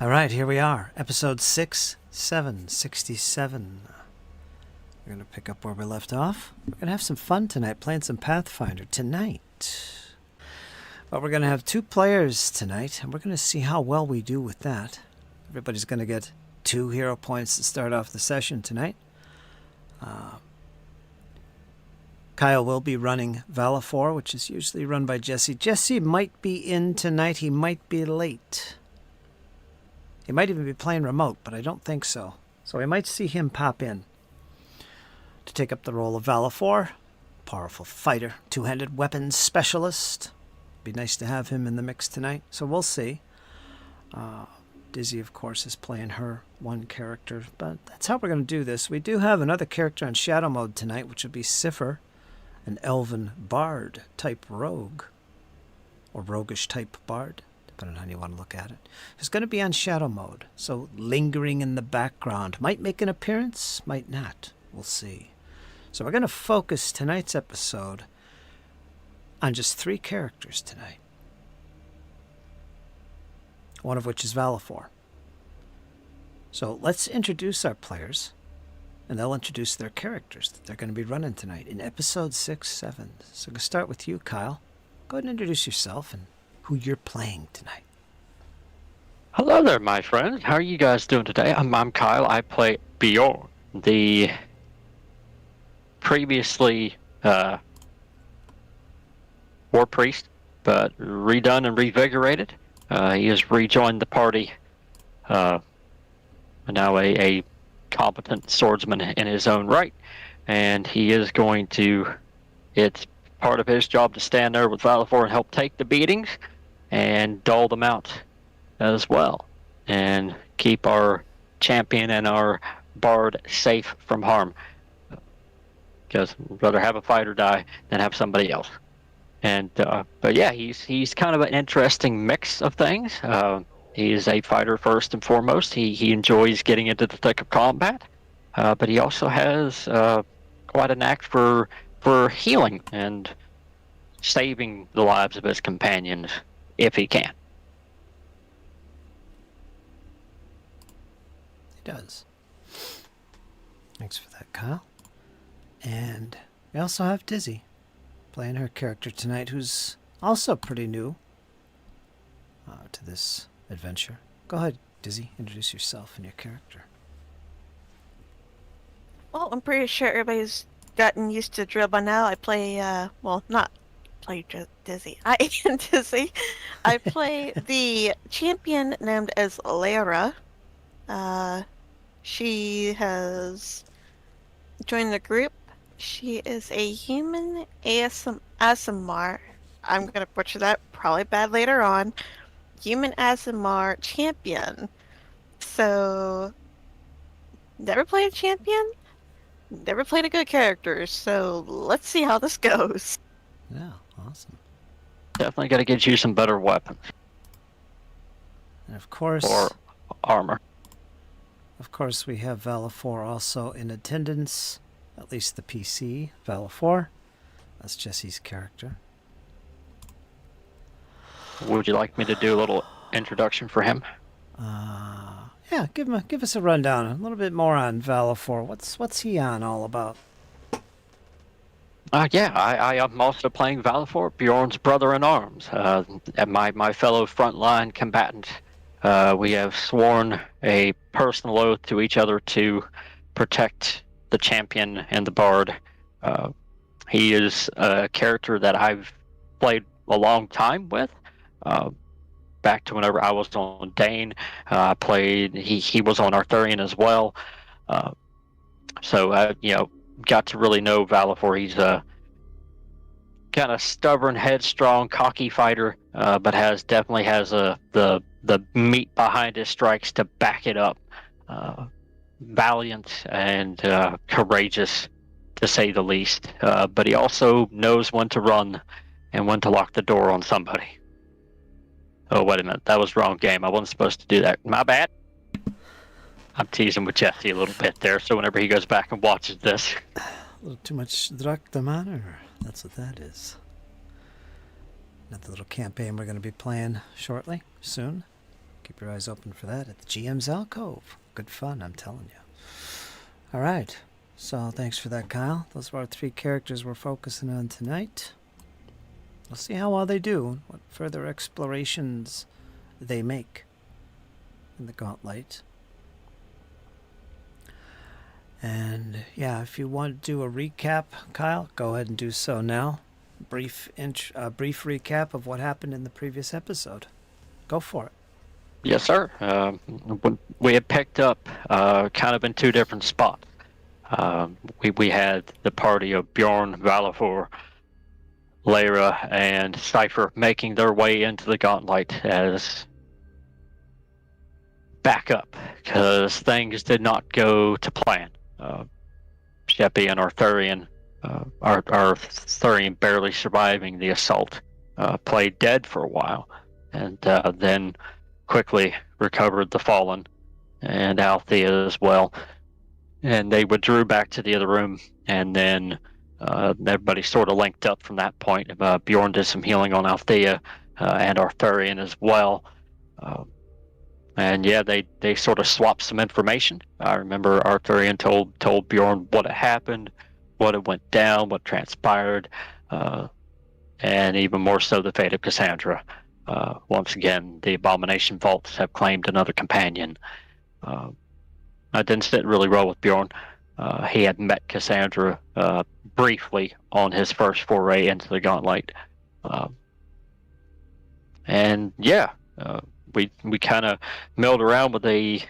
All right, here we are. Episode 67. We're going to pick up where we left off. We're going to have some fun tonight, playing some Pathfinder tonight. But we're going to have 2 players tonight, and we're going to see how well we do with that. Everybody's going to get 2 hero points to start off the session tonight. Kyle will be running Valafor, which is usually run by Jesse. Jesse might be in tonight. He might be late. He might even be playing remote, but I don't think so. So we might see him pop in to take up the role of Valafor. Powerful fighter, 2-handed weapons specialist. Be nice to have him in the mix tonight. So we'll see. Dizzy, of course, is playing her one character, but that's how we're going to do this. We do have another character on Shadow Mode tonight, which will be Cipher, an elven bard type rogue, or roguish type bard, depending on how you want to look at it. It's going to be on Shadow Mode, so lingering in the background. Might make an appearance, might not. We'll see. So we're going to focus tonight's episode on just 3 characters tonight. One of which is Valafor. So let's introduce our players, and they'll introduce their characters that they're going to be running tonight in episode 67. So I'm going to start with you, Kyle. Go ahead and introduce yourself and who you're playing tonight. Hello there, my friends. How are you guys doing today? I'm Kyle. I play Bjorn, the previously war priest, but redone and revigorated. He has rejoined the party, now a competent swordsman in his own right, and he is going to, it's part of his job to stand there with Valafor and help take the beatings and dole them out as well, and keep our champion and our bard safe from harm, because we'd rather have a fighter die than have somebody else. And but yeah, he's kind of an interesting mix of things. He is a fighter first and foremost. He enjoys getting into the thick of combat, but he also has quite a knack for healing and saving the lives of his companions if he can. He does. Thanks for that, Kyle. And we also have Dizzy playing her character tonight, who's also pretty new to this adventure. Go ahead, Dizzy, introduce yourself and your character. Well, I'm pretty sure everybody's gotten used to the drill by now. I play, well, not play Dizzy. I am Dizzy. I play the champion named as Lara. She has joined the group. She is a human ASMR. I'm going to butcher that probably bad later on. Human ASMR champion. So, never played a champion? Never played a good character, so let's see how this goes. Yeah, awesome. Definitely got to get you some better weapons. And of course... or armor. Of course, we have Valafor also in attendance. At least the PC, Valafor. That's Jesse's character. Would you like me to do a little introduction for him? Yeah, give us a rundown, a little bit more on Valafor. What's he on all about? Yeah, I am also playing Valafor, Bjorn's brother-in-arms, and my fellow frontline combatant. We have sworn a personal oath to each other to protect the champion and the bard. He is a character that I've played a long time with. Back to whenever I was on Dane, he was on Arthurian as well. So I, got to really know Valafor. He's a kind of stubborn, headstrong, cocky fighter, but definitely has the meat behind his strikes to back it up. Valiant and courageous, to say the least. But he also knows when to run and when to lock the door on somebody. Oh, wait a minute. That was wrong game. I wasn't supposed to do that. My bad. I'm teasing with Jesse a little bit there, so whenever he goes back and watches this. A little too much Drakdaman, that's what that is. Another little campaign we're going to be playing shortly, soon. Keep your eyes open for that at the GM's Alcove. Good fun, I'm telling you. All right. So thanks for that, Kyle. Those are our 3 characters we're focusing on tonight. We'll see how well they do, what further explorations they make in the gauntlight. And yeah, if you want to do a recap, Kyle, go ahead and do so now. Brief recap of what happened in the previous episode. Go for it. Yes, sir. We had picked up kind of in 2 different spots. We had the party of Bjorn, Valafor, Lyra, and Cypher making their way into the gauntlight as backup because things did not go to plan. Sheppy and Arthurian, Arthurian barely surviving the assault, played dead for a while, and then quickly recovered the fallen and Althea as well. And they withdrew back to the other room, and then everybody sort of linked up from that point. Bjorn did some healing on Althea and Arthurian as well. And yeah, they sort of swapped some information. I remember Arthurian told Bjorn what had happened, what had went down, what transpired, and even more so the fate of Cassandra. Once again, the Abomination Vaults have claimed another companion. I didn't sit really well with Bjorn. He had met Cassandra briefly on his first foray into the Gauntlet. And yeah, we kind of milled around with a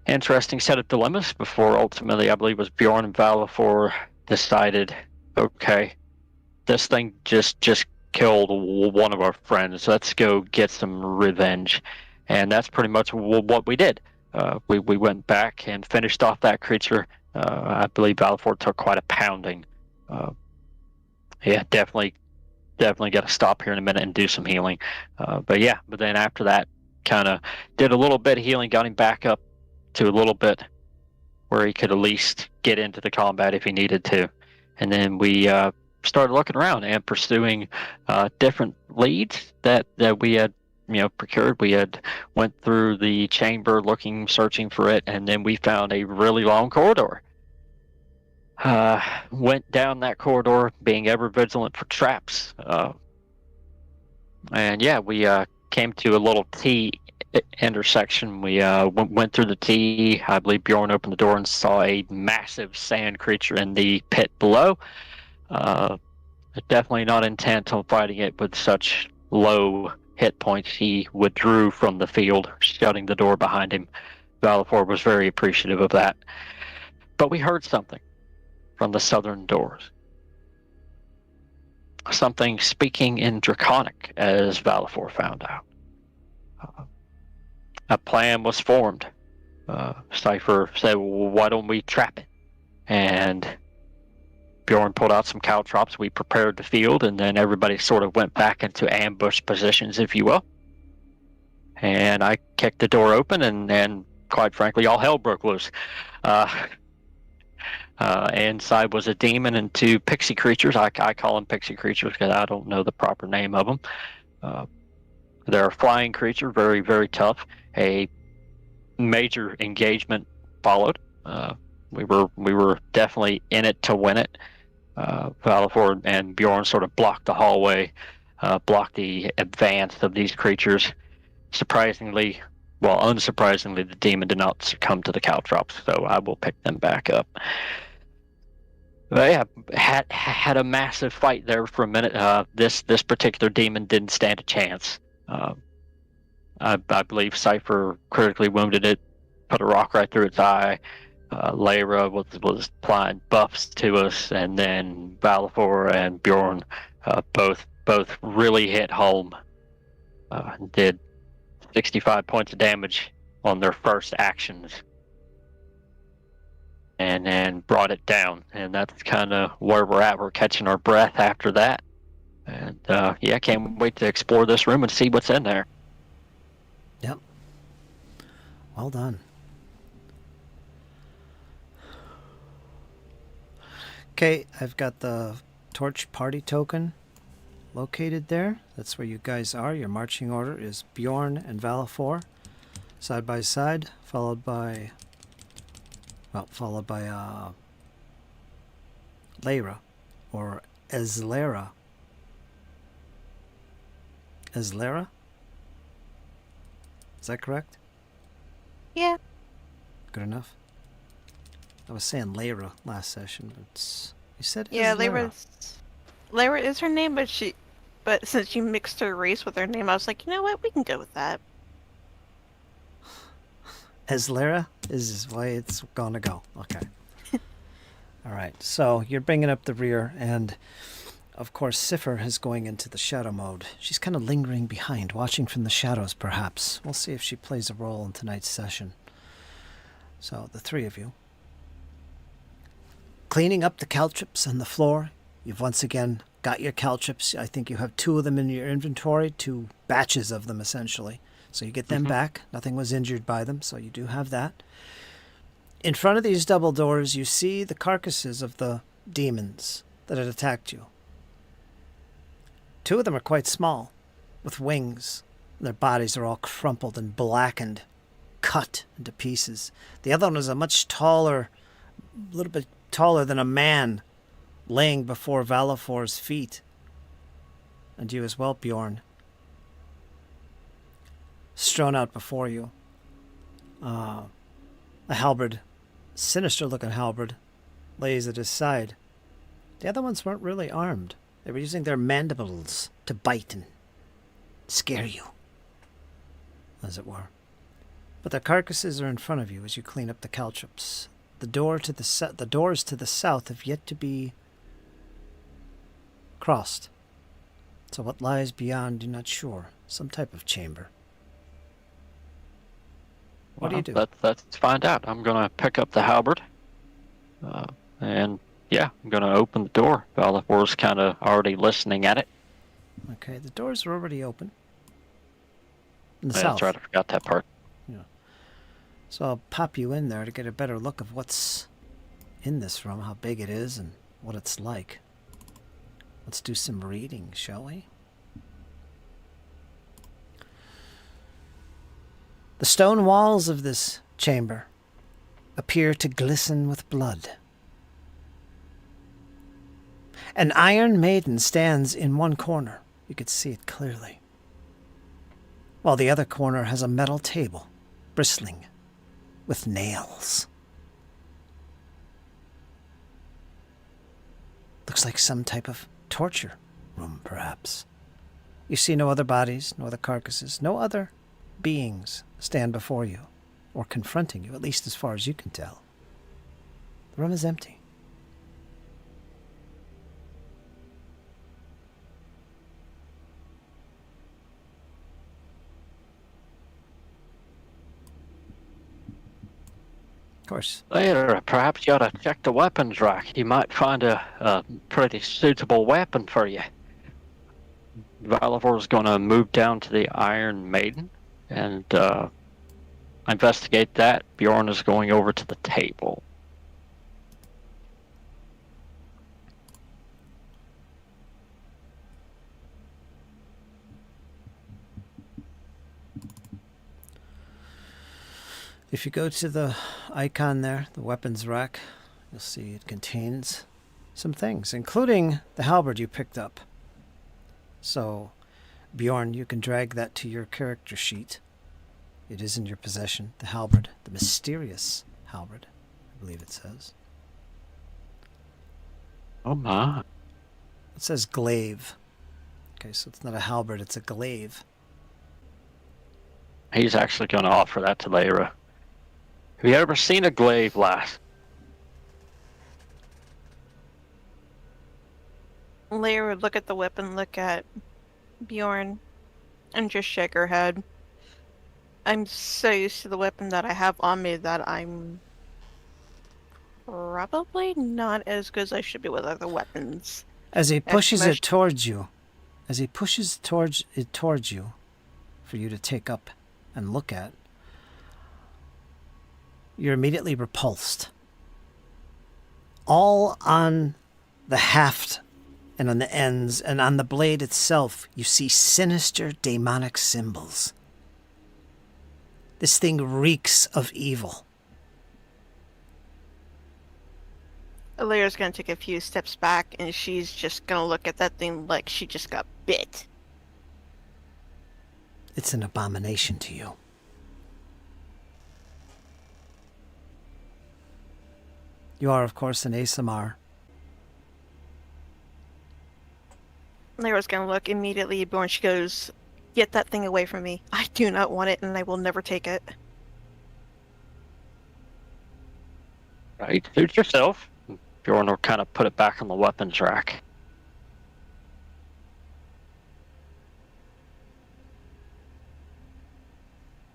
interesting set of dilemmas before ultimately, I believe it was Bjorn and Valafor decided, okay, this thing just killed one of our friends. Let's go get some revenge. And that's pretty much what we did. We went back and finished off that creature. I believe Valafor took quite a pounding. Yeah, definitely got to stop here in a minute and do some healing. But then after that, kind of did a little bit of healing, got him back up to a little bit where he could at least get into the combat if he needed to. And then we started looking around and pursuing different leads that we had procured. We had went through the chamber searching for it, and then we found a really long corridor. Went down that corridor, being ever vigilant for traps. And yeah, we came to a little T intersection. We went through the T. I believe Bjorn opened the door and saw a massive sand creature in the pit below. Definitely not intent on fighting it with such low hit points. He withdrew from the field, shutting the door behind him. Valafor was very appreciative of that. But we heard something from the southern doors. Something speaking in Draconic, as Valafor found out. A plan was formed. Cypher said, well, why don't we trap it? And Bjorn pulled out some caltrops. We prepared the field, and then everybody sort of went back into ambush positions, if you will. And I kicked the door open, and quite frankly, all hell broke loose. Inside was a demon and 2 pixie creatures. I call them pixie creatures because I don't know the proper name of them. They're a flying creature, very, very tough. A major engagement followed. We were definitely in it to win it. Valafor and Bjorn sort of blocked the hallway, blocked the advance of these creatures. Unsurprisingly, the demon did not succumb to the caltrops, so I will pick them back up. But yeah, had a massive fight there for a minute. This particular demon didn't stand a chance. I believe Cypher critically wounded it, put a rock right through its eye. Lyra was applying buffs to us, and then Valafor and Bjorn both really hit home. Did 65 points of damage on their first actions, and then brought it down. And that's kind of where we're at. We're catching our breath after that, and can't wait to explore this room and see what's in there. Yep. Well done. Okay, I've got the torch party token located there. That's where you guys are. Your marching order is Bjorn and Valafor, side by side, followed by Lyra, or Eslera. Eslera? Is that correct? Yeah. Good enough. I was saying Lyra last session. You said Yeah, Eslera. Lyra is her name, but since you mixed her race with her name, I was like, you know what, we can go with that. Eslera is the way it's gonna go. Okay. All right. So you're bringing up the rear, and of course, Cipher is going into the shadow mode. She's kind of lingering behind, watching from the shadows, perhaps. We'll see if she plays a role in tonight's session. So the three of you, cleaning up the caltrops on the floor. You've once again got your caltrops. I think you have 2 of them in your inventory, 2 batches of them, essentially. So you get them back. Nothing was injured by them, so you do have that. In front of these double doors, you see the carcasses of the demons that had attacked you. 2 of them are quite small, with wings. Their bodies are all crumpled and blackened, cut into pieces. The other one is a much taller, a little bit taller than a man, laying before Valafor's feet. And you as well, Bjorn. Strewn out before you. A halberd, sinister-looking halberd, lays at his side. The other ones weren't really armed. They were using their mandibles to bite and scare you, as it were. But their carcasses are in front of you as you clean up the caltrops. The doors to the south have yet to be crossed. So what lies beyond, you're not sure. Some type of chamber. What do you do? Let's find out. I'm going to pick up the halberd. And yeah, I'm going to open the door. Valafor's kind of already listening at it. Okay, the doors are already open. In the Yeah, south. that's right. I forgot that part. Yeah. So I'll pop you in there to get a better look of what's in this room, how big it is, and what it's like. Let's do some reading, shall we? The stone walls of this chamber appear to glisten with blood. An iron maiden stands in one corner. You could see it clearly. While the other corner has a metal table, bristling with nails. Looks like some type of torture room, perhaps. You see no other bodies, no other carcasses, no other beings stand before you, or confronting you, at least as far as you can tell. The room is empty. Of course. Later, perhaps you ought to check the weapons rack. You might find a pretty suitable weapon for you. Valafor's going to move down to the Iron Maiden and investigate that. Bjorn is going over to the table. If you go to the icon there, the weapons rack, you'll see it contains some things, including the halberd you picked up. So, Bjorn, you can drag that to your character sheet. It is in your possession, the halberd, the mysterious halberd, I believe it says. Oh my. It says glaive. Okay, so it's not a halberd, it's a glaive. He's actually going to offer that to Lyra. Have you ever seen a glaive, lass? Lyra would look at the weapon, look at Bjorn, and just shake her head. I'm so used to the weapon that I have on me that I'm probably not as good as I should be with other weapons. As he pushes it towards you, for you to take up and look at, you're immediately repulsed. All on the haft And on the ends and on the blade itself, you see sinister demonic symbols. This thing reeks of evil. Alira's gonna take a few steps back, and she's just gonna look at that thing like she just got bit. It's an abomination to you. You are, of course, an ASMR. Alira's gonna look immediately at Bjorn. She goes, "Get that thing away from me. I do not want it, and I will never take it." Right. Suit yourself. Bjorn will kind of put it back on the weapons rack.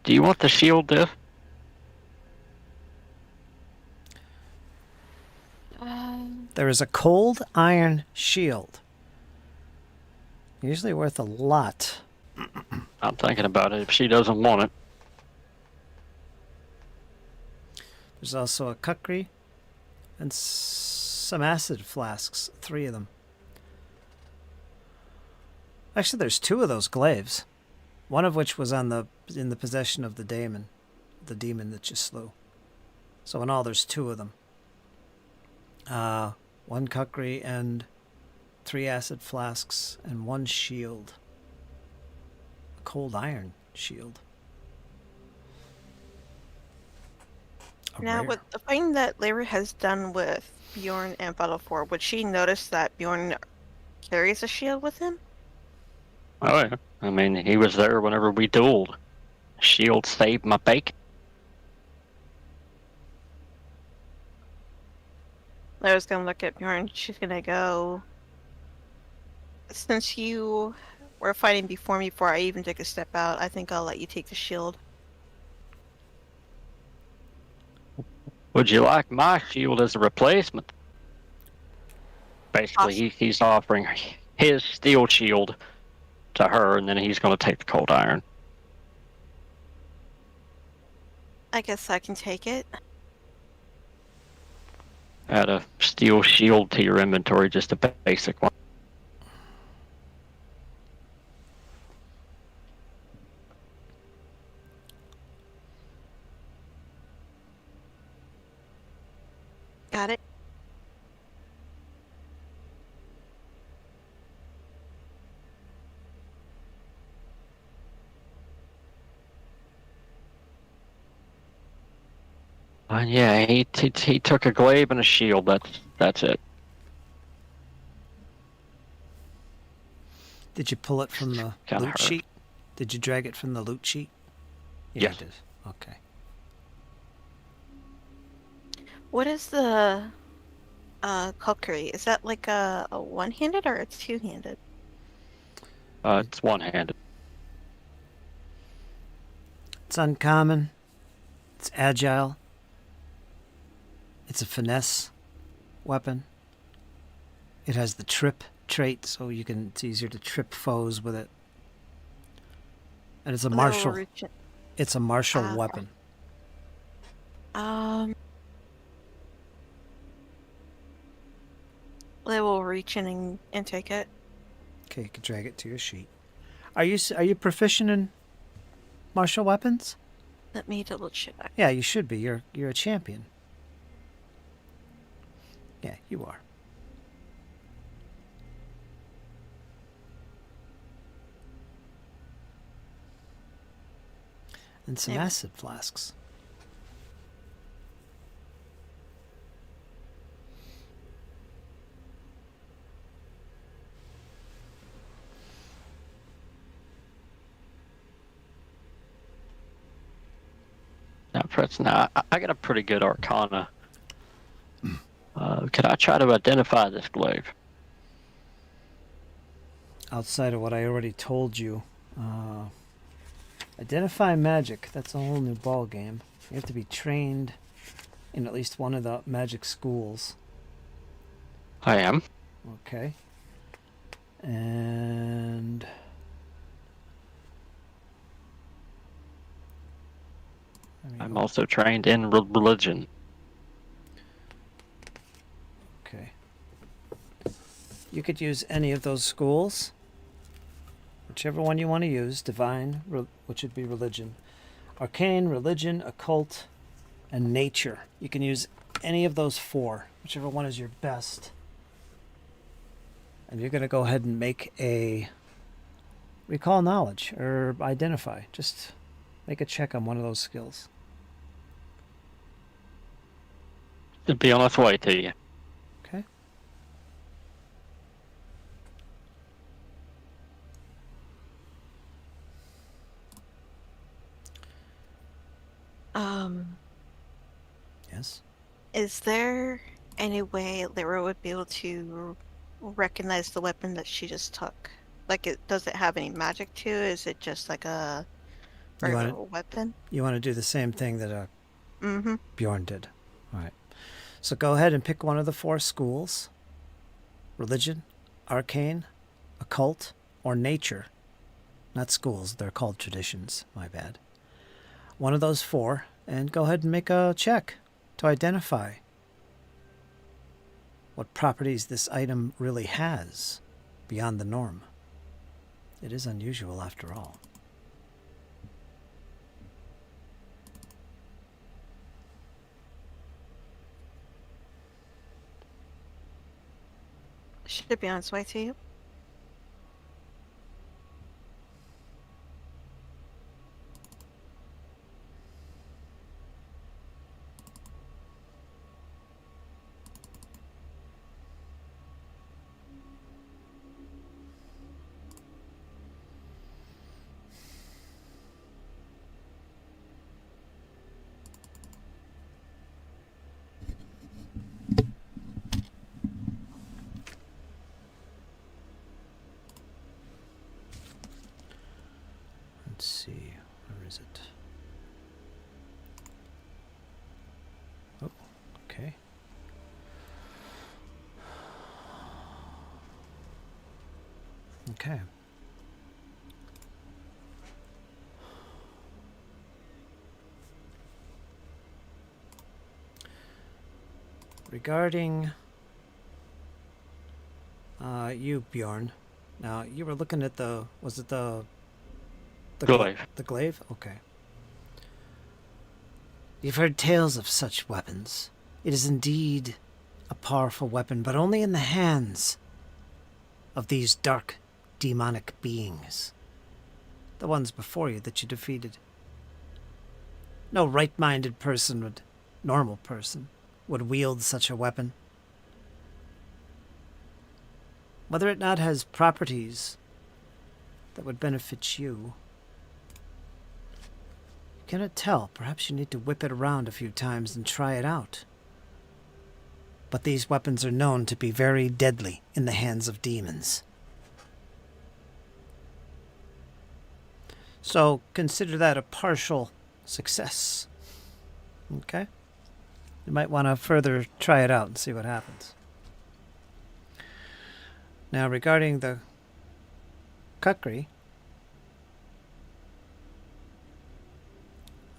Do you want the shield, Div? There is a cold iron shield. Usually worth a lot. I'm thinking about it if she doesn't want it. There's also a kukri and some acid flasks, 3 of them. Actually, there's 2 of those glaives, one of which was in the possession of the demon that you slew. So in all, there's 2 of them. 1 kukri and 3 acid flasks and 1 shield. A cold iron shield. Now, Rare. with the fighting that Lyra has done with Bjorn and Battle 4, would she notice that Bjorn carries a shield with him? Oh, yeah. I mean, he was there whenever we dueled. Shield saved my bacon. Lyra's gonna look at Bjorn. She's gonna go, "Since you were fighting before I even took a step out, I think I'll let you take the shield." Would you like my shield as a replacement? Basically, he's offering his steel shield to her, and then he's going to take the cold iron. I guess I can take it. Add a steel shield to your inventory, just a basic one. Got it. Yeah, he took a glaive and a shield. That's it. Did you pull it from the Kinda loot hurt. sheet? Did you drag it from the loot sheet? Yeah, Yes. you did. Okay. What is the kukri? Is that like a one-handed or a two-handed? It's one-handed. It's uncommon. It's agile. It's a finesse weapon. It has the trip trait, so it's easier to trip foes with it. And it's a martial. It's a martial weapon. They will reach in and take it. Okay, you can drag it to your sheet. Are you proficient in martial weapons? Let me double check. Yeah, you should be. You're a champion. Yeah, you are. And some Maybe. acid flasks. Now, Fritz, I got a pretty good arcana. Could I try to identify this glaive? Outside of what I already told you, identify magic. That's a whole new ball game. You have to be trained in at least one of the magic schools. I am. Okay. And I'm also trained in religion. okay. You could use any of those schools. Whichever one you want to use. Divine, which would be religion. Arcane, religion, occult, and nature. You can use any of those 4. Whichever one is your best. And you're going to go ahead and make a recall knowledge or identify. Just make a check on one of those skills. It'll be on its way to you. Okay. Yes. Is there any way Lyra would be able to recognize the weapon that she just took? Like, does it have any magic to it? Is it just like a regular weapon? You want to do the same thing that Mm-hmm. Bjorn did. All right. So go ahead and pick one of the 4 schools. Religion, arcane, occult, or nature. Not schools, they're called traditions. My bad. One of those 4, and go ahead and make a check to identify what properties this item really has beyond the norm. It is unusual after all. Should it be on its way to you? Let's see, where is it? Oh, okay. Okay. Regarding you, Bjorn. Now, you were looking at was it the Glaive. The glaive? Okay. You've heard tales of such weapons. It is indeed a powerful weapon, but only in the hands of these dark, demonic beings. The ones before you that you defeated. No right-minded normal person, would wield such a weapon. Whether it not has properties that would benefit you, you cannot tell. Perhaps you need to whip it around a few times and try it out. But these weapons are known to be very deadly in the hands of demons. So consider that a partial success. Okay? You might want to further try it out and see what happens. Now, regarding the kukri,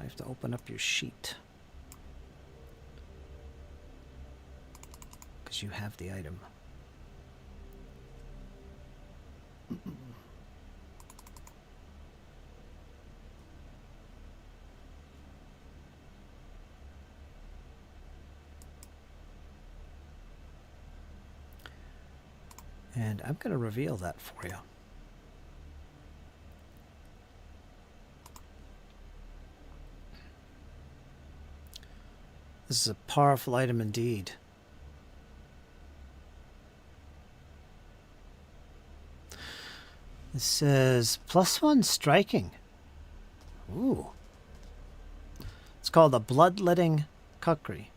I have to open up your sheet. Because you have the item. And I'm going to reveal that for you. This is a powerful item indeed. This says +1 striking. Ooh. It's called a bloodletting kukri.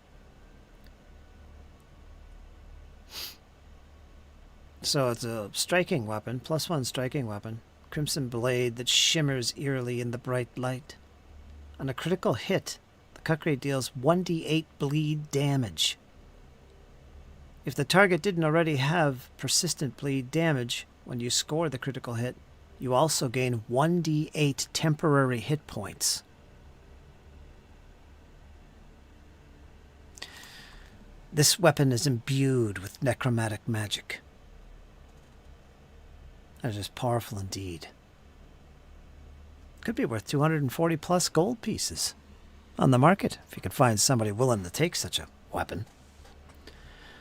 So it's a striking weapon, +1 striking weapon. Crimson blade that shimmers eerily in the bright light. On a critical hit, the kukri deals 1d8 bleed damage. If the target didn't already have persistent bleed damage when you score the critical hit, you also gain 1d8 temporary hit points. This weapon is imbued with necromantic magic. That is powerful indeed. Could be worth 240 plus gold pieces on the market if you can find somebody willing to take such a weapon.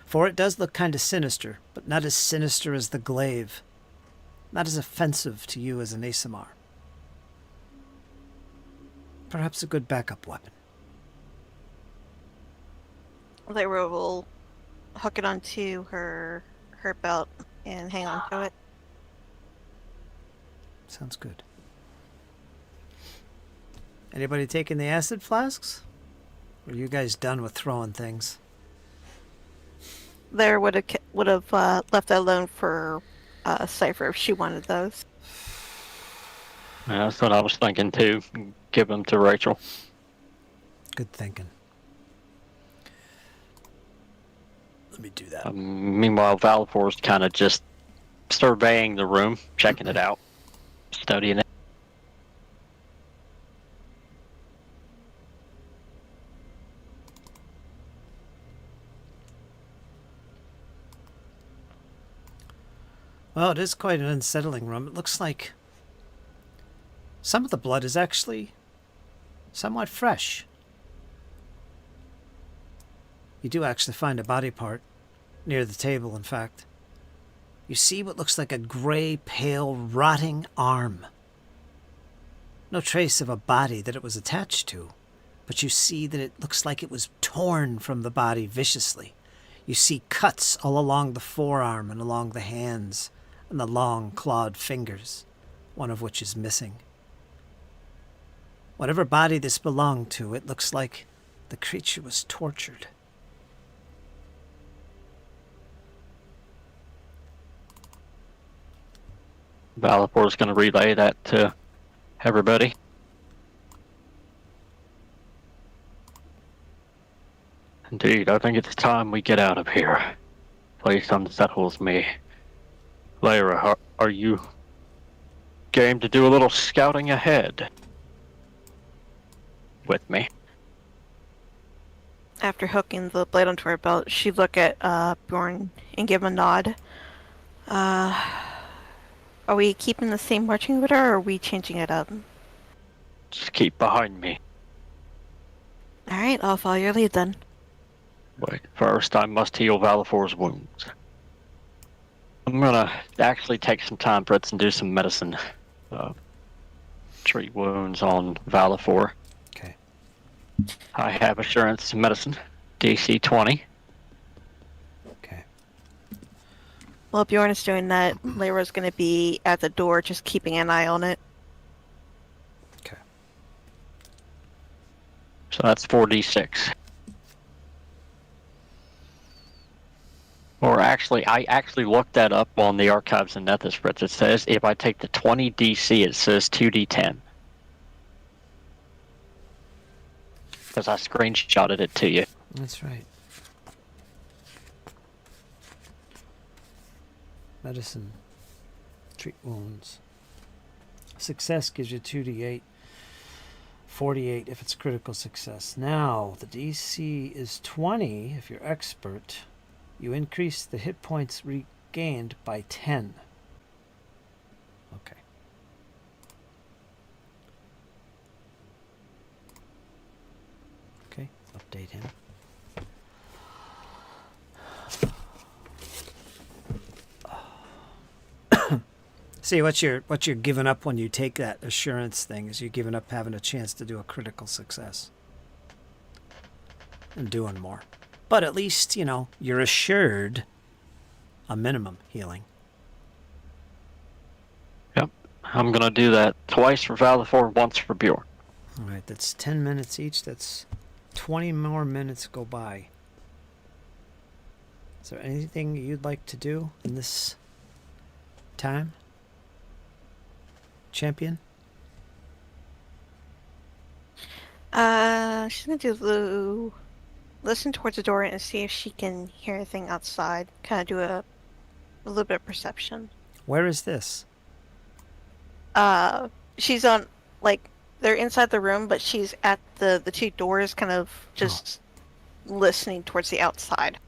For it does look kind of sinister, but not as sinister as the glaive. Not as offensive to you as an ASMR. Perhaps a good backup weapon. Lyra will hook it onto her belt and hang on to it. Sounds good. Anybody taking the acid flasks? Or are you guys done with throwing things? Lyra would have left that alone for Cypher if she wanted those. Yeah, that's what I was thinking too. Give them to Rachel. Good thinking. Let me do that. Meanwhile, Valifor's kind of just surveying the room, checking it out, studying it. Well, it is quite an unsettling room. It looks like some of the blood is actually somewhat fresh. You do actually find a body part near the table, in fact. You see what looks like a gray, pale, rotting arm. No trace of a body that it was attached to, but you see that it looks like it was torn from the body viciously. You see cuts all along the forearm and along the hands and the long clawed fingers, one of which is missing. Whatever body this belonged to, it looks like the creature was tortured. Valifor's going to relay that to everybody. Indeed, I think it's time we get out of here. Place unsettles me. Lyra, are you game to do a little scouting ahead with me? After hooking the blade onto her belt, she'd look at Bjorn and give him a nod. Are we keeping the same marching order, or are we changing it up? Just keep behind me. Alright, I'll follow your lead then. Wait, first I must heal Valifor's wounds. I'm gonna actually take some time, Fritz, and do some medicine. Treat wounds on Valifor. Okay. I have assurance medicine, DC 20. Okay. While Bjorn is doing that, Lyra's going to be at the door just keeping an eye on it. Okay. So that's 4d6. Or actually, I actually looked that up on the archives in Nethys, Fritz. It says if I take the 20 DC, it says 2d10. Because I screenshotted it to you. That's right. Medicine. Treat wounds. Success gives you 2d8. 48 if it's critical success. Now, the DC is 20 if you're expert. You increase the hit points regained by 10. Okay. Okay, update him. See, what you're giving up when you take that assurance thing is you're giving up having a chance to do a critical success. And doing more. But at least, you know, you're assured a minimum healing. Yep. I'm going to do that twice for Valifor, once for Bjorn. All right, that's 10 minutes each. That's 20 more minutes go by. Is there anything you'd like to do in this time? Champion? She's going to do listen towards the door and see if she can hear anything outside. Kind of do a little bit of perception. Where is this? She's on, like, they're inside the room, but she's at the two doors, kind of just listening towards the outside.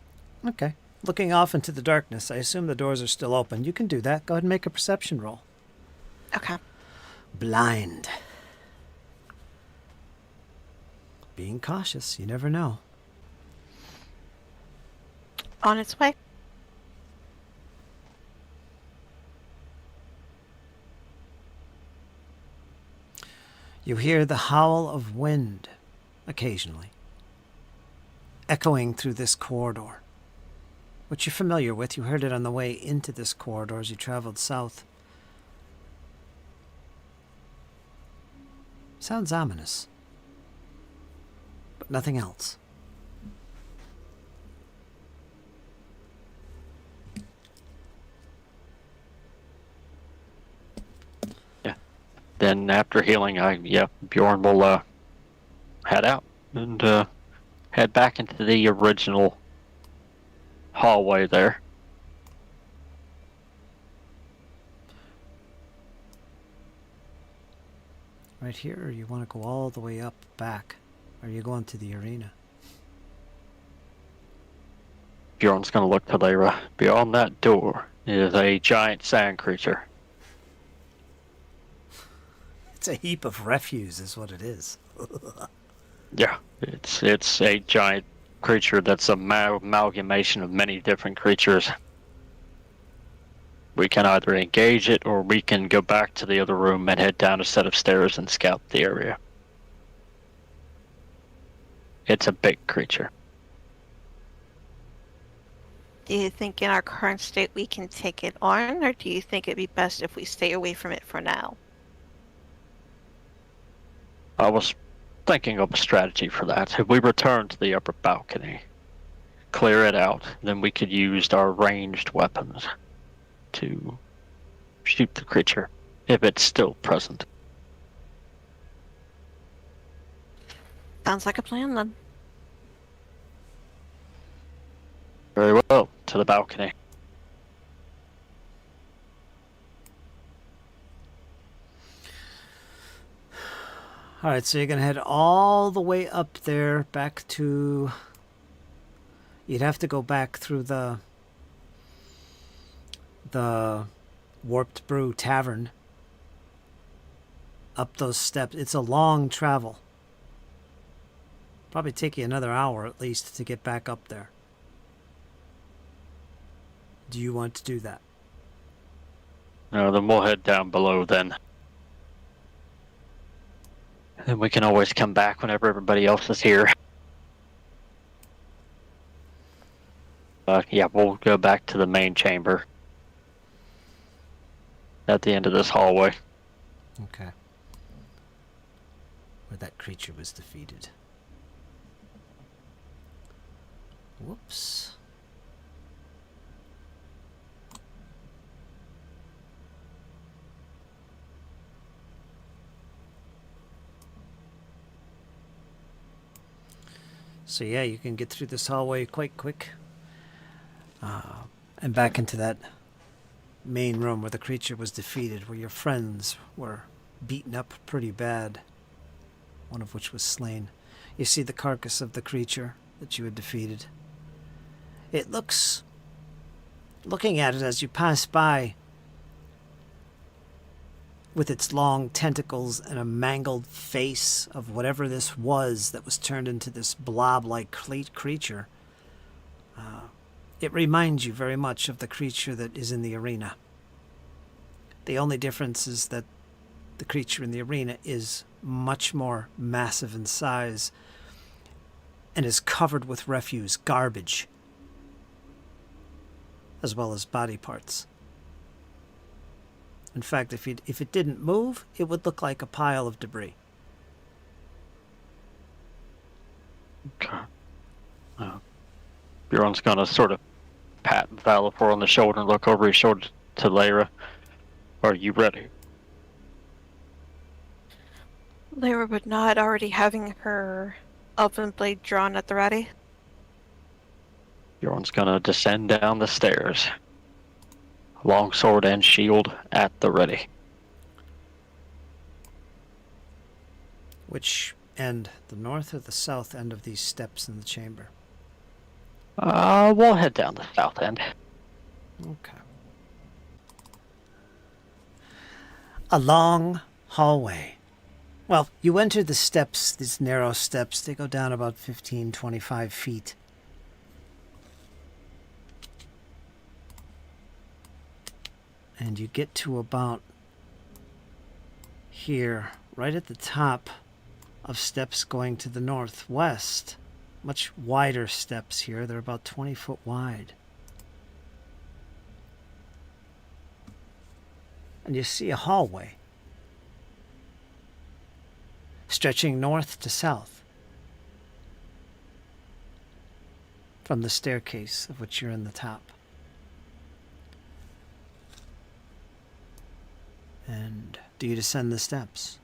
Okay. looking off into the darkness. I assume the doors are still open. You can do that. Go ahead and make a perception roll. Okay. Blind. Being cautious. You never know. On its way. You hear the howl of wind occasionally, echoing through this corridor, which you're familiar with. You heard it on the way into this corridor as you traveled south. Sounds ominous, but nothing else. Then after healing, Bjorn will head out and head back into the original hallway there. Right here, or you want to go all the way up back? Or are you going to the arena? Bjorn's going to look to Lyra. Beyond that door is a giant sand creature. It's a heap of refuse is what it is. Yeah, it's a giant creature that's an amalgamation of many different creatures. We can either engage it or we can go back to the other room and head down a set of stairs and scout the area. It's a big creature. Do you think in our current state we can take it on, or do you think it'd be best if we stay away from it for now? I was thinking of a strategy for that. If we return to the upper balcony, clear it out, then we could use our ranged weapons to shoot the creature if it's still present. Sounds like a plan then. Very well, to the balcony. All right, so you're going to head all the way up there back to... You'd have to go back through the Warped Brew Tavern. Up those steps. It's a long travel. Probably take you another hour at least to get back up there. Do you want to do that? No, then we'll head down below then. Then we can always come back whenever everybody else is here. Yeah, we'll go back to the main chamber at the end of this hallway. Okay. Where that creature was defeated. Whoops. So yeah, you can get through this hallway quite quick. And back into that main room where the creature was defeated, where your friends were beaten up pretty bad. One of which was slain. You see the carcass of the creature that you had defeated. It looks... Looking at it as you pass by, with its long tentacles and a mangled face of whatever this was that was turned into this blob-like creature, it reminds you very much of the creature that is in the arena. The only difference is that the creature in the arena is much more massive in size and is covered with refuse, garbage, as well as body parts. In fact, if it didn't move, it would look like a pile of debris. Okay. Bjorn's gonna sort of pat Valifor on the shoulder and look over his shoulder to Lyra. Are you ready? Lyra would nod, already having her elven blade drawn at the ready. Bjorn's gonna descend down the stairs. Longsword and shield at the ready. Which end? The north or the south end of these steps in the chamber? We'll head down the south end. Okay. A long hallway. Well, you enter the steps, these narrow steps. They go down about 15, 25 feet. And you get to about here, right at the top of steps going to the northwest. Much wider steps here. They're about 20 foot wide. And you see a hallway stretching north to south from the staircase of which you're in the top. And do you descend the steps?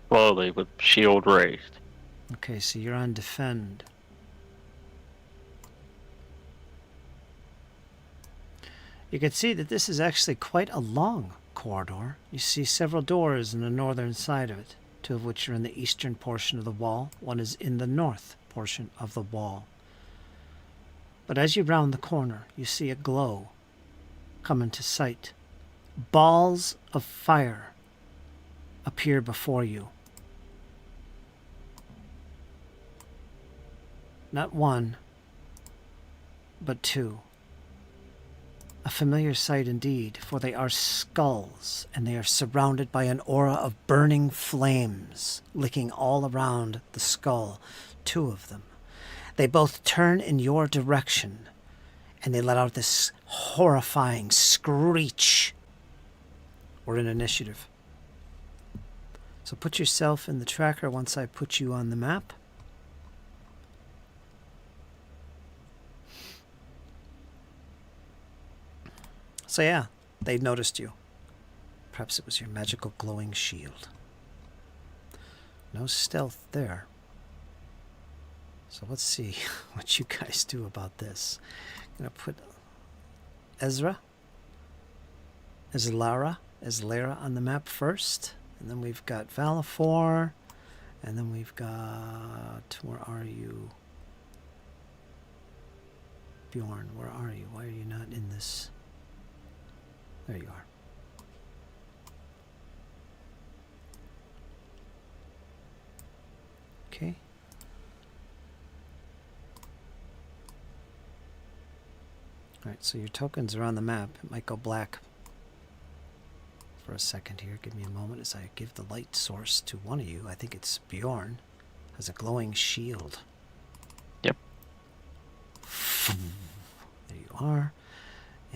Slowly, with shield raised. Okay, so you're on defend. You can see that this is actually quite a long corridor. You see several doors in the northern side of it, two of which are in the eastern portion of the wall. One is in the north portion of the wall. But as you round the corner, you see a glow come into sight. Balls of fire appear before you. Not one, but two. A familiar sight indeed, for they are skulls, and they are surrounded by an aura of burning flames, licking all around the skull, two of them. They both turn in your direction, and they let out this horrifying screech. We're in initiative. So put yourself in the tracker once I put you on the map. So yeah, they noticed you. Perhaps it was your magical glowing shield. No stealth there. So let's see what you guys do about this. I'm going to put Ezra, Lara on the map first. And then we've got Valifor. And then we've got... Where are you? Bjorn, where are you? Why are you not in this? There you are. Okay. Alright, so your tokens are on the map. It might go black for a second here. Give me a moment as I give the light source to one of you. I think it's Bjorn. Has a glowing shield. Yep. There you are.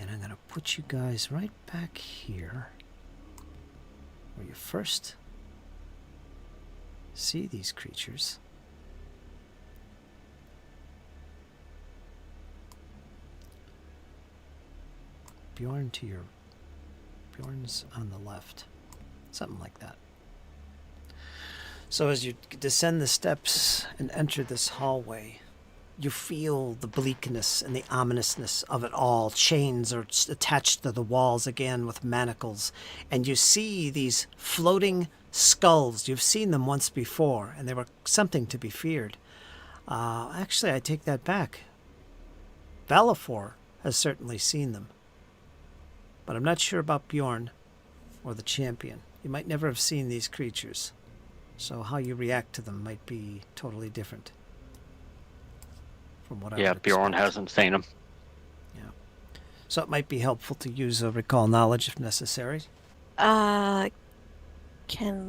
And I'm going to put you guys right back here where you first see these creatures. Bjorn's on the left. Something like that. So as you descend the steps and enter this hallway, you feel the bleakness and the ominousness of it all. Chains are attached to the walls again with manacles. And you see these floating skulls. You've seen them once before, and they were something to be feared. Actually, I take that back. Valifor has certainly seen them. But I'm not sure about Bjorn or the champion. You might never have seen these creatures. So how you react to them might be totally different. From what I would Bjorn expect. hasn't seen him. Yeah. So it might be helpful to use a recall knowledge if necessary. Can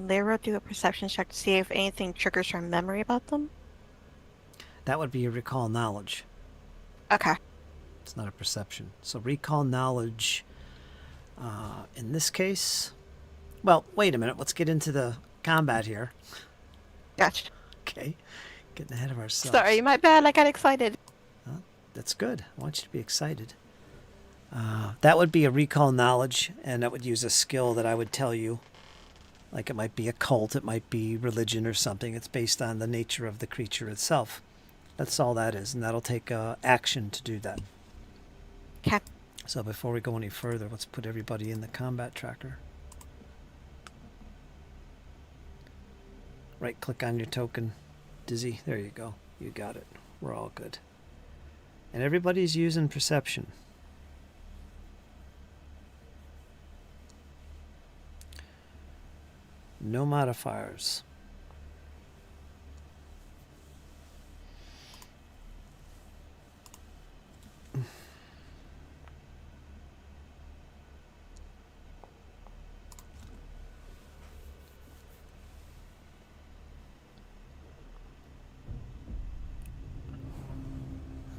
Lyra do a perception check to see if anything triggers her memory about them? That would be a recall knowledge. Okay. It's not a perception. So recall knowledge, in this case... Well, wait a minute. Let's get into the combat here. Gotcha. Okay. Getting ahead of ourselves. Sorry, my bad. I got excited. That's good. I want you to be excited. That would be a recall knowledge, and that would use a skill that I would tell you. Like it might be a cult, it might be religion or something. It's based on the nature of the creature itself. That's all that is, and that'll take action to do that. Okay. So before we go any further, let's put everybody in the combat tracker. Right-click on your token. Dizzy, there you go. You got it. We're all good. And everybody's using perception. No modifiers.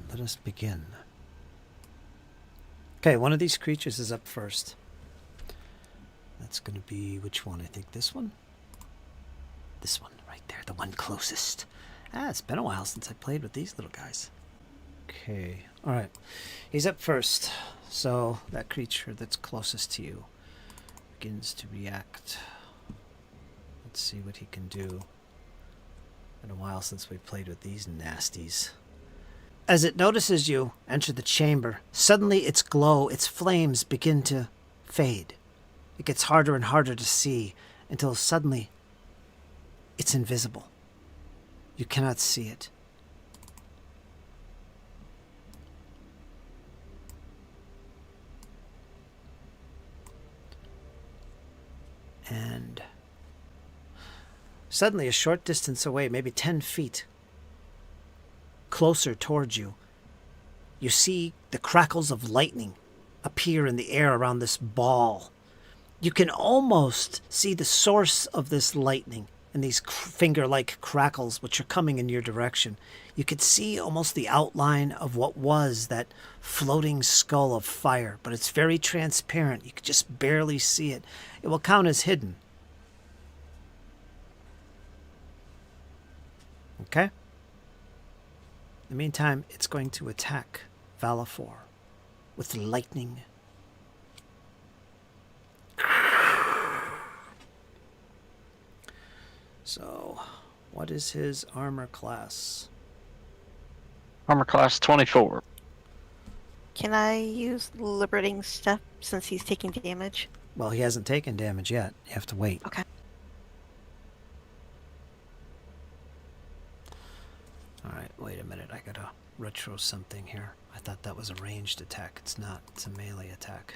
Let us begin. Okay, one of these creatures is up first. That's going to be, which one? I think this one? This one, right there, the one closest. It's been a while since I played with these little guys. Okay, alright. He's up first. So, that creature that's closest to you begins to react. Let's see what he can do. Been a while since we played with these nasties. As it notices you enter the chamber, suddenly its glow, its flames begin to fade. It gets harder and harder to see until suddenly it's invisible. You cannot see it. And suddenly, a short distance away, maybe 10 feet closer towards you, you see the crackles of lightning appear in the air around this ball. You can almost see the source of this lightning and these finger-like crackles which are coming in your direction. You could see almost the outline of what was that floating skull of fire, but it's very transparent. You could just barely see it. It will count as hidden. Okay? In the meantime, it's going to attack Valifor with lightning. So, what is his armor class? Armor class 24. Can I use liberating step since he's taking damage? Well, he hasn't taken damage yet. You have to wait. Okay. Alright, wait a minute. I gotta retro something here. I thought that was a ranged attack. It's not. It's a melee attack.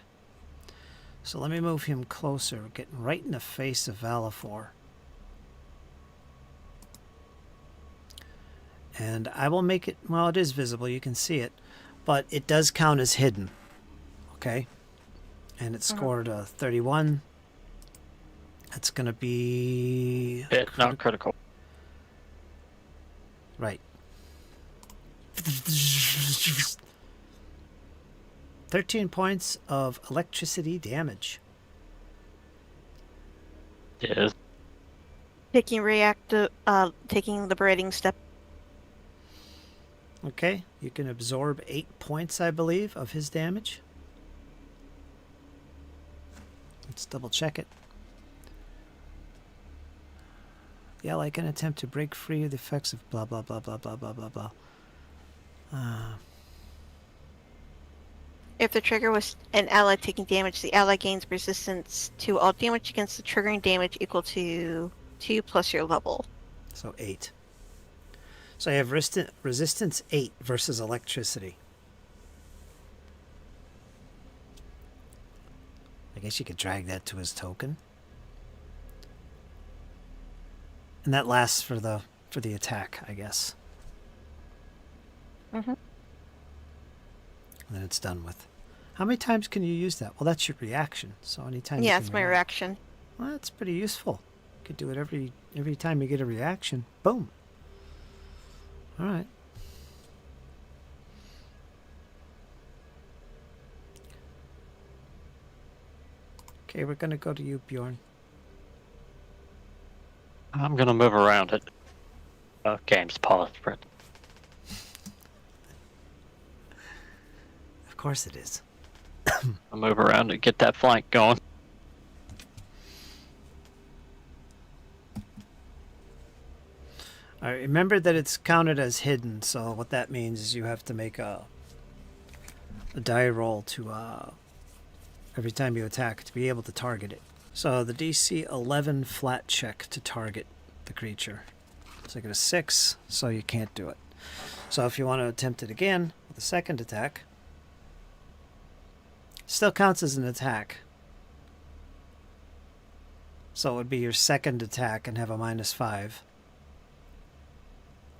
So let me move him closer, getting right in the face of Valifor. And I will make it, well, it is visible. You can see it. But it does count as hidden. Okay? And it scored a 31. That's going to be... Hit, not critical. Right. 13 points of electricity damage. Yes. Taking liberating step. Okay, you can absorb 8 points, I believe, of his damage. Let's double check it. The ally can attempt to break free of the effects of blah blah blah blah blah blah blah blah. If the trigger was an ally taking damage, the ally gains resistance to all damage against the triggering damage equal to 2 plus your level. So 8. So I have resistance 8 versus electricity. I guess you could drag that to his token. And that lasts for the attack, I guess. Mm-hmm. And then it's done with. How many times can you use that? Well, that's your reaction. So anytime. Yeah, you it's can my react. reaction. Well, that's pretty useful. You could do it every time you get a reaction. Boom. All right. Okay, we're gonna go to you, Bjorn. I'm going to move around it. Game's paused, Brett. Of course it is. I'll move around and get that flank going. All right, remember that it's counted as hidden, so what that means is you have to make a die roll to every time you attack to be able to target it. So the DC 11 flat check to target the creature. So I get a 6, so you can't do it. So if you want to attempt it again with a second attack, still counts as an attack. So it would be your second attack and have a -5.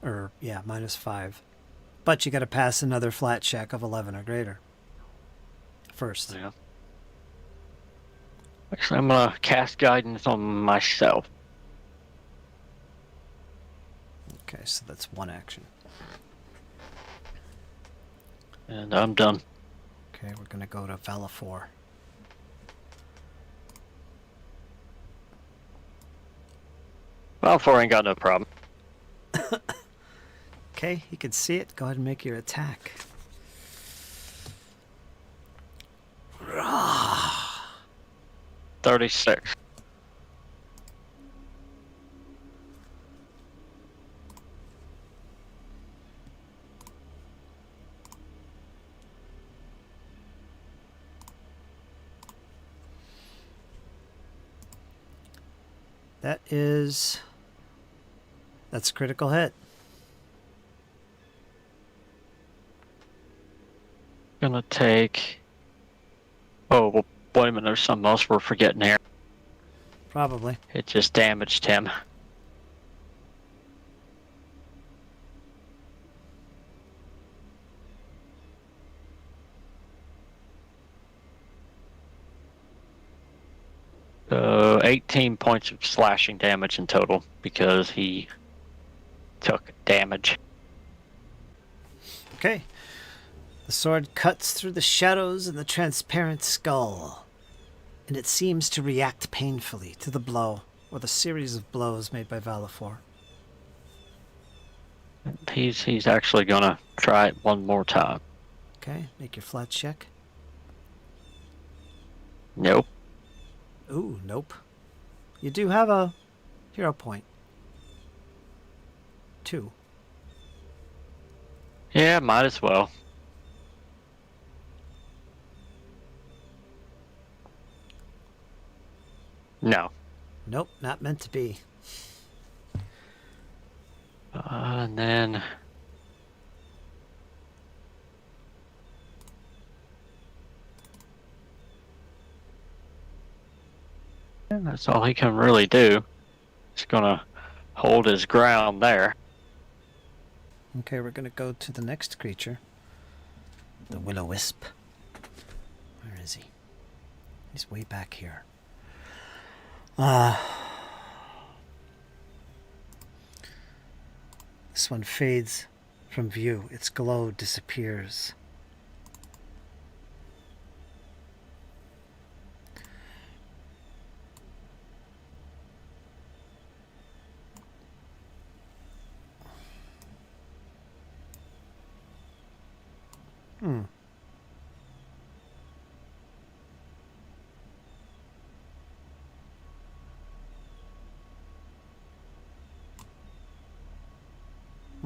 Or, yeah, -5. But you got to pass another flat check of 11 or greater first. Yeah. Actually, I'm gonna cast guidance on myself. Okay, so that's one action. And I'm done. Okay, we're going to go to Valifor. Well, ain't got no problem. Okay, you can see it. Go ahead and make your attack. Rah! 36. That's a critical hit. Gonna take. Oh, well, wait a minute. There's something else we're forgetting here. Probably. It just damaged him. So 18 points of slashing damage in total because he took damage. Okay. The sword cuts through the shadows and the transparent skull, and it seems to react painfully to the blow, or the series of blows made by Valifor. He's actually gonna try it one more time. Okay, make your flat check. Nope. Ooh, nope. You do have a hero point. 2. Yeah, might as well. No. Nope, not meant to be. And then. And that's all he can really do. He's gonna hold his ground there. Okay, we're going to go to the next creature. The Will-O-Wisp. Where is he? He's way back here. This one fades from view. Its glow disappears.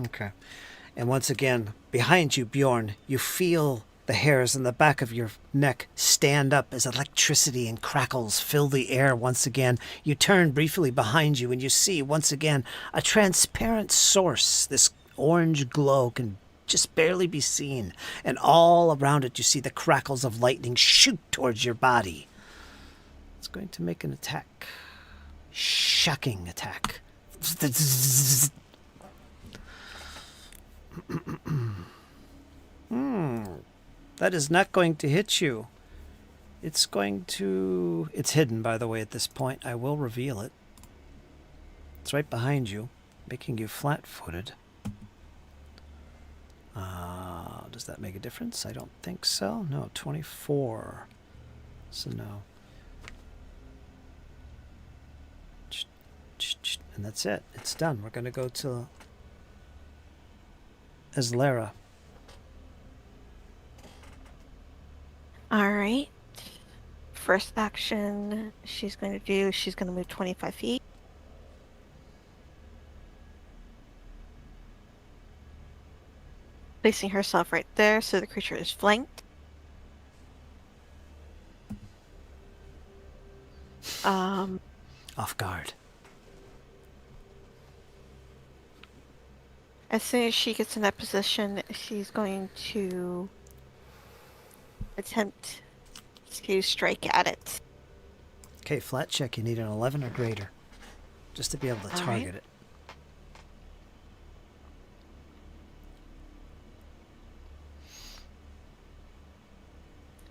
Okay. And once again, behind you, Bjorn, you feel the hairs on the back of your neck stand up as electricity and crackles fill the air once again. You turn briefly behind you and you see once again a transparent source. This orange glow can just barely be seen. And all around it you see the crackles of lightning shoot towards your body. It's going to make an attack. Shocking attack. That is not going to hit you. It's going to... It's hidden, by the way, at this point. I will reveal it. It's right behind you, making you flat-footed. Does that make a difference? I don't think so. No, 24. So no. And that's it. It's done. We're going to go to Azlara. All right. First action she's going to move 25 feet. Placing herself right there so the creature is flanked. Off guard. As soon as she gets in that position, she's going to attempt to strike at it. Okay, flat check. You need an 11 or greater just to be able to All target right. it. it.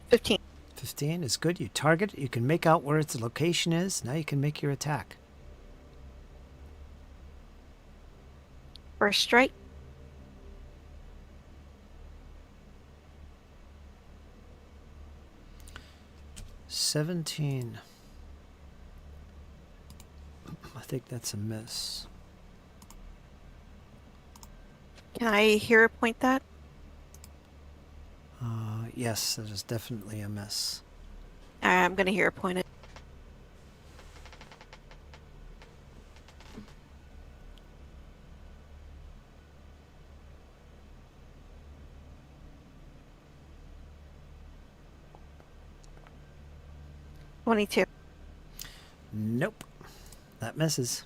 15. 15 is good. You target it. You can make out where its location is. Now you can make your attack. First strike. $17. I think that's a miss. Can I hero point that? Yes, that is definitely a miss. I'm going to hero point it. $22. Nope. That misses.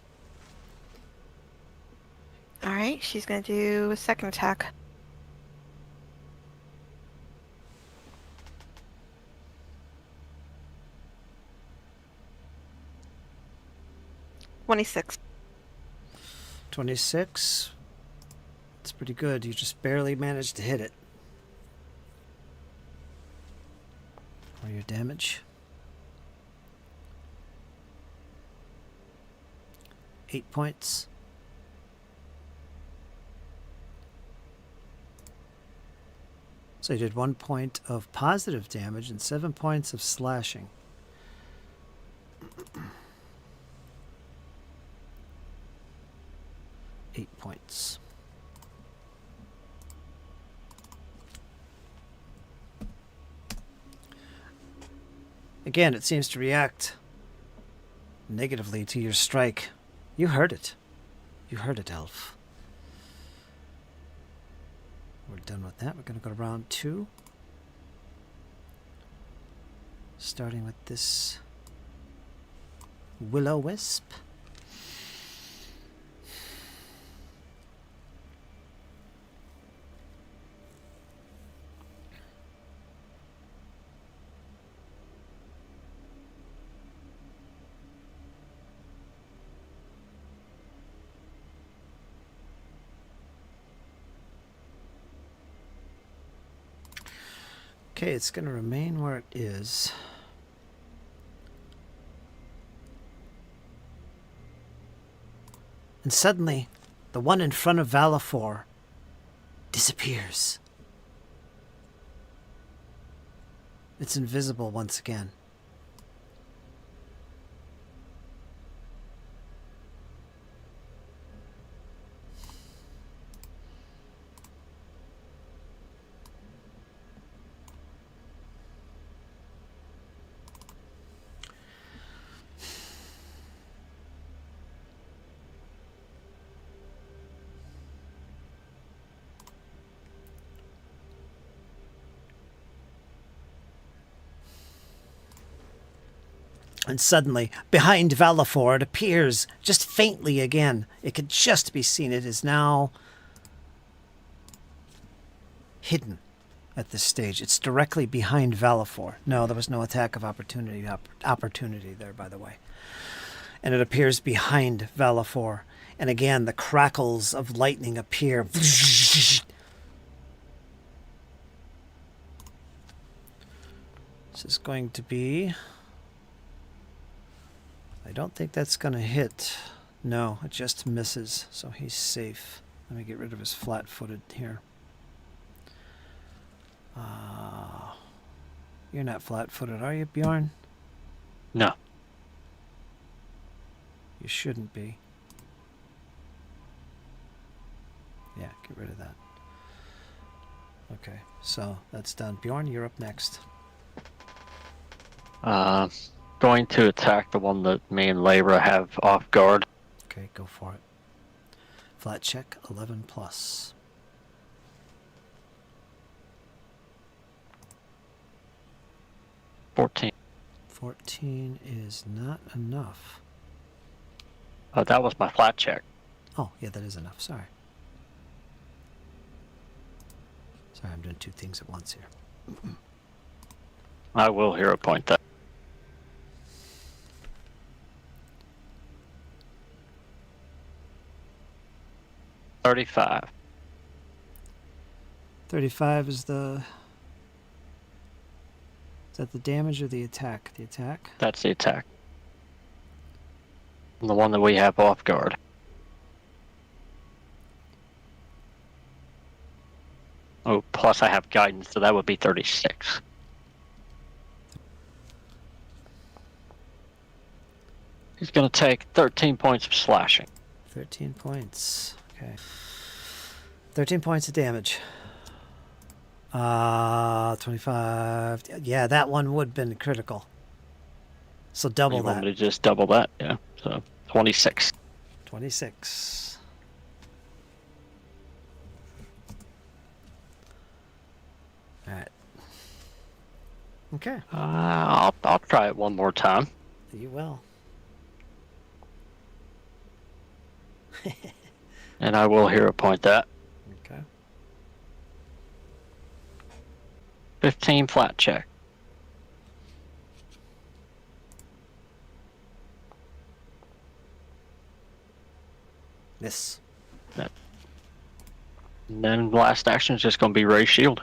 All right, she's going to do a second attack. $26. 26. It's pretty good. You just barely managed to hit it. Or your damage. 8 points. So you did 1 point of positive damage and 7 points of slashing. Eight points. Again, it seems to react negatively to your strike. You heard it. You heard it, Elf. We're done with that. We're going to go to round 2. Starting with this Will-O-Wisp. Okay, it's going to remain where it is. And suddenly, the one in front of Valifor disappears. It's invisible once again. And suddenly, behind Valifor, it appears just faintly again. It could just be seen. It is now hidden at this stage. It's directly behind Valifor. No, there was no attack of opportunity there, by the way. And it appears behind Valifor. And again, the crackles of lightning appear. This is going to be... I don't think that's going to hit. No, it just misses, so he's safe. Let me get rid of his flat-footed here. You're not flat-footed, are you, Bjorn? No. You shouldn't be. Yeah, get rid of that. Okay, so that's done. Bjorn, you're up next. Going to attack the one that me and Labra have off guard. Okay, go for it. Flat check, 11 plus. $14. 14 is not enough. That was my flat check. Oh, yeah, that is enough. Sorry. Sorry, I'm doing two things at once here. I will hero point that. $35. 35 is the... Is that the damage or the attack? The attack? That's the attack. And the one that we have off guard. Oh, plus I have guidance, so that would be 36. He's going to take 13 points of slashing. 13 points. Okay. 13 points of damage. 25. Yeah, that one would have been critical. So double You want that. me to just double that? Yeah. So 26. 26. All right. Okay. I'll try it one more time. You will. And I will hero point that. Okay. 15 flat check. Miss. And then last action is just going to be raise shield.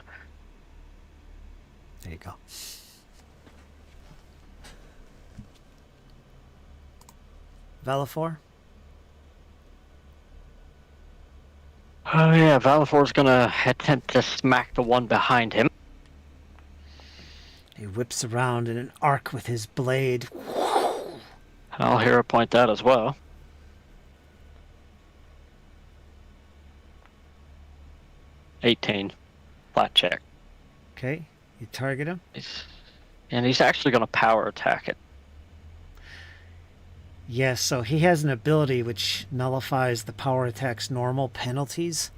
There you go. Valifor? Oh yeah, Valifor's going to attempt to smack the one behind him. He whips around in an arc with his blade. I'll hero point that as well. $18 flat check. Okay. You target him. And he's actually going to power attack it. Yes, so he has an ability which nullifies the power attack's normal penalties.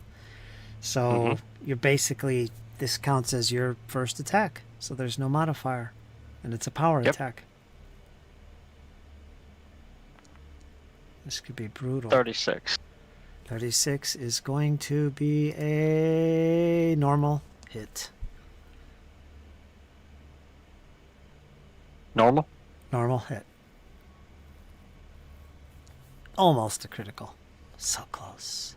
So you're basically, this counts as your first attack. So there's no modifier. And it's a power attack. This could be brutal. 36. 36 is going to be a normal hit. Normal? Normal hit. Almost a critical. So close.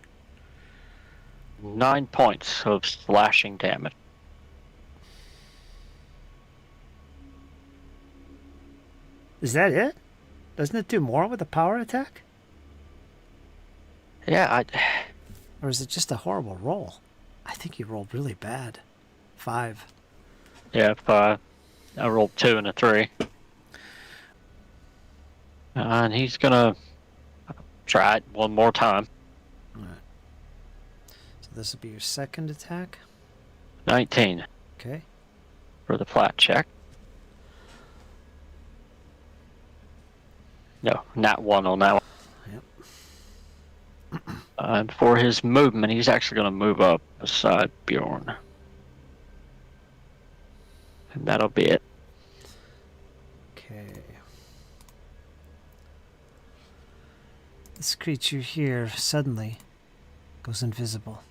9 points of slashing damage. Is that it? Doesn't it do more with a power attack? Yeah, Or is it just a horrible roll? I think you rolled really bad. 5. if I rolled 2 and a 3. And he's gonna try it one more time. Alright. So this will be your second attack. 19 Okay. for the flat check. No, not 1 on that one. Yep. And for his movement, he's actually going to move up beside Bjorn. And that'll be it. Okay. This creature here suddenly goes invisible.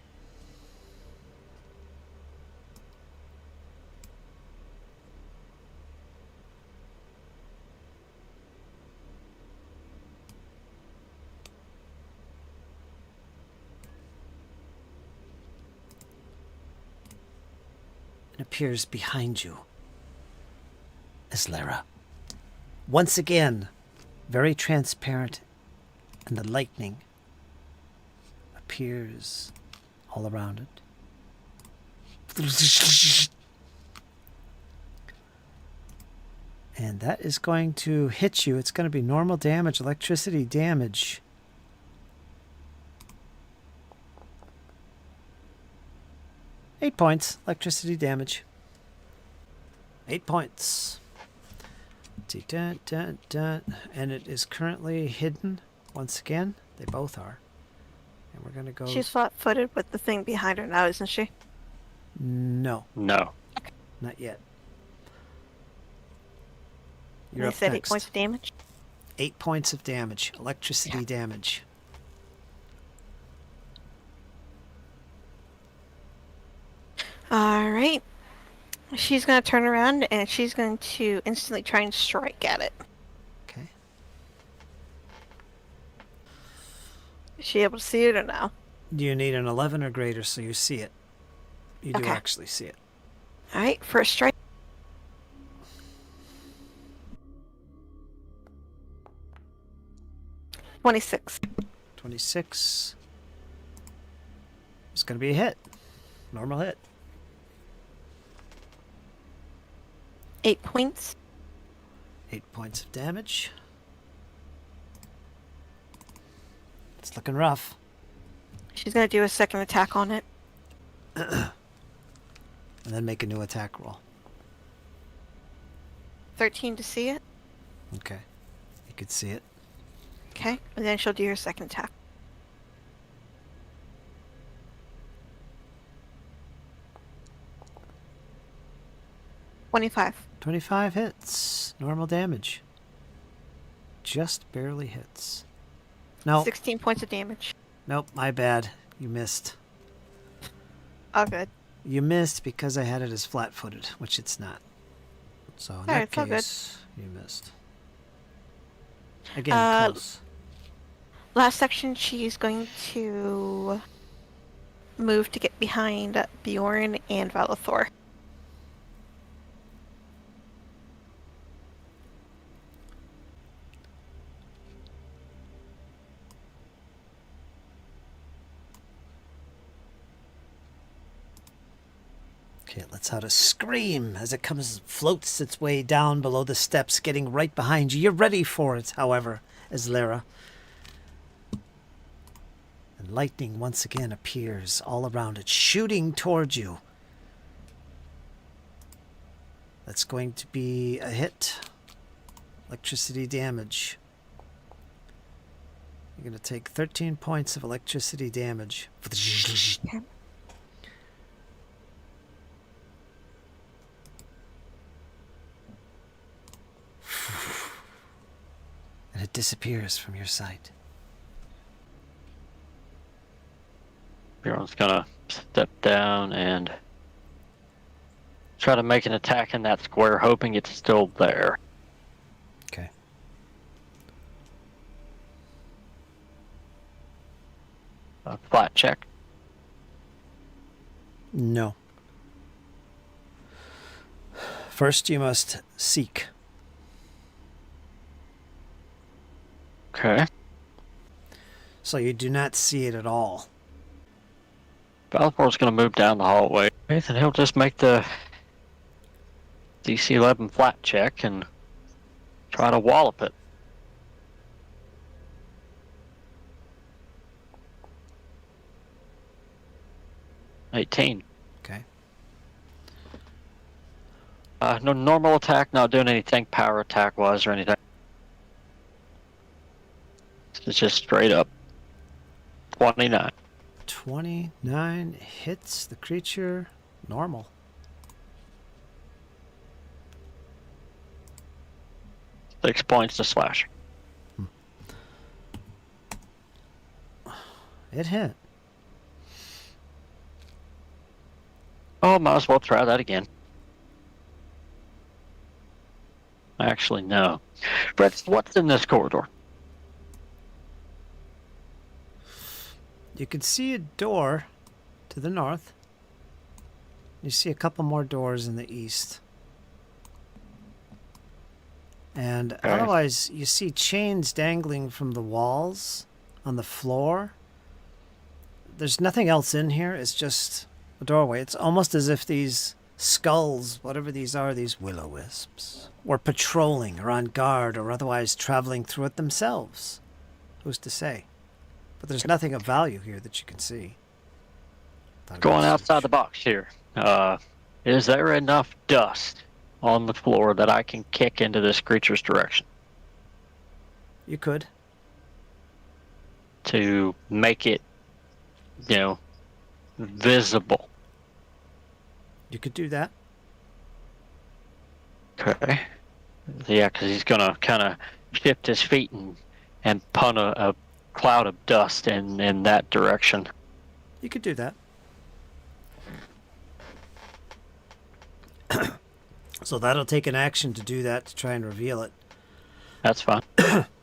It appears behind you as Lara. Once again, very transparent, and the lightning appears all around it. And that is going to hit you. It's going to be normal damage, electricity damage. Eight points, electricity damage. 8 points. Let's see, dun, dun, dun. And it is currently hidden once again. They both are. And we're going to go... She's flat-footed with the thing behind her now, isn't she? No, No. not yet. They You're up said 8 next. points of damage. 8 points of damage. Electricity damage. All right. She's going to turn around and she's going to instantly try and strike at it. Okay. Is she able to see it or no? Do you need an 11 or greater so you see it? You do Okay. actually see it. All right, first strike. $26. 26. It's going to be a hit. Normal hit. 8 points. 8 points of damage. It's looking rough. She's going to do a second attack on it. And then make a new attack roll. 13 to see it. Okay. You could see it. Okay, and then she'll do her second attack. $25. 25 hits. Normal damage. Just barely hits. No. 16 points of damage. Nope, my bad. You missed. All good. You missed because I had it as flat-footed, which it's not. So in Alright, that it's all good. case, you missed. Again, close. Last section, she's going to move to get behind Bjorn and Valathor. Okay, it lets out a scream as it floats its way down below the steps, getting right behind you. You're ready for it, however, as Lara. And lightning once again appears all around it, shooting towards you. That's going to be a hit. Electricity damage. You're going to take 13 points of electricity damage. Okay. And it disappears from your sight. Bjorn's gonna step down and try to make an attack in that square, hoping it's still there. Okay. A flat check. No. First, you must seek. Okay. So you do not see it at all. Valathor's gonna move down the hallway. Then he'll just make the DC 11 flat check and try to wallop it. $18. Okay. No normal attack, not doing anything power attack wise or anything. It's just straight up 29. 29 hits the creature. Normal. Six points to slash. It hit. Oh, might as well try that again. Actually, no. Brett, what's in this corridor? You can see a door to the north. You see a couple more doors in the east. And Okay. otherwise, you see chains dangling from the walls on the floor. There's nothing else in here. It's just a doorway. It's almost as if these skulls, whatever these are, these will-o-wisps, were patrolling or on guard or otherwise traveling through it themselves. Who's to say? But there's nothing of value here that you can see. Going outside the box here. Is there enough dust on the floor that I can kick into this creature's direction You could. to make it, visible? You could do that. Okay. Yeah, because he's going to kind of shift his feet and punt a cloud of dust in that direction. You could do that. So that'll take an action to do that, to try and reveal it. That's fine.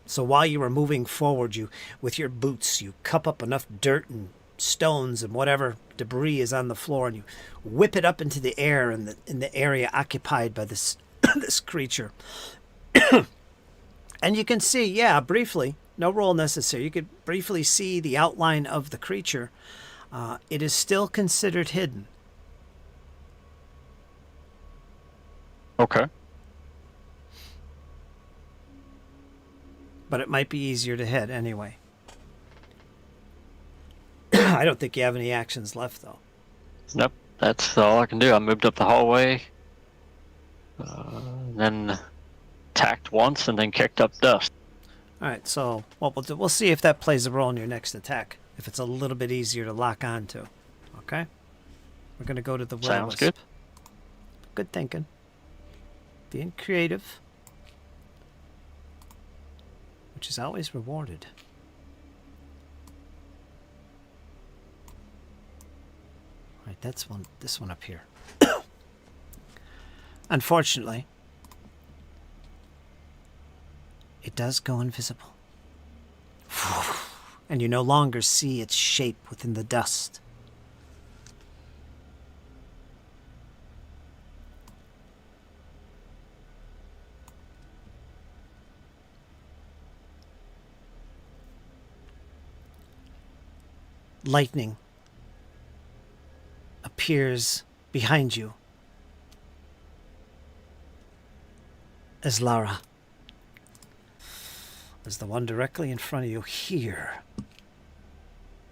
So while you were moving forward, you, with your boots, you cup up enough dirt and stones and whatever debris is on the floor, and you whip it up into the air in the area occupied by this this creature. And you can see, yeah, briefly, no roll necessary. You could briefly see the outline of the creature. It is still considered hidden. Okay. But it might be easier to hit anyway. I don't think you have any actions left, though. Nope. That's all I can do. I moved up the hallway, then attacked once, and then kicked up dust. All right, so what we'll do, we'll see if that plays a role in your next attack. If it's a little bit easier to lock onto. Okay? We're going to go to the will-o-wisp. Sounds good. Good thinking. Being creative. Which is always rewarded. All right, that's this one up here. Unfortunately, it does go invisible. And you no longer see its shape within the dust. Lightning appears behind you as Lara, as the one directly in front of you here,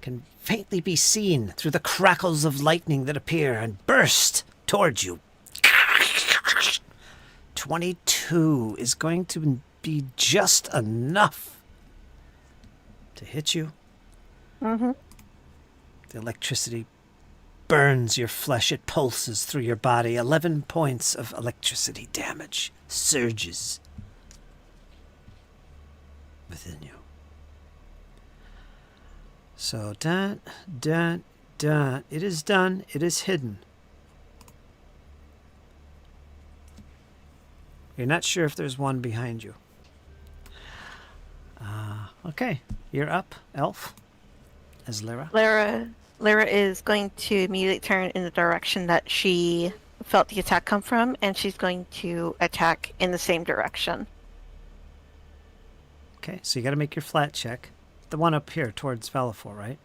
can faintly be seen through the crackles of lightning that appear and burst towards you. 22 is going to be just enough to hit you. Mm-hmm. The electricity burns your flesh. It pulses through your body. 11 points of electricity damage surges within you. So, dun. It is done. It is hidden. You're not sure if there's one behind you. Okay, you're up, Elf, as Lyra. Lyra is going to immediately turn in the direction that she felt the attack come from, and she's going to attack in the same direction. Okay, so you got to make your flat check. The one up here towards Valifor, right?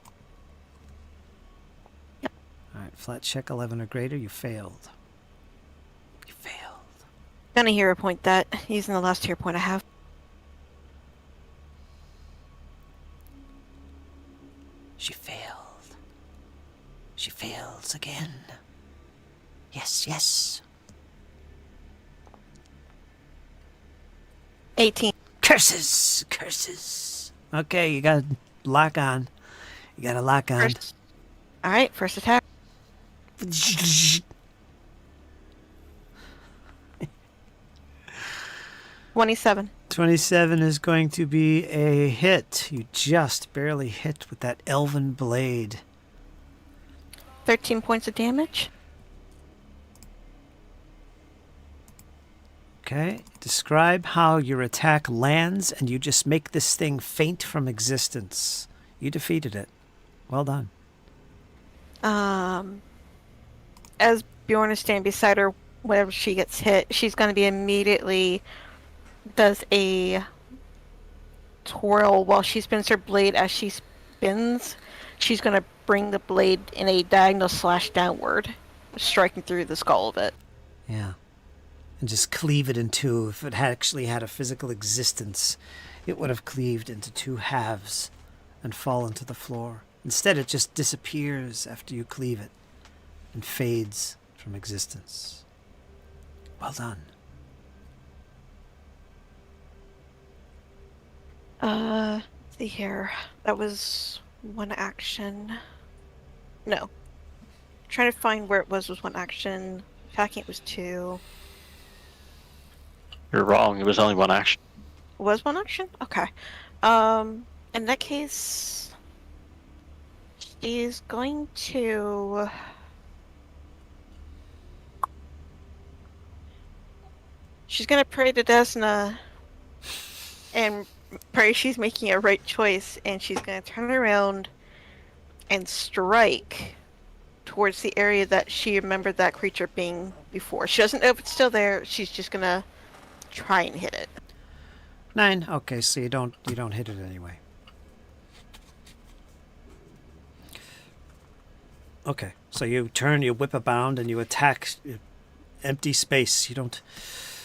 Yep. All right, flat check 11 or greater. You failed. You failed. Gonna hero point that, using the last hero point I have. She failed. She fails again. Yes, yes. 18. Curses! Curses! Okay, you got to lock on. You got to lock on. Alright, first attack. 27. 27 is going to be a hit. You just barely hit with that elven blade. 13 points of damage. Okay, describe how your attack lands and you just make this thing faint from existence. You defeated it. Well done. As Bjorn is standing beside her, whenever she gets hit, she's going to be immediately does a twirl while she spins her blade. As she spins, she's going to bring the blade in a diagonal slash downward, striking through the skull of it. Yeah. And just cleave it in two. If it had actually had a physical existence, it would have cleaved into two halves and fallen to the floor. Instead, it just disappears after you cleave it and fades from existence. Well done. Let's see here. That was one action. No. Trying to find where it was one action. Attacking it was 2. You're wrong. It was only one action. Was one action? Okay. In that case, she's going to She's gonna pray to Desna and pray she's making a right choice, and she's gonna turn around and strike towards the area that she remembered that creature being before. She doesn't know if it's still there. She's just gonna try and hit it. 9. Okay, so you don't hit it anyway. Okay, so you turn, you whip a bound, and you attack empty space. You don't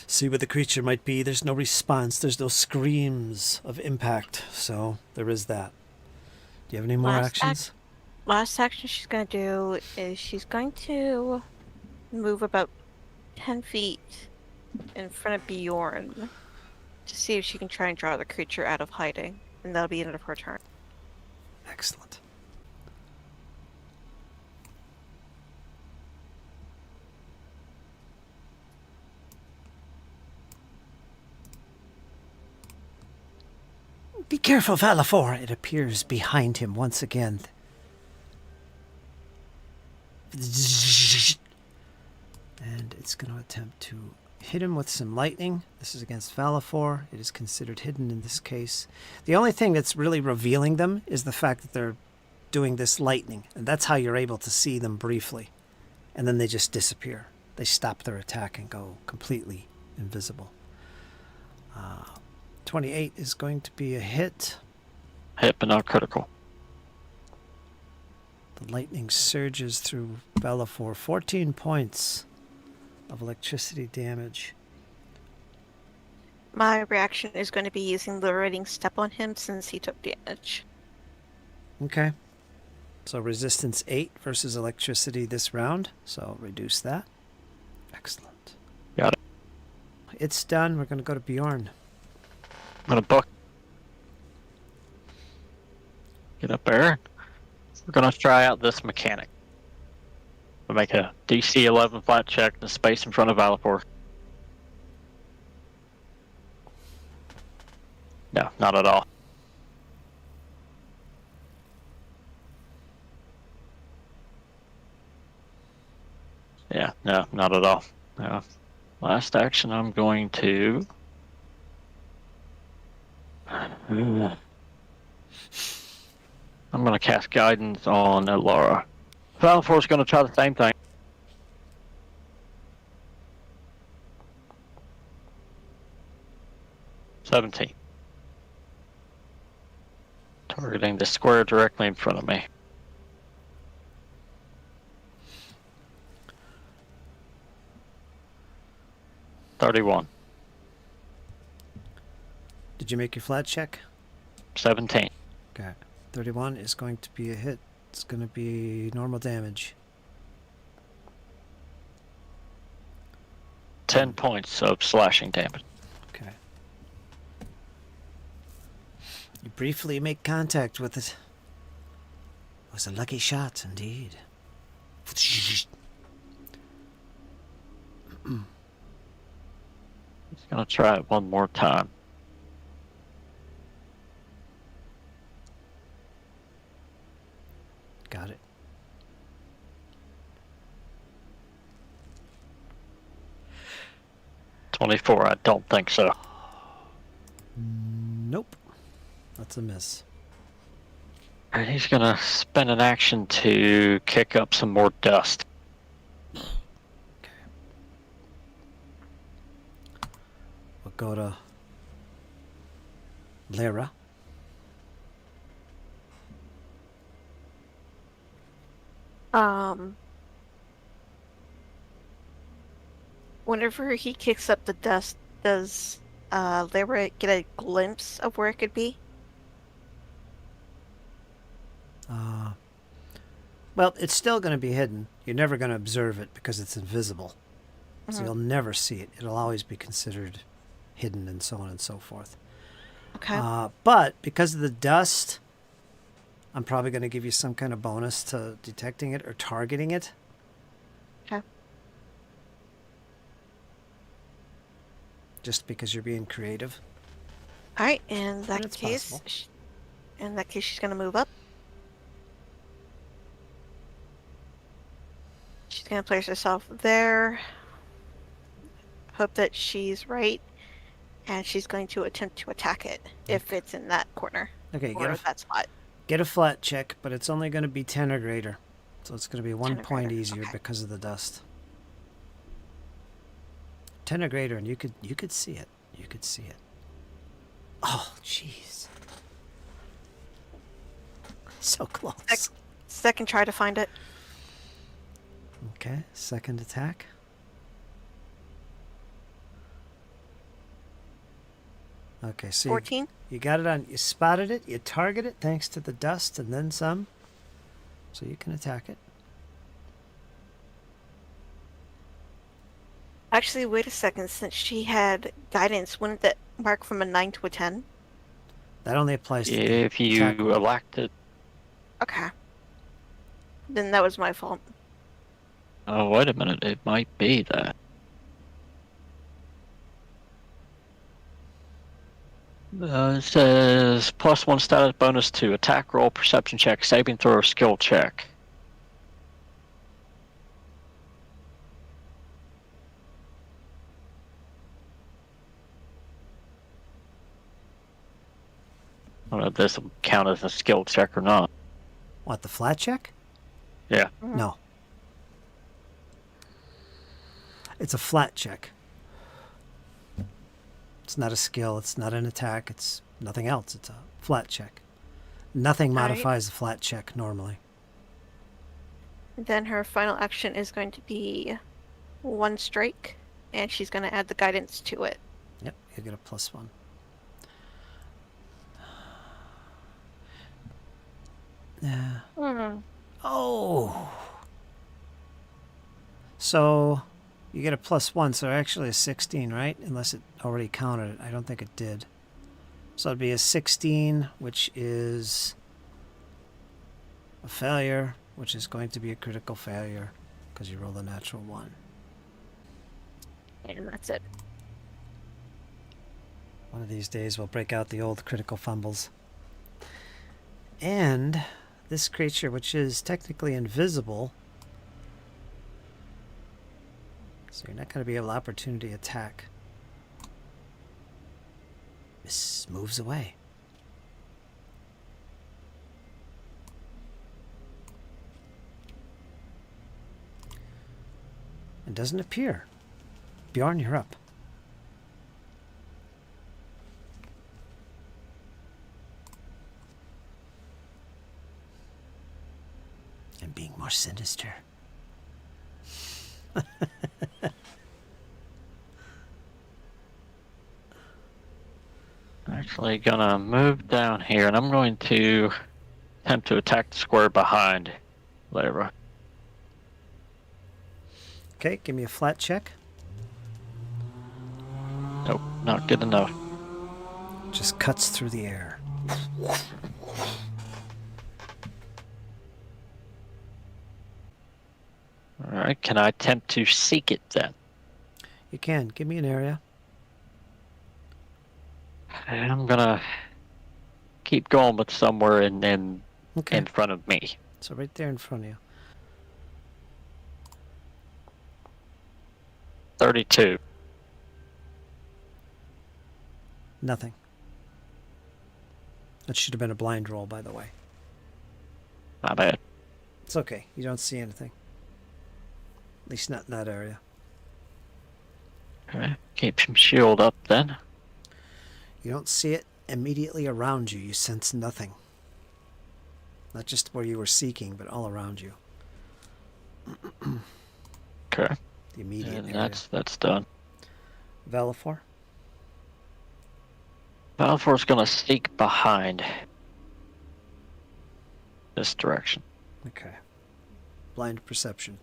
see where the creature might be. There's no response. There's no screams of impact. So there is that. Do you have any more actions? Last action she's gonna do is she's going to move about 10 feet in front of Bjorn to see if she can try and draw the creature out of hiding, and that'll be the end of her turn. Excellent. Be careful, Valafor. It appears behind him once again. And it's going to attempt to hit him with some lightning. This is against Valafor. It is considered hidden in this case. The only thing that's really revealing them is the fact that they're doing this lightning. And that's how you're able to see them briefly. And then they just disappear. They stop their attack and go completely invisible. 28 is going to be a hit. Hit, but not critical. The lightning surges through Valafor. 14 points of electricity damage. My reaction is going to be using liberating step on him since he took damage. Okay. So resistance 8 versus electricity this round. So reduce that. Excellent. Got it. It's done. We're going to go to Bjorn. I'm gonna buck. Get up there. We're gonna try out this mechanic. We'll make a DC 11 flat check in the space in front of Valafor. No, not at all. Yeah, no, not at all. No. Last action, I'm going to... I'm going to cast Guidance on Laura. Valafor's going to try the same thing. $17. Targeting the square directly in front of me. $31. Did you make your flat check? 17. Okay. 31 is going to be a hit. It's going to be normal damage. 10 points of slashing damage. Okay. You briefly make contact with it. It was a lucky shot, indeed. He's going to try it one more time. Got it. $24, I don't think so. Nope. That's a miss. And he's going to spend an action to kick up some more dust. Okay. We'll go to Lyra. Whenever he kicks up the dust, does Lyra get a glimpse of where it could be? Well, it's still going to be hidden. You're never going to observe it because it's invisible. So you'll never see it. It'll always be considered hidden and so on and so forth. Okay. But because of the dust, I'm probably going to give you some kind of bonus to detecting it or targeting it. Okay. Just because you're being creative. All right. In that it's case, possible. she's gonna move up. She's gonna place herself there. hope that she's right, and she's going to attempt to attack it if it's in that corner Okay, or that spot. get a flat check, but it's only going to be 10 or greater. So it's going to be 1 10 or point greater, easier okay. because of the dust. 10 or greater, and you could see it. You could see it. Oh, jeez. So close. Second try to find it. Okay, second attack. Okay, so 14. you got it on. You spotted it. You target it thanks to the dust, and then some. So you can attack it. Actually, wait a second. Since she had guidance, wouldn't that mark from a 9 to a 10? That only applies to the If you attack roll. elect it. Okay. Then that was my fault. Oh, wait a minute. It might be that. It says +1 status bonus to attack roll, perception check, saving throw, or skill check. I don't know if this will count as a skill check or not. What, the flat check? Yeah. No. It's a flat check. It's not a skill. It's not an attack. It's nothing else. It's a flat check. Nothing All right. modifies a flat check normally. Then her final action is going to be 1 strike, and she's going to add the guidance to it. Yep, you get a +1. Yeah. Oh. So you get a +1, so actually a 16, right? Unless it already counted it. I don't think it did. So it'd be a 16, which is a failure, which is going to be a critical failure because you rolled a natural 1. And that's it. One of these days we'll break out the old critical fumbles. And this creature, which is technically invisible, so you're not going to be able to opportunity attack. This moves away. And doesn't appear. Bjorn, you're up. And being more sinister. Actually gonna move down here, and I'm going to attempt to attack the square behind Lyra. Okay, give me a flat check. Nope, not good enough. Just cuts through the air. Alright, can I attempt to seek it then? You can. Give me an area. And I'm gonna keep going with somewhere in Okay. front of me. So right there in front of you. 32. Nothing. That should have been a blind roll, by the way. Not bad. It's okay. You don't see anything. At least not in that area. Okay, keep some shield up then. You don't see it immediately around you. You sense nothing. Not just where you were seeking, but all around you. Okay, The immediate and area. that's done. Valifor? Balfour's gonna seek behind this direction. Okay. Blind perception.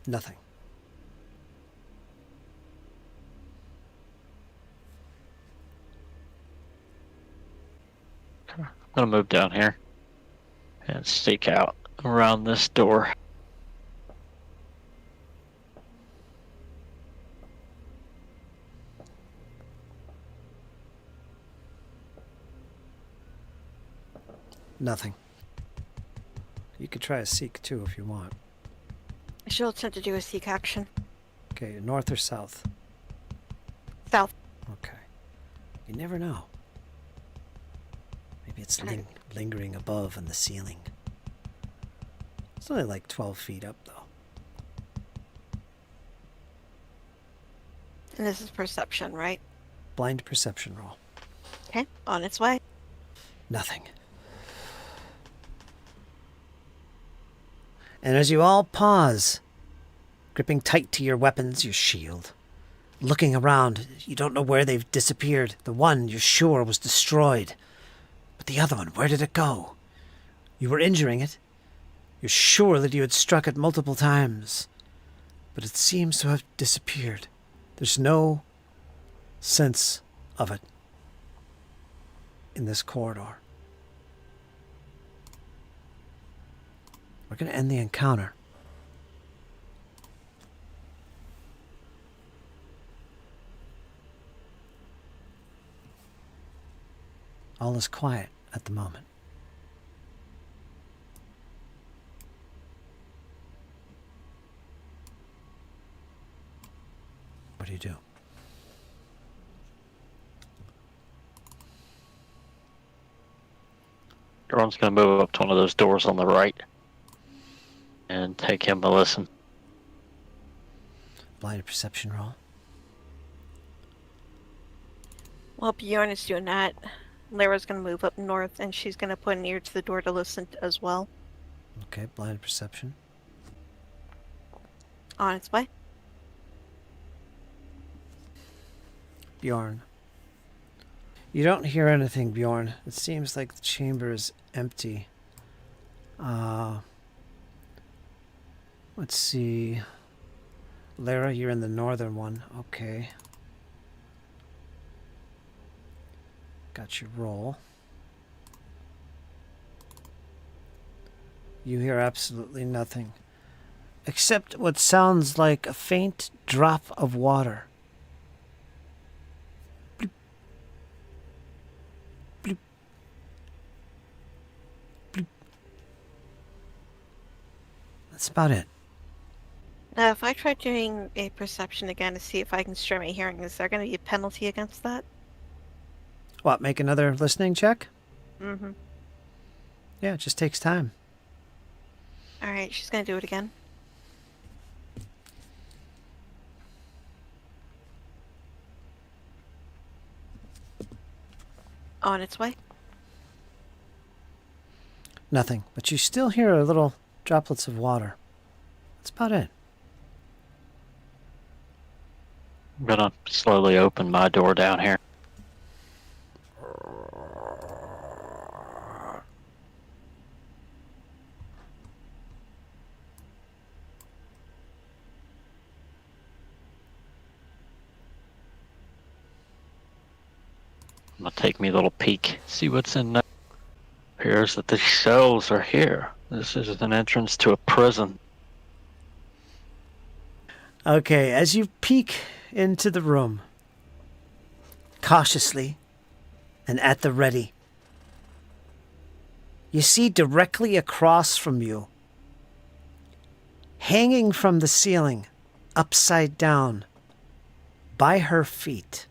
Nothing. Okay. I'm gonna move down here and seek out around this door. Nothing. You could try a seek too if you want. She'll attempt to do a seek action. Okay, north or south? South. Okay. You never know. Maybe it's lingering above in the ceiling. It's only like 12 feet up, though. And this is perception, right? Blind perception roll. Okay, on its way. Nothing. And as you all pause, gripping tight to your weapons, your shield, looking around, you don't know where they've disappeared. The one you're sure was destroyed. But the other one, where did it go? You were injuring it. You're sure that you had struck it multiple times. But it seems to have disappeared. There's no sense of it in this corridor. We're going to end the encounter. All is quiet at the moment. What do you do? Ron's going to move up to one of those doors on the right and take him a listen. Blind perception roll. While Bjorn is doing that, Lyra's going to move up north and she's going to put an ear to the door to listen as well. Okay, blind perception. On its way. Bjorn. You don't hear anything, Bjorn. It seems like the chamber is empty. Let's see. Lyra, you're in the northern one. Okay. Got your roll. You hear absolutely nothing. Except what sounds like a faint drop of water. Bloop. Bloop. Bloop. That's about it. Now, if I try doing a perception again to see if I can stray my hearing, is there going to be a penalty against that? What, make another listening check? Mm-hmm. Yeah, it just takes time. Alright, she's going to do it again. On its way. Nothing, but you still hear a little droplets of water. That's about it. I'm going to slowly open my door down here. I'm going to take me a little peek, see what's in there. Appears that the cells are here. This is an entrance to a prison. Okay, as you peek into the room, cautiously and at the ready, you see directly across from you, hanging from the ceiling, upside down, by her feet,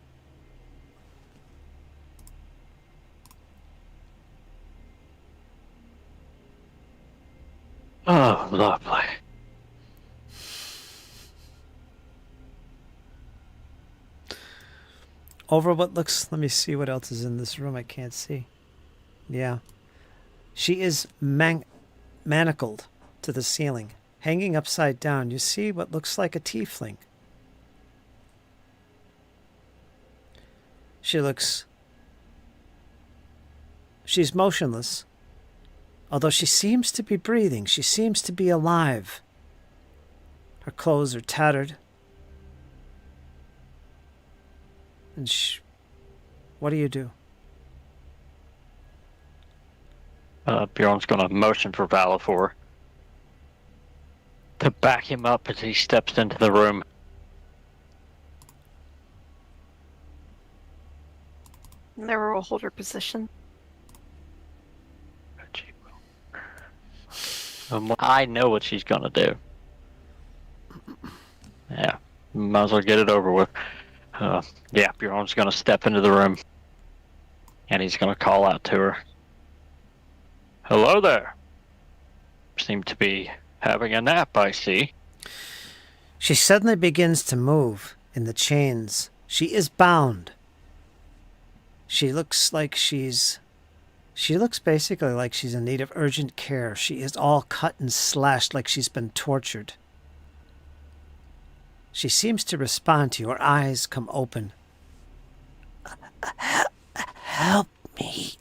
Oh, lovely. over what looks, let me see what else is in this room I can't see. Yeah. She is manacled to the ceiling, hanging upside down. You see what looks like a tiefling. She's motionless, although she seems to be breathing. She seems to be alive. Her clothes are tattered. And what do you do? Bjorn's going to motion for Valifor to back him up as he steps into the room. Lyra will hold her position. I know what she's gonna do. Yeah, might as well get it over with. Yeah, Bjorn's gonna step into the room, and he's gonna call out to her. Hello there. Seem to be having a nap, I see. She suddenly begins to move in the chains. She is bound. She looks basically like she's in need of urgent care. She is all cut and slashed like she's been tortured. She seems to respond to you. Her eyes come open. Help me.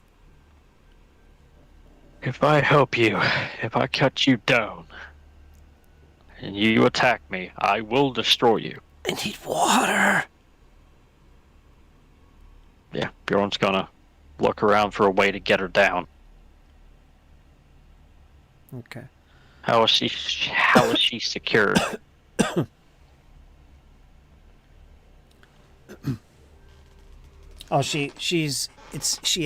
If I help you, if I cut you down, and you attack me, I will destroy you. I need water. Yeah, Bjorn's gonna look around for a way to get her down. Okay. How is she secured? Oh, she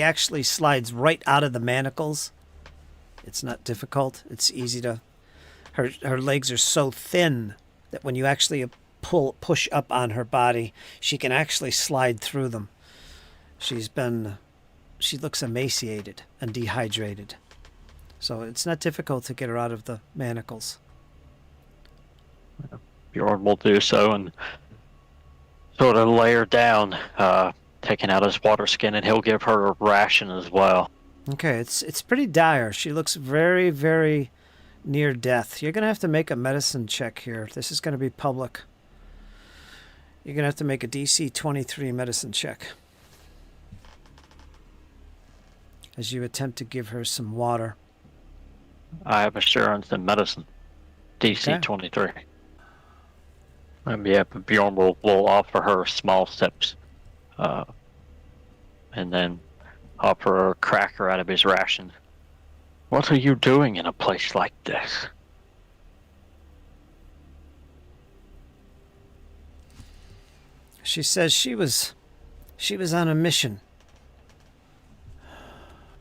actually slides right out of the manacles. It's not difficult. It's easy to. Her legs are so thin that when you actually push up on her body, she can actually slide through them. She looks emaciated and dehydrated. So it's not difficult to get her out of the manacles. Bjorn will do so and sort of lay her down, taking out his water skin, and he'll give her a ration as well. Okay, it's pretty dire. She looks very, very near death. You're going to have to make a medicine check here. This is going to be public. You're going to have to make a DC 23 medicine check as you attempt to give her some water. I have assurance in medicine. DC Okay. 23. Yeah, but Bjorn will offer her small sips, and then offer her a cracker out of his ration. What are you doing in a place like this? She says she was on a mission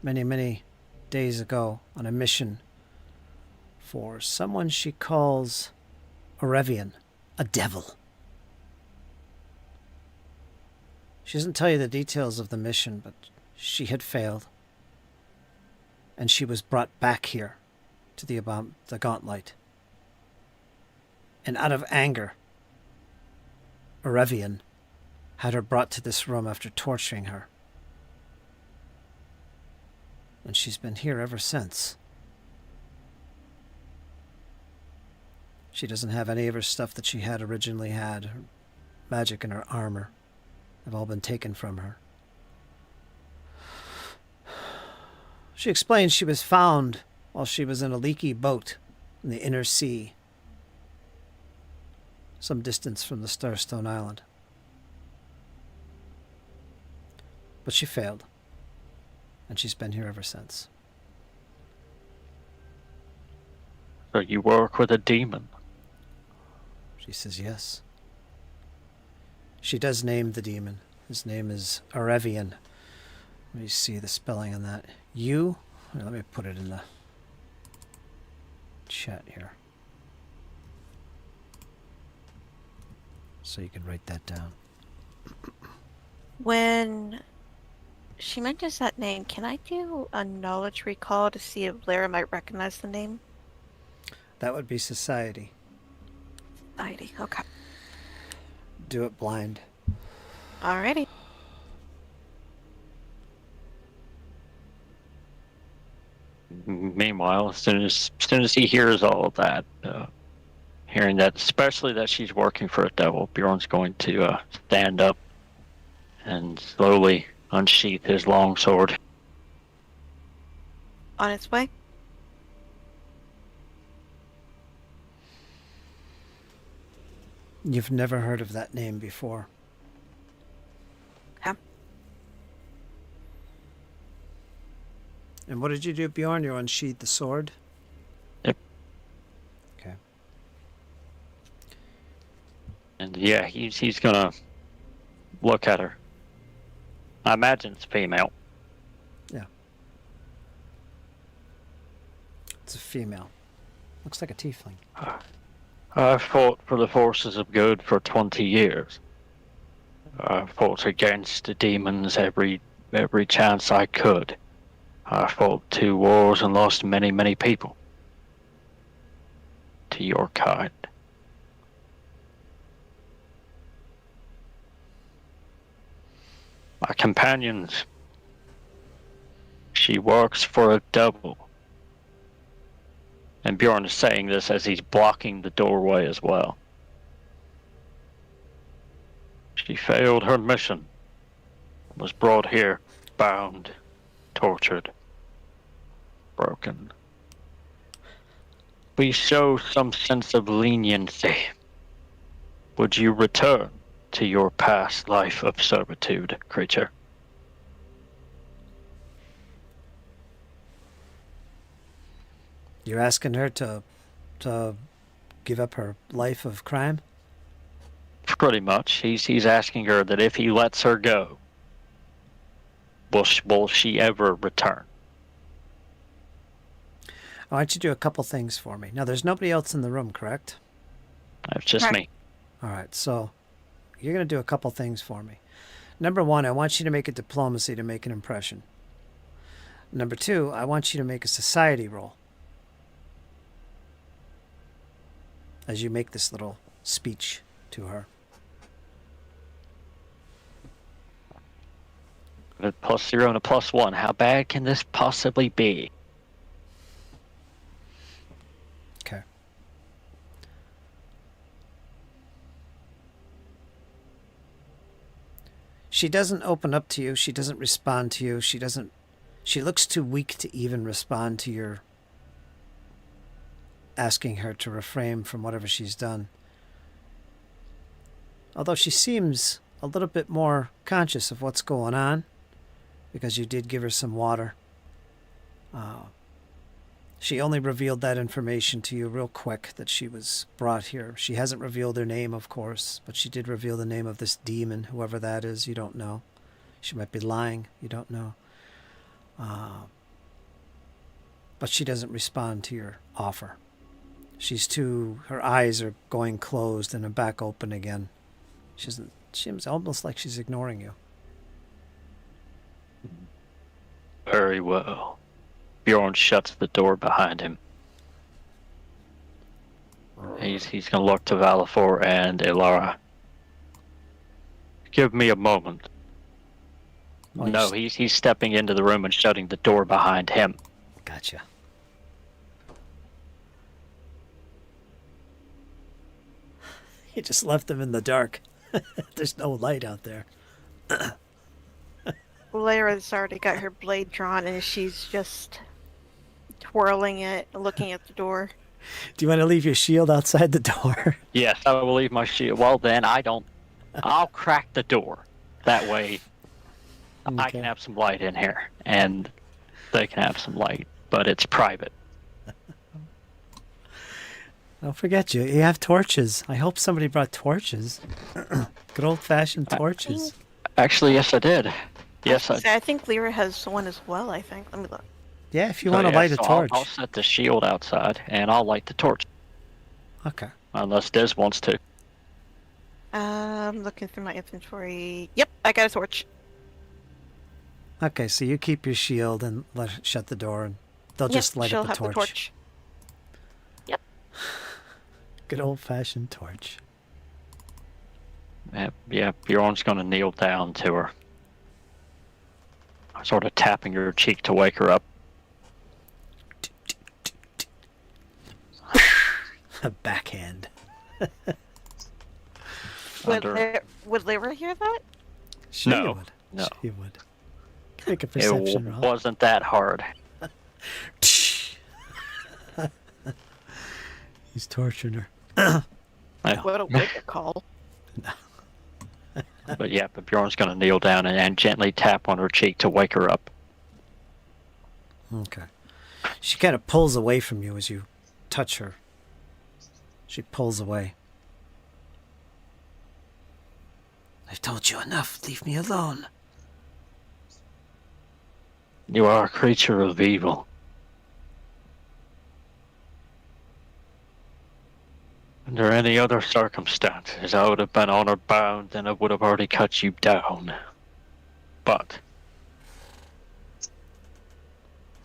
many, many days ago, on a mission for someone she calls Arevian, a devil. She doesn't tell you the details of the mission, but she had failed. And she was brought back here to the gauntlight. And out of anger, Arevian had her brought to this room after torturing her. And she's been here ever since. She doesn't have any of her stuff that she had originally had. Her magic and her armor have all been taken from her. She explains she was found while she was in a leaky boat in the inner sea, some distance from the Starstone Island. But she failed, and she's been here ever since. So you work with a demon? She says yes. She does name the demon. His name is Arevian. Let me see the spelling on that. Let me put it in the chat here, so you can write that down. When she mentions that name, can I do a knowledge recall to see if Lara might recognize the name? That would be society. Society, okay. Do it blind. Alrighty. Meanwhile, as soon as he hears all of that, hearing that, especially that she's working for a devil, Bjorn's going to stand up and slowly unsheath his long sword. On its way? You've never heard of that name before. Okay. And what did you do, Bjorn? You unsheathed the sword? Yep. Okay. And yeah, he's gonna look at her. I imagine it's female. Yeah. It's a female. Looks like a tiefling. I fought for the forces of good for 20 years. I fought against the demons every chance I could. I fought 2 wars and lost many, many people. To your kind. My companions. She works for a devil. And Bjorn is saying this as he's blocking the doorway as well. She failed her mission. Was brought here, bound, tortured, broken. We show some sense of leniency. Would you return to your past life of servitude, creature? You're asking her to give up her life of crime? Pretty much. He's asking her that if he lets her go, will she ever return? I want you to do a couple things for me. Now, there's nobody else in the room, correct? It's just Right. me. All right, so you're going to do a couple things for me. Number 1, I want you to make a diplomacy to make an impression. Number 2, I want you to make a society roll as you make this little speech to her. A +0 and a +1. How bad can this possibly be? Okay. She doesn't open up to you. She doesn't respond to you. She looks too weak to even respond to your asking her to refrain from whatever she's done. Although she seems a little bit more conscious of what's going on, because you did give her some water. She only revealed that information to you real quick, that she was brought here. She hasn't revealed her name, of course, but she did reveal the name of this demon, whoever that is. You don't know. She might be lying. You don't know. But she doesn't respond to your offer. Her eyes are going closed and are back open again. She's almost like she's ignoring you. Very well. Bjorn shuts the door behind him. He's going to look to Valafor and Ilara. Give me a moment. Oh, No, he's stepping into the room and shutting the door behind him. Gotcha. You just left them in the dark. There's no light out there. Lyra's already got her blade drawn and she's just twirling it, looking at the door. Do you want to leave your shield outside the door? Yes, I will leave my shield. Well, then I'll crack the door. That way I can have some light in here, and they can have some light, but it's private. Don't forget, you have torches. I hope somebody brought torches. Good old-fashioned torches. Actually, yes, I did. Yes, I think Lyra has one as well, I think. Let me look. Yeah, if you want to light a torch. I'll set the shield outside, and I'll light the torch. Okay. Unless Diz wants to. I'm looking through my inventory. Yep, I got a torch. Okay, so you keep your shield and shut the door, and they'll just light she'll up the have torch. the torch. Yep. Good old-fashioned torch. Yeah, Bjorn's going to kneel down to her. Sort of tapping her cheek to wake her up. A backhand. Would Lyra hear that? She No, would. no. She would. Make a perception It roll. wasn't that hard. He's torturing her. What a wake call. But Bjorn's going to kneel down and gently tap on her cheek to wake her up. Okay. She kind of pulls away from you as you touch her. She pulls away. I've told you enough. Leave me alone. You are a creature of evil. Under any other circumstances, I would have been honor bound and I would have already cut you down. But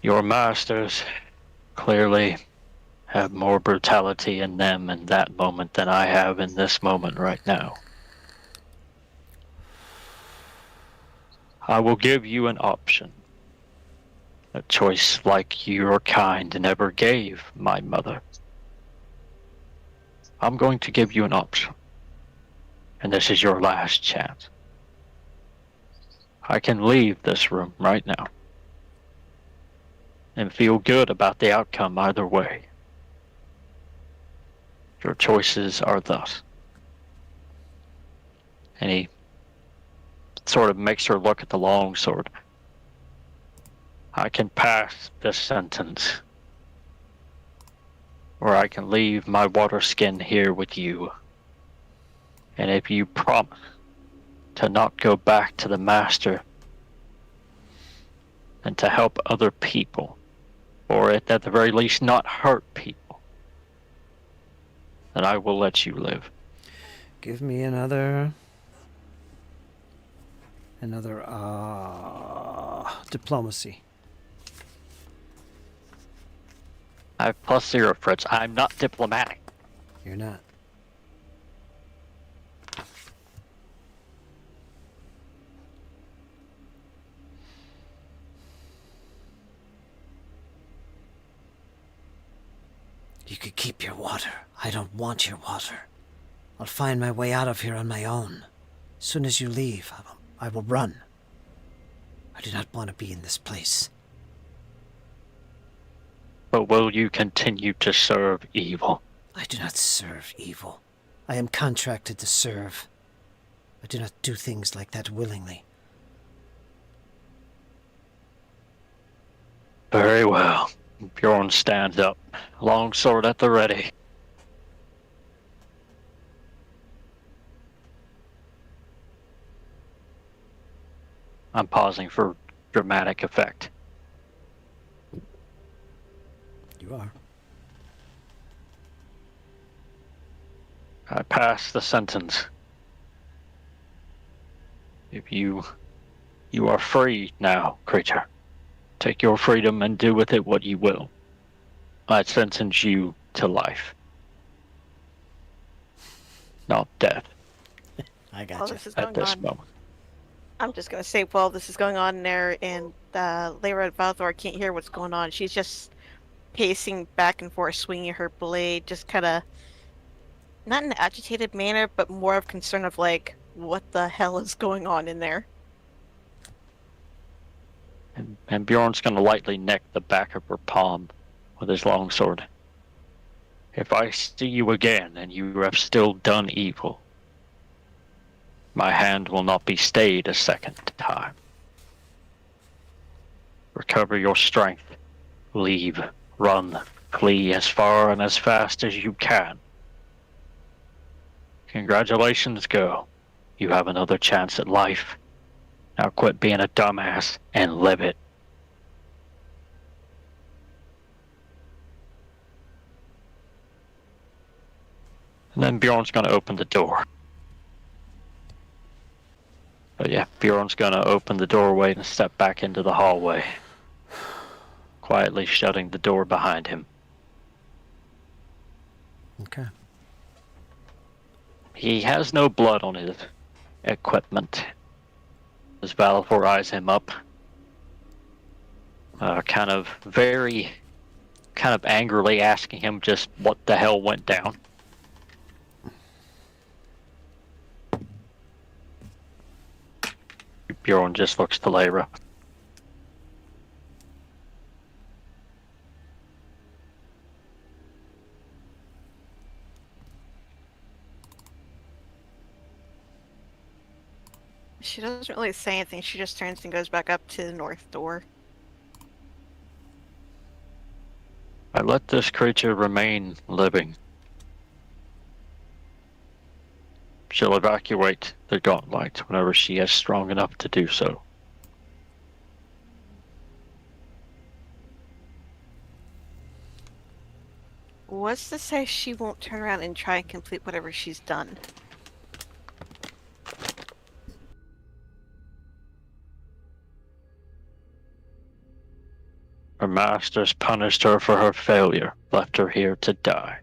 your masters clearly have more brutality in them in that moment than I have in this moment right now. I will give you an option. A choice like your kind never gave my mother. I'm going to give you an option. And this is your last chance. I can leave this room right now. And feel good about the outcome either way. Your choices are thus. And he sort of makes her look at the longsword. I can pass this sentence, or I can leave my water skin here with you. And if you promise to not go back to the master and to help other people, or at the very least not hurt people, then I will let you live. Give me another diplomacy. I have +0, Fritz. I'm not diplomatic. You're not. You could keep your water. I don't want your water. I'll find my way out of here on my own. As soon as you leave, I will run. I do not want to be in this place. But will you continue to serve evil? I do not serve evil. I am contracted to serve. I do not do things like that willingly. Very well. Bjorn stands up, longsword at the ready. I'm pausing for dramatic effect. You are. I pass the sentence. If you are free now, creature. Take your freedom and do with it what you will. I sentence you to life. Not death. I got While you. this is At going this on, moment. I'm just gonna say, while this is going on there, and Lyra Valthor can't hear what's going on. She's just pacing back and forth, swinging her blade, just kind of not in an agitated manner, but more of concern of like, what the hell is going on in there? And Bjorn's going to lightly neck the back of her palm with his longsword. If I see you again and you have still done evil, my hand will not be stayed a second time. Recover your strength. Leave. Run. Flee as far and as fast as you can. Congratulations, girl. You have another chance at life. Now quit being a dumbass and live it. And then Bjorn's going to open the door. But yeah, Bjorn's going to open the doorway and step back into the hallway, quietly shutting the door behind him. Okay. He has no blood on his equipment. As Valfor eyes him up, kind of angrily asking him just what the hell went down. Bjorn just looks to Lyra. She doesn't really say anything. She just turns and goes back up to the north door. I let this creature remain living. She'll evacuate the gauntlight whenever she is strong enough to do so. What's to say she won't turn around and try and complete whatever she's done? Her masters punished her for her failure, left her here to die.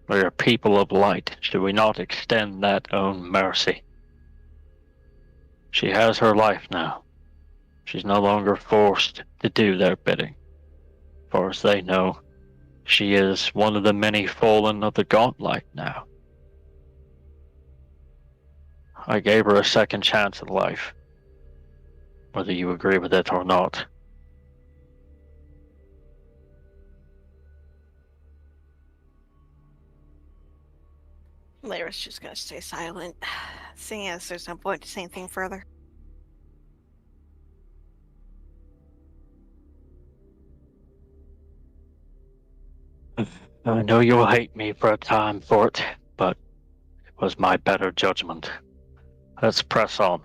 We are people of light. Should we not extend that own mercy? She has her life now. She's no longer forced to do their bidding. As far as they know, she is one of the many fallen of the gauntlight now. I gave her a second chance at life, whether you agree with it or not. Lyra's just gonna stay silent, seeing as there's no point to say anything further. I know you'll hate me for a time for it, but it was my better judgment. Let's press on.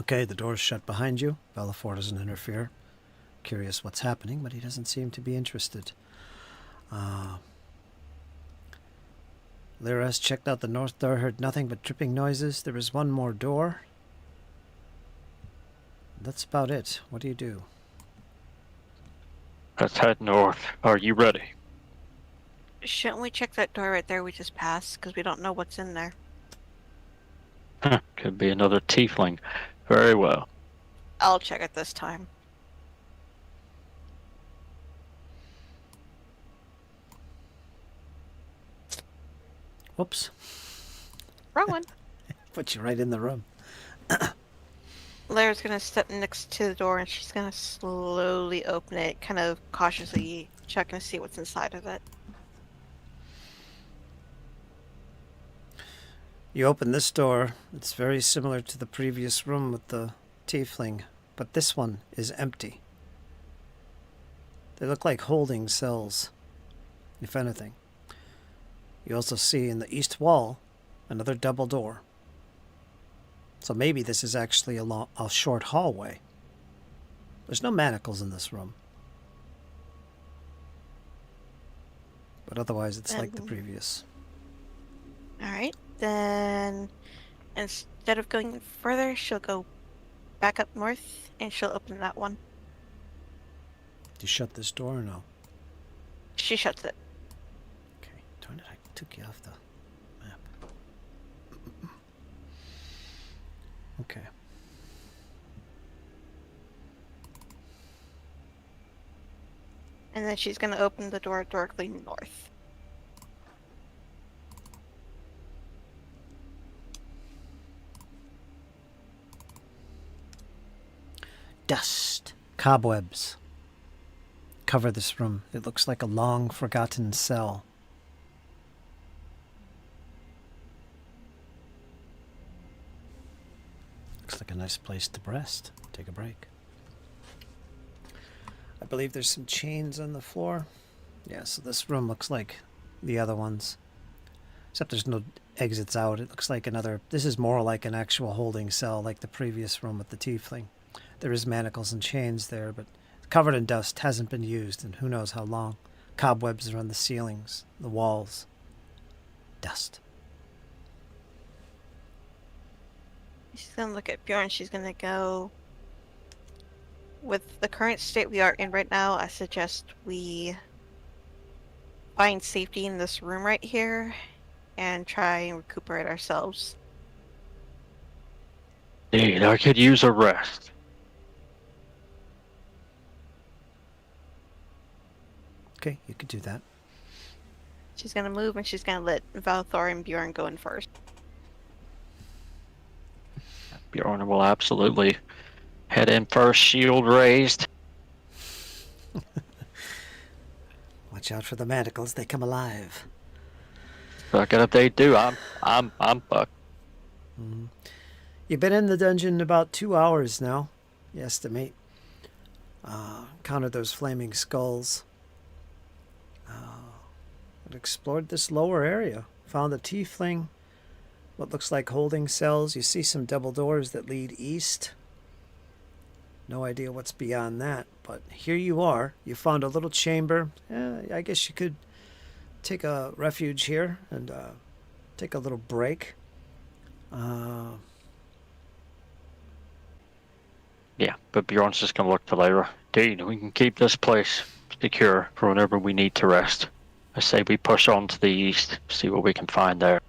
Okay, the door's shut behind you. Bellafor doesn't interfere. Curious what's happening, but he doesn't seem to be interested. Lyra has checked out the north door, heard nothing but dripping noises. There is one more door. That's about it. What do you do? Let's head north. Are you ready? Shouldn't we check that door right there we just passed? Because we don't know what's in there. Could be another tiefling. Very well. I'll check it this time. Whoops. Wrong one. Put you right in the room. Lyra's gonna step next to the door and she's gonna slowly open it, kind of cautiously checking to see what's inside of it. You open this door. It's very similar to the previous room with the tiefling, but this one is empty. They look like holding cells, if anything. You also see in the east wall another double door. So maybe this is actually a short hallway. There's no manacles in this room. But otherwise it's like the previous. Alright, then instead of going further, she'll go back up north and she'll open that one. Do you shut this door or no? She shuts it. Okay, darn it, I took you off the map. Okay. And then she's gonna open the door directly north. Dust, cobwebs cover this room. It looks like a long forgotten cell. Looks like a nice place to rest. Take a break. I believe there's some chains on the floor. Yeah, so this room looks like the other ones. Except there's no exits out. It looks like another... This is more like an actual holding cell, like the previous room with the tiefling. There is manacles and chains there, but covered in dust, hasn't been used in who knows how long. Cobwebs are on the ceilings, the walls. Dust. She's gonna look at Bjorn. She's gonna go... With the current state we are in right now, I suggest we find safety in this room right here and try and recuperate ourselves. Indeed, I could use a rest. Okay, you could do that. She's gonna move and she's gonna let Valthor and Bjorn go in first. Bjorn will absolutely head in first, shield raised. Watch out for the manacles, they come alive. Fuck it if they do. I'm fucked. Mm-hmm. You've been in the dungeon about 2 hours now, you estimate. Counted those flaming skulls. Explored this lower area. Found the tiefling what looks like holding cells. You see some double doors that lead east. No idea what's beyond that, but here you are. You found a little chamber. I guess you could take a refuge here and take a little break. Yeah, but Bjorn's just gonna look to Lyra. Dean, we can keep this place secure for whenever we need to rest. I say we push on to the east, see what we can find there.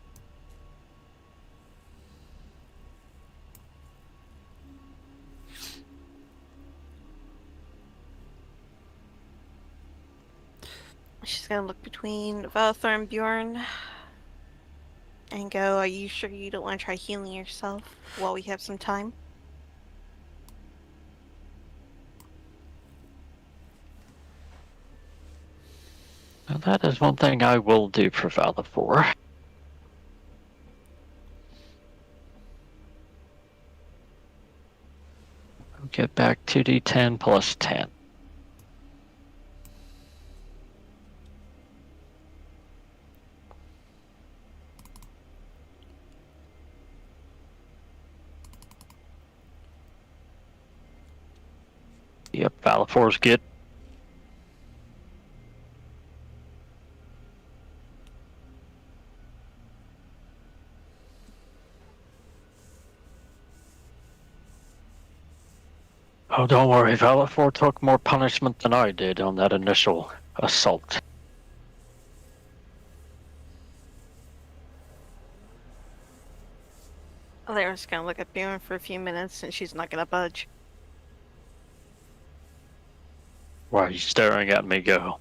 She's gonna look between Valthor and Bjorn and go, are you sure you don't want to try healing yourself while we have some time? Now that is one thing I will do for Valor. I'll get back 2d10 plus 10. Yep, Valifor's good. Oh, don't worry, Valifor took more punishment than I did on that initial assault. Lyra's gonna look at Bjorn for a few minutes and she's not gonna budge. Why are you staring at me, go?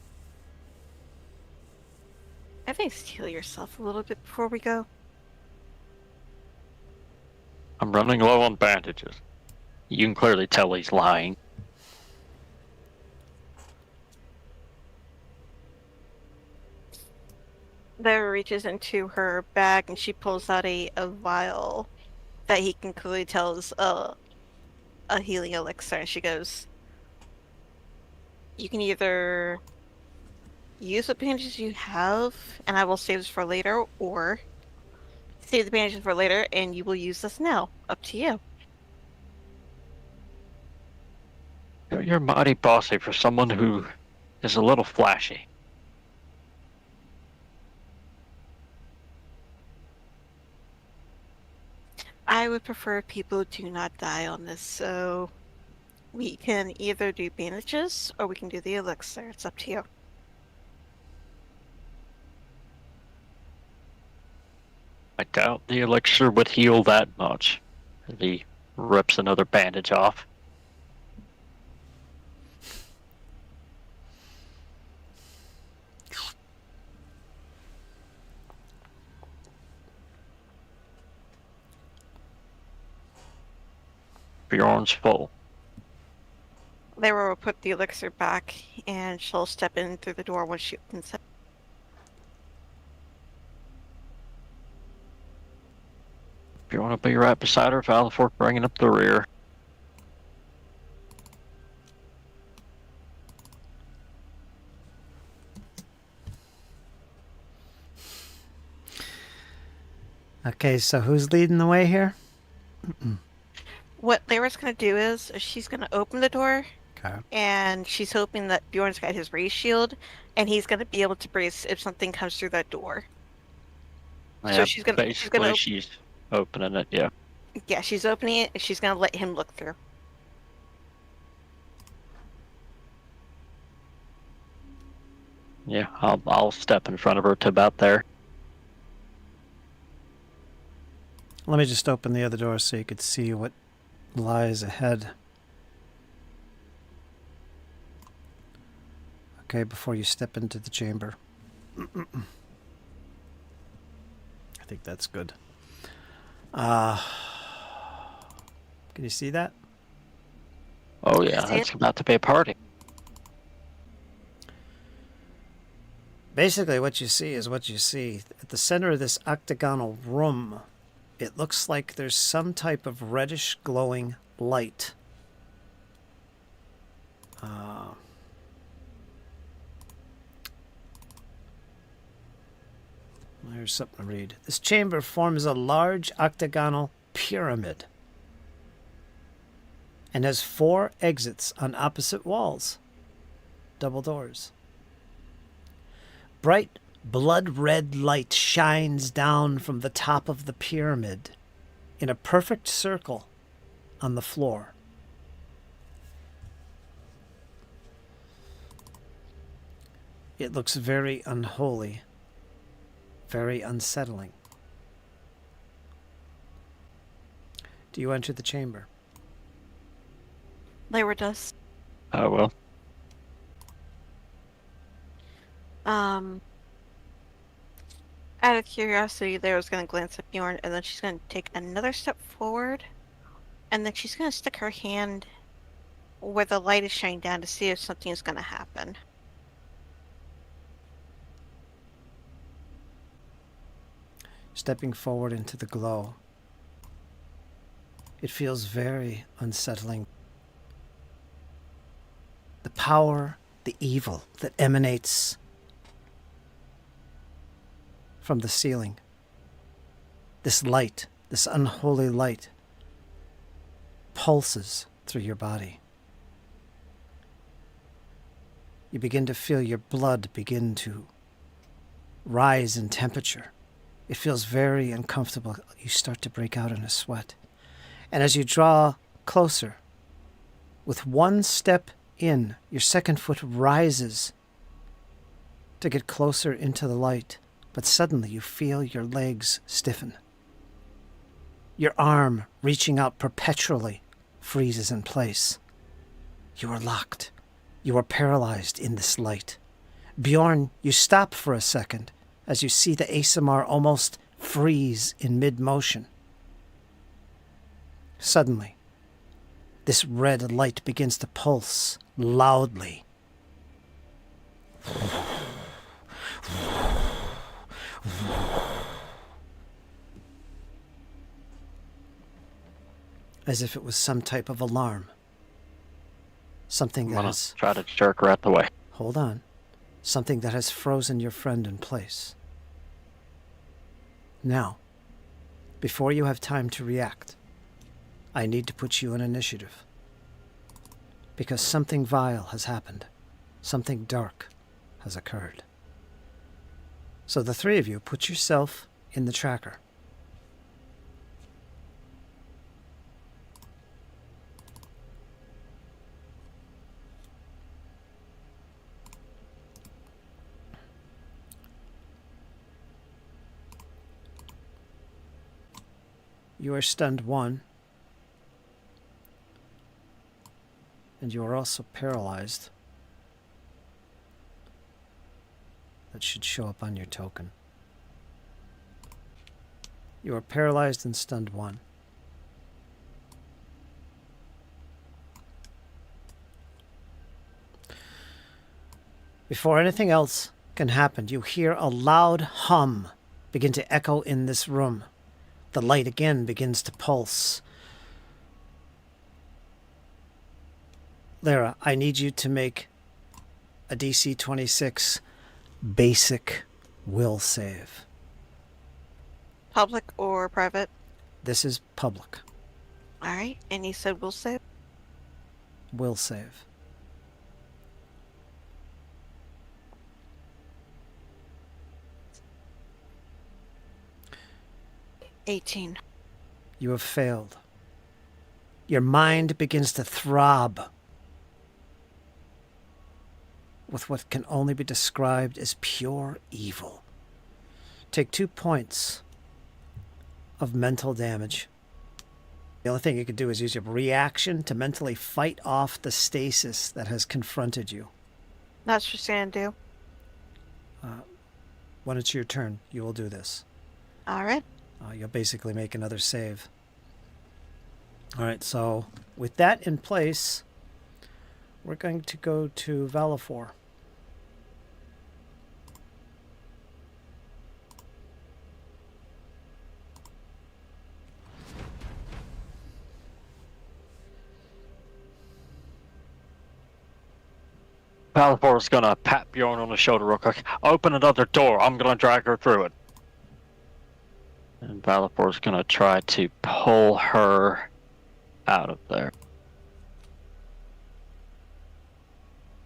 I think heal yourself a little bit before we go. I'm running low on bandages. You can clearly tell he's lying. Lyra reaches into her bag and she pulls out a vial that he can clearly tell is a healing elixir, and she goes, you can either use the bandages you have and I will save this for later, or save the bandages for later and you will use this now. Up to you. You're mighty bossy for someone who is a little flashy. I would prefer people do not die on this, so we can either do bandages or we can do the elixir. It's up to you. I doubt the elixir would heal that much. He rips another bandage off. Bjorn's full. Lyra will put the elixir back and she'll step in through the door once she opens it. Bjorn will be right beside her, Valifor bringing up the rear. Okay, so who's leading the way here? What Lyra's going to do is she's going to open the door, Okay. and she's hoping that Bjorn's got his raise shield and he's going to be able to brace if something comes through that door. Yeah, So she's gonna she's opening it, yeah. Yeah, she's opening it and she's going to let him look through. Yeah, I'll step in front of her to about there. Let me just open the other door so you could see what lies ahead. Okay, before you step into the chamber. I think that's good. Can you see that? Oh yeah, See it's it? about to be a party. Basically, what you see is what you see. At the center of this octagonal room, it looks like there's some type of reddish glowing light. Here's something to read. This chamber forms a large octagonal pyramid and has 4 exits on opposite walls. Double doors. Bright blood-red light shines down from the top of the pyramid in a perfect circle on the floor. It looks very unholy, very unsettling. Do you enter the chamber? Lyra does. Oh, well. Out of curiosity, Lyra's gonna glance at Bjorn, and then she's gonna take another step forward, and then she's gonna stick her hand where the light is shining down to see if something is gonna happen. Stepping forward into the glow. It feels very unsettling. The power, the evil that emanates from the ceiling. This light, this unholy light, pulses through your body. You begin to feel your blood begin to rise in temperature. It feels very uncomfortable. You start to break out in a sweat. And as you draw closer, with one step in, your second foot rises to get closer into the light, but suddenly you feel your legs stiffen. Your arm, reaching out perpetually, freezes in place. You are locked. You are paralyzed in this light. Bjorn, you stop for a second as you see the ASMR almost freeze in mid-motion. Suddenly, this red light begins to pulse loudly. As if it was some type of alarm. Something that has... try to jerk her out the way. Hold on. Something that has frozen your friend in place. Now, before you have time to react, I need to put you in initiative. Because something vile has happened. Something dark has occurred. So the 3 of you put yourself in the tracker. You are stunned 1. And you are also paralyzed. That should show up on your token. You are paralyzed and stunned 1. Before anything else can happen, you hear a loud hum begin to echo in this room. The light again begins to pulse. Lyra, I need you to make a DC 26 basic will save. Public or private? This is public. Alright, and you said we'll save? Will save. $18. You have failed. Your mind begins to throb with what can only be described as pure evil. Take 2 points of mental damage. The only thing you could do is use your reaction to mentally fight off the stasis that has confronted you. That's what she's gonna do. When it's your turn, you will do this. Alright. You'll basically make another save. Alright, so with that in place, we're going to go to Valifor. Valifor's gonna pat Bjorn on the shoulder real quick. Open another door. I'm gonna drag her through it. And Valifor's going to try to pull her out of there.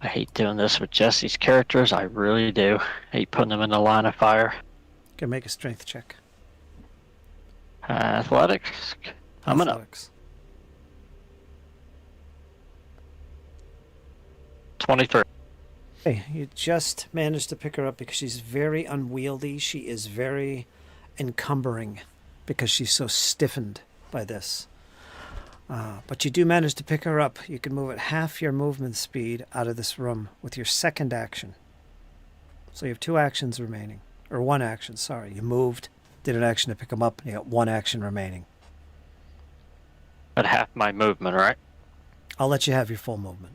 I hate doing this with Jesse's characters. I really do. I hate putting them in the line of fire. Can make a strength check. Athletics. Coming up. Athletics. 23. Hey, you just managed to pick her up because she's very unwieldy. She is very encumbering because she's so stiffened by this. But you do manage to pick her up. You can move at half your movement speed out of this room with your second action. So you have 2 actions remaining. Or 1 action, sorry. You moved, did an action to pick them up, and you got 1 action remaining. At half my movement, right? I'll let you have your full movement.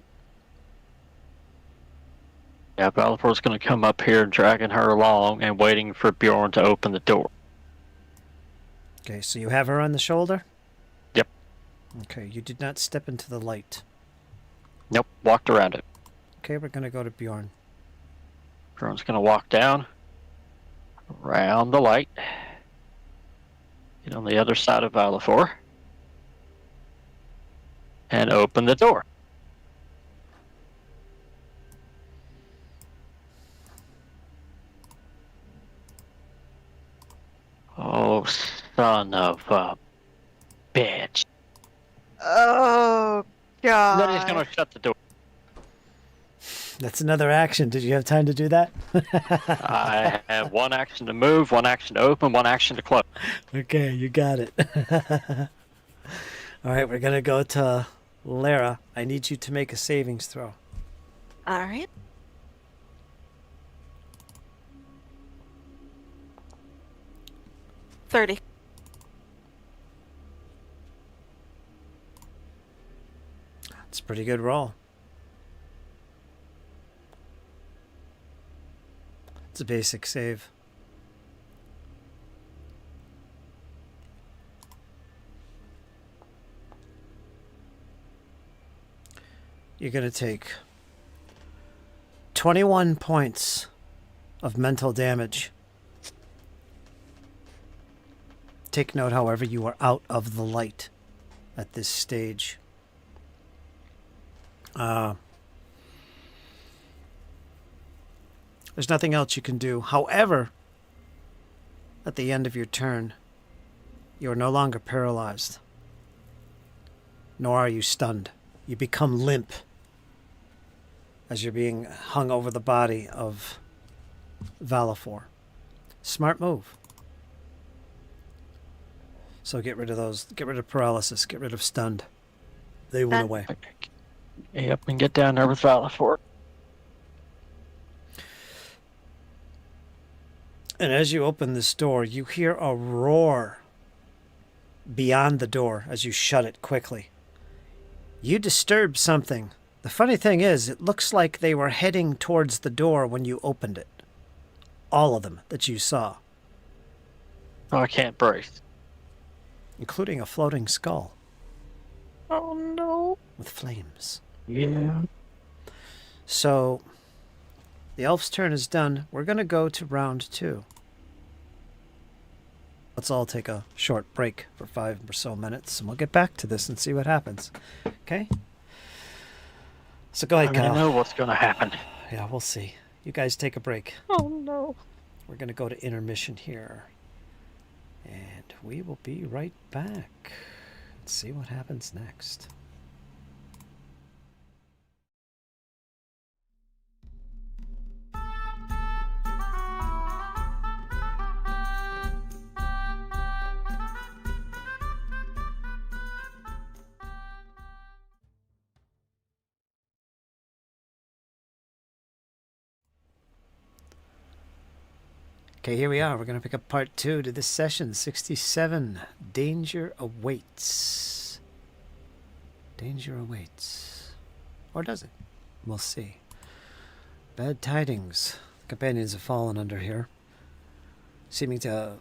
Yeah, Valifor's going to come up here, dragging her along and waiting for Bjorn to open the door. Okay, so you have her on the shoulder? Yep. Okay, you did not step into the light. Nope, walked around it. Okay, we're going to go to Bjorn. Bjorn's going to walk down, around the light, get on the other side of Valifor, and open the door. Oh, son of a bitch. Oh, God. Then he's going to shut the door. That's another action. Did you have time to do that? I have 1 action to move, 1 action to open, 1 action to close. Okay, you got it. All right, we're going to go to Lara. I need you to make a savings throw. All right. $30. It's a pretty good roll. It's a basic save. You're going to take 21 points of mental damage. Take note, however, you are out of the light at this stage. There's nothing else you can do. However, at the end of your turn, you are no longer paralyzed, nor are you stunned. You become limp as you're being hung over the body of Valifor. Smart move. So get rid of those. Get rid of paralysis. Get rid of stunned. They went away. Yep, and get down there with Valifor. And as you open this door, you hear a roar beyond the door as you shut it quickly. You disturbed something. The funny thing is, it looks like they were heading towards the door when you opened it. All of them that you saw. Oh, I can't breathe. Including a floating skull. Oh, no. With flames. Yeah. So, the elf's turn is done. We're going to go to round 2. Let's all take a short break for 5 or so minutes, and we'll get back to this and see what happens. Okay? So go ahead, I Kyle. know what's going to happen. Yeah, we'll see. You guys take a break. Oh, no. We're going to go to intermission here. And we will be right back. Let's see what happens next. Okay, here we are. We're going to pick up part 2 to this session. 67. Danger awaits. Danger awaits. Or does it? We'll see. Bad tidings. The companions have fallen under here. Seeming to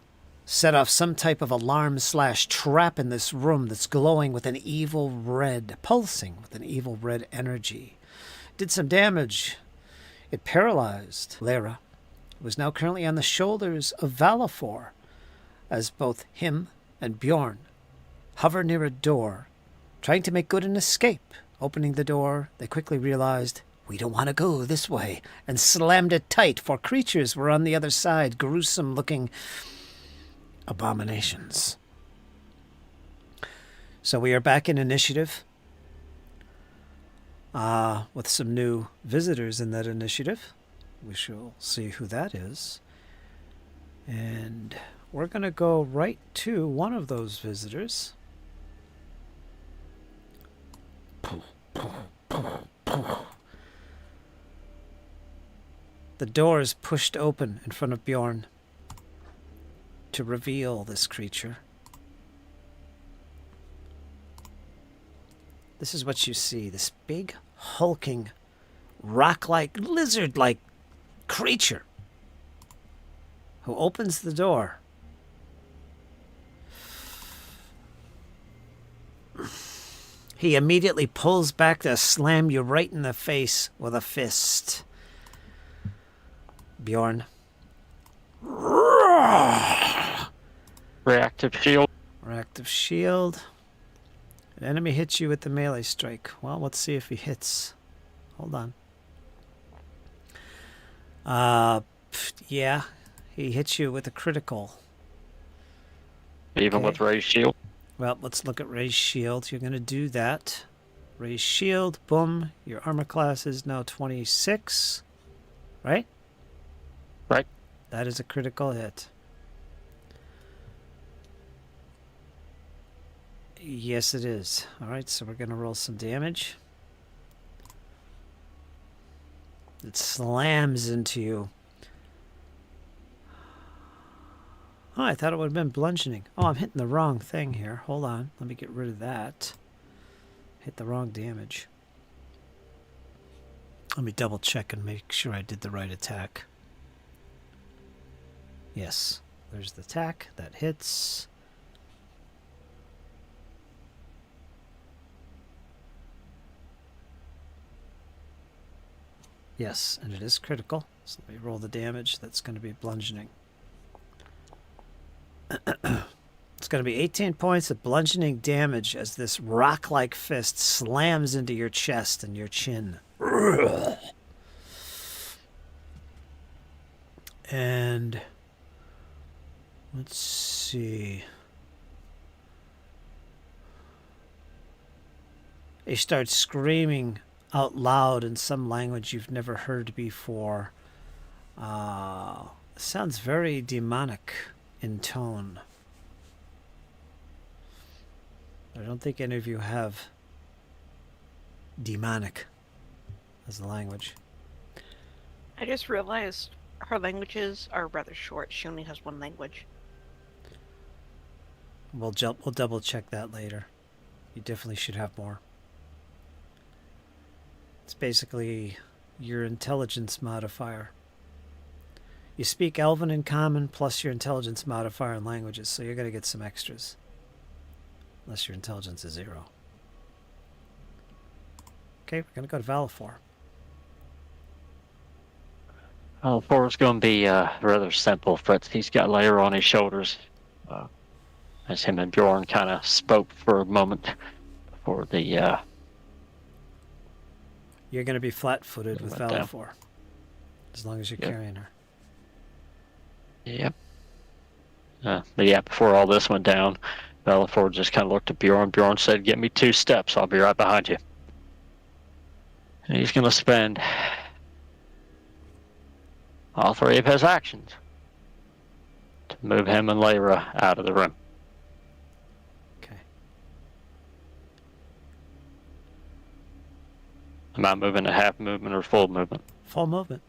set off some type of alarm/trap in this room that's glowing with an evil red, pulsing with an evil red energy. Did some damage. It paralyzed Lara, who is now currently on the shoulders of Valifor. as both him and Bjorn hover near a door, trying to make good an escape. Opening the door, they quickly realized, "We don't want to go this way," and slammed it tight, for creatures were on the other side, gruesome-looking abominations. So we are back in initiative, with some new visitors in that initiative. We shall see who that is. And we're going to go right to one of those visitors. The door is pushed open in front of Bjorn to reveal this creature. This is what you see, this big, hulking, rock-like, lizard-like creature who opens the door. He immediately pulls back to slam you right in the face with a fist. Bjorn. Reactive shield. Reactive shield. An enemy hits you with the melee strike. Well, let's see if he hits. Hold on. Yeah, he hits you with a critical. Even Okay. with raised shield. Well, let's look at raised shield. You're going to do that. Raised shield, boom. Your armor class is now 26. Right? Right. That is a critical hit. Yes, it is. All right, so we're going to roll some damage. It slams into you. Oh, I thought it would have been bludgeoning. Oh, I'm hitting the wrong thing here. Hold on. Let me get rid of that. Hit the wrong damage. Let me double check and make sure I did the right attack. Yes, there's the attack. That hits. Yes, and it is critical. So let me roll the damage. That's going to be bludgeoning. It's going to be 18 points of bludgeoning damage as this rock-like fist slams into your chest and your chin. And let's see. He starts screaming out loud in some language you've never heard before. Sounds very demonic in tone. I don't think any of you have demonic as a language. I just realized her languages are rather short. She only has one language. We'll double check that later. You definitely should have more. It's basically your intelligence modifier. You speak Elven and Common plus your intelligence modifier in languages, so you're going to get some extras. Unless your intelligence is 0. Okay, we're going to go to Valifor. Well, Thor's going to be rather simple. Fritz, he's got layer on his shoulders. As him and Bjorn kind of spoke for a moment before the... You're going to be flat-footed with went down. Valifor. As long as you're Yep. carrying her. Yep. But yeah, before all this went down, Valifor just kind of looked at Bjorn. Bjorn said, "Get me 2 steps. I'll be right behind you." And he's going to spend all 3 of his actions to move him and Lyra out of the room. Okay. Am I moving at half movement or full movement? Full movement.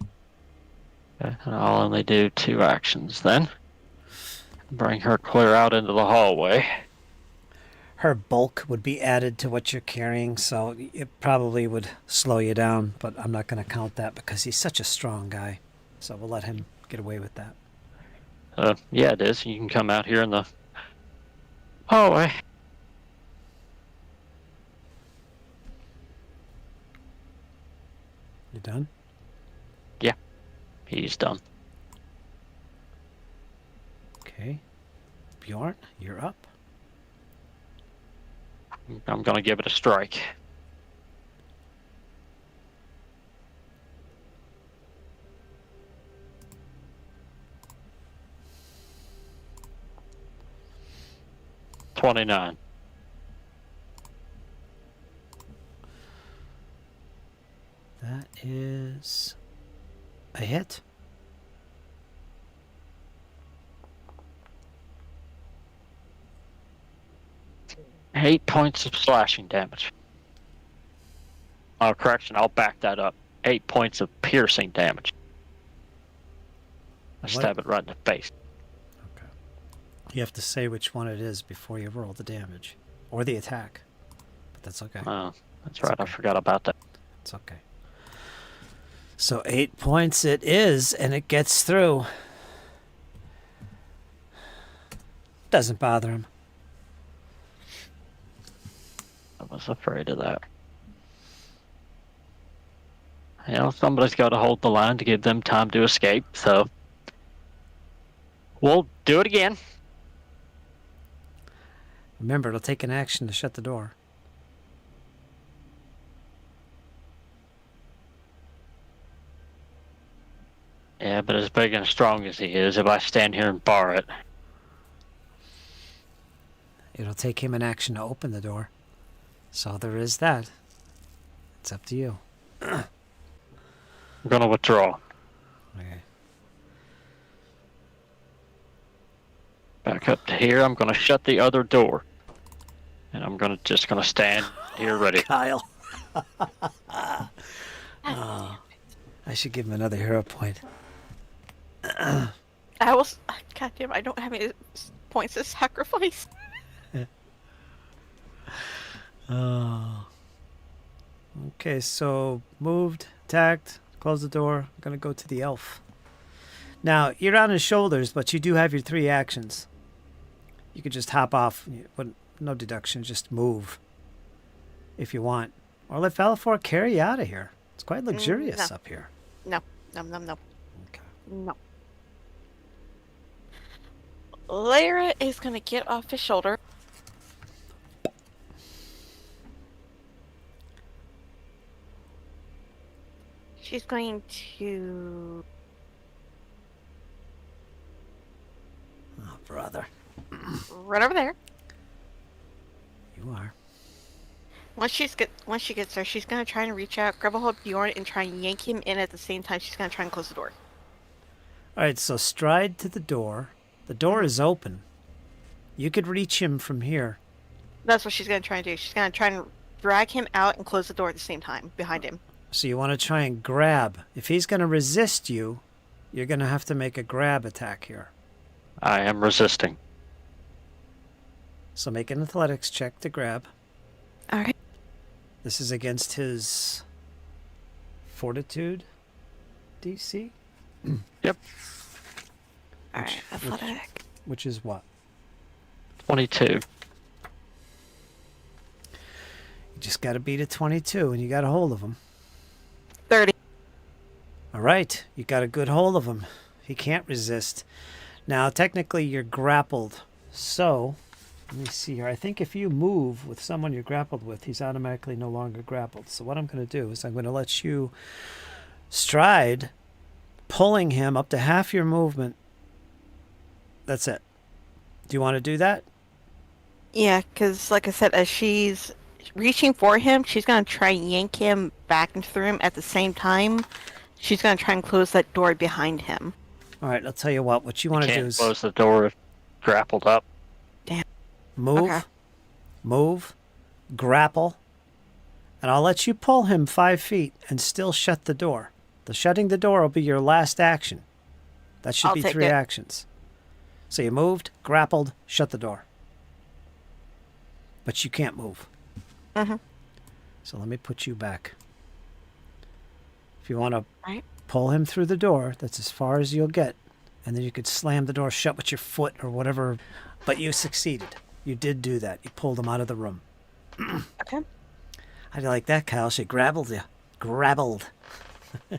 Okay. And I'll only do 2 actions then. Bring her clear out into the hallway. Her bulk would be added to what you're carrying, so it probably would slow you down, but I'm not going to count that because he's such a strong guy. So we'll let him get away with that. Yeah, it is. You can come out here in the hallway. You done? He's done. Okay. Bjorn, you're up. I'm going to give it a strike. $29. That is a hit. Eight points of slashing damage. Oh, correction, I'll back that up. 8 points of piercing damage. I stab it right in the face. Okay. You have to say which one it is before you roll the damage. Or the attack. But that's okay. Oh, that's right. I forgot about that. It's okay. So 8 points it is, and it gets through. Doesn't bother him. I was afraid of that. You know, somebody's got to hold the line to give them time to escape, so we'll do it again. Remember, it'll take an action to shut the door. Yeah, but as big and strong as he is, if I stand here and bar it, It'll take him an action to open the door. So there is that. It's up to you. I'm going to withdraw. Okay. Back up to here. I'm going to shut the other door. And I'm just going to stand here ready. Kyle. Oh, I should give him another hero point. I was. Goddamn, I don't have any points to sacrifice. Oh. Okay, so moved, attacked, close the door. I'm going to go to the elf. Now, you're on his shoulders, but you do have your 3 actions. You could just hop off. No deduction, just move if you want. Or let Valifor carry you out of here. It's quite luxurious No. up here. No. Okay. No. Lyra is gonna get off his shoulder. She's going to. Oh, brother. Right over there. You are. Once she gets there, she's gonna try and reach out, grab a hold of Bjorn, and try and yank him in at the same time. She's gonna try and close the door. All right, so stride to the door. The door is open. You could reach him from here. That's what she's gonna try and do. She's gonna try and drag him out and close the door at the same time behind him. So you want to try and grab. If he's going to resist you, you're going to have to make a grab attack here. I am resisting. So make an athletics check to grab. All right. This is against his fortitude DC, Yep. All right. Athletic. which is what? 22. You just got to beat a 22, and you got a hold of him. 30. All right, you got a good hold of him. He can't resist. Now, technically, you're grappled. So, let me see here. I think if you move with someone you're grappled with, he's automatically no longer grappled. So what I'm going to do is I'm going to let you stride, pulling him up to half your movement. That's it. Do you want to do that? Yeah, because like I said, as she's reaching for him, she's gonna try and yank him back into the room at the same time. She's gonna try and close that door behind him. All right, I'll tell you what you want to do Can't is close the door if grappled up. move, Okay. move, grapple, and I'll let you pull him 5 feet and still shut the door. The shutting the door will be your last action. That should I'll be take 3 it. actions. So you moved, grappled, shut the door. But you can't move. Mhm. So let me put you back. If you want to Right. pull him through the door, that's as far as you'll get. And then you could slam the door shut with your foot or whatever. But you succeeded. You did do that. You pulled him out of the room. Okay. How do you like that, Kyle? She grappled you. Grappled. Yeah,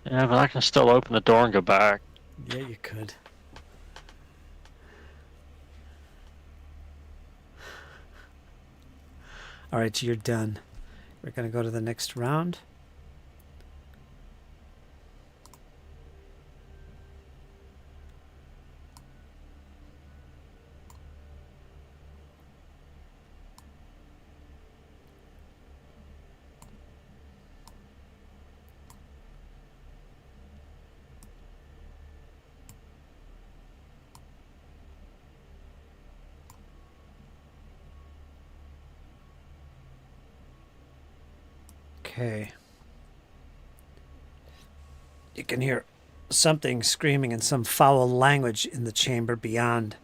but I can still open the door and go back. Yeah, you could. All right, you're done. We're going to go to the next round. Okay. You can hear something screaming in some foul language in the chamber beyond.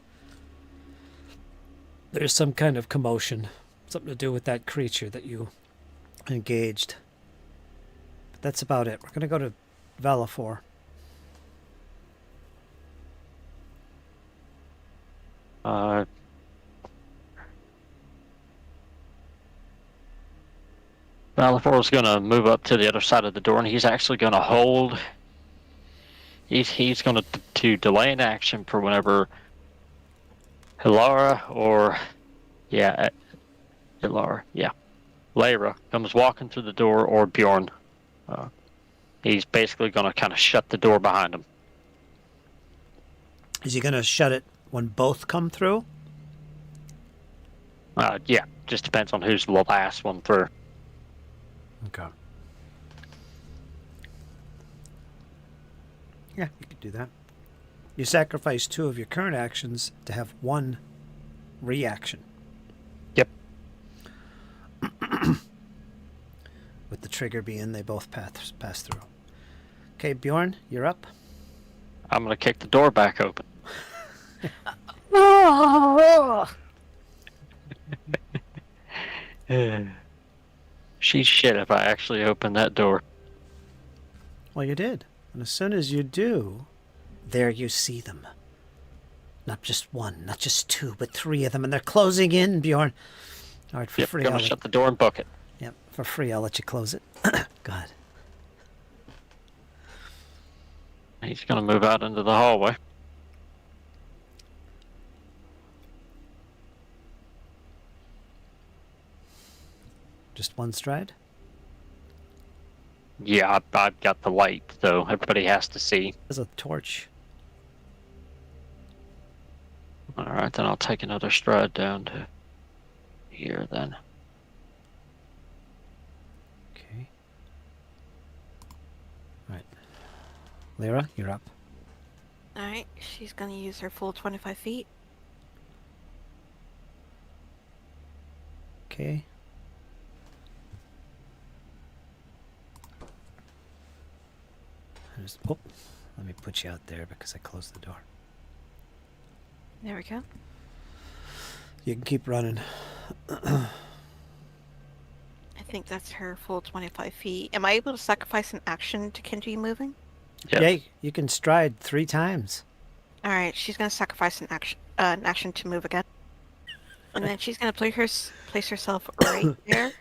There's some kind of commotion. Something to do with that creature that you engaged. But that's about it. We're going to go to Valifor. Valifor's going to move up to the other side of the door, and he's actually going to hold. He's going to delay an action for whenever Hilara or Hilara, Lyra comes walking through the door, or Bjorn. He's basically going to kind of shut the door behind him. Is he going to shut it when both come through? Just depends on who's the last one through. Okay. Yeah, you could do that. You sacrifice 2 of your current actions to have 1 reaction. Yep. With the trigger being they both pass through. Okay, Bjorn, you're up. I'm going to kick the door back open. She's shit if I actually open that door. Well, you did. And as soon as you do, there you see them. Not just 1, not just 2, but 3 of them. And they're closing in, Bjorn. All right, for free. I'm going to shut the door and book it. Yep, for free, I'll let you close it. God. He's going to move out into the hallway. Just 1 stride? Yeah, I've got the light, so everybody has to see. There's a torch. Alright, then I'll take another stride down to here then. Okay. All right. Lyra, you're up. Alright, she's gonna use her full 25 feet. Okay. Let me put you out there because I closed the door. There we go. You can keep running. I think that's her full 25 feet. Am I able to sacrifice an action to continue moving? Yes. Yeah, you can stride 3 times. Alright, she's gonna sacrifice an action to move again. And then she's gonna place herself right there.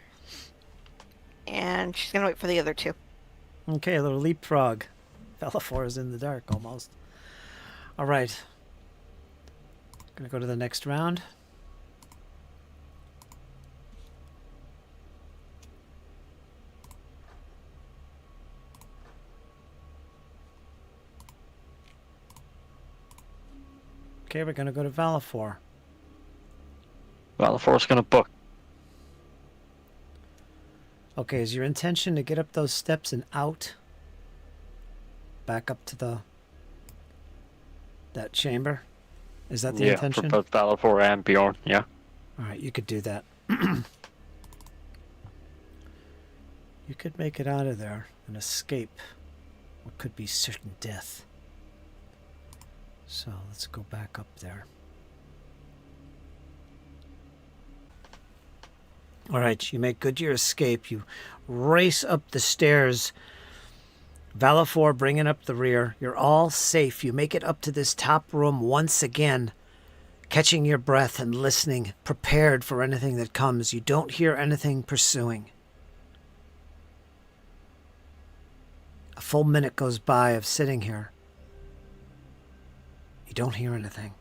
And she's gonna wait for the other 2. Okay, a little leapfrog. Valifor is in the dark almost. All right. Gonna go to the next round. Okay, we're gonna go to Valifor. Valifor's going to book. Okay, is your intention to get up those steps and out? Back up to that chamber? Is that the intention? For both Valifor and Bjorn, yeah. All right, you could do that. You could make it out of there and escape what could be certain death. So let's go back up there. All right, you make good your escape. You race up the stairs. Valifor bringing up the rear. You're all safe. You make it up to this top room once again, catching your breath and listening, prepared for anything that comes. You don't hear anything pursuing. A full minute goes by of sitting here. You don't hear anything.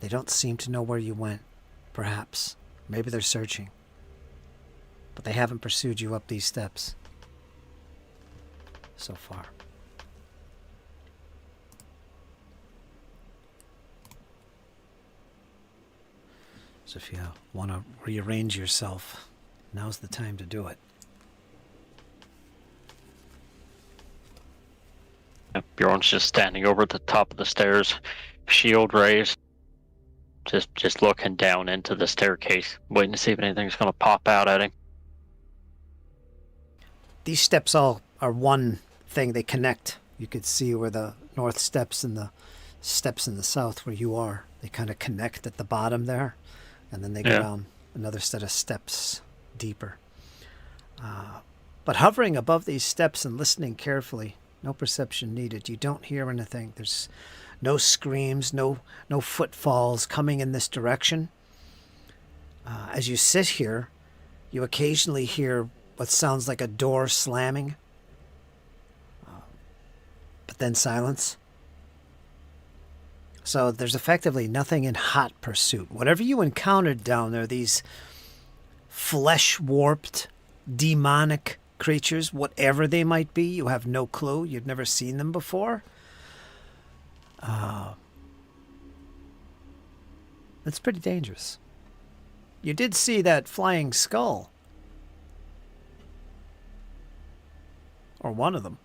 They don't seem to know where you went, perhaps. Maybe they're searching. But they haven't pursued you up these steps so far. So if you want to rearrange yourself, now's the time to do it. Bjorn's just standing over at the top of the stairs, shield raised, just looking down into the staircase, waiting to see if anything's going to pop out at him. These steps all are one thing. They connect. You could see where the north steps and the steps in the south where you are. They kind of connect at the bottom there. And then they go down another set of steps deeper. But hovering above these steps and listening carefully, no perception needed. You don't hear anything. There's no screams, no footfalls coming in this direction. As you sit here, you occasionally hear what sounds like a door slamming, but then silence. So there's effectively nothing in hot pursuit. Whatever you encountered down there, these flesh-warped, demonic creatures, whatever they might be, you have no clue. You've never seen them before. That's pretty dangerous. You did see that flying skull. Or one of them.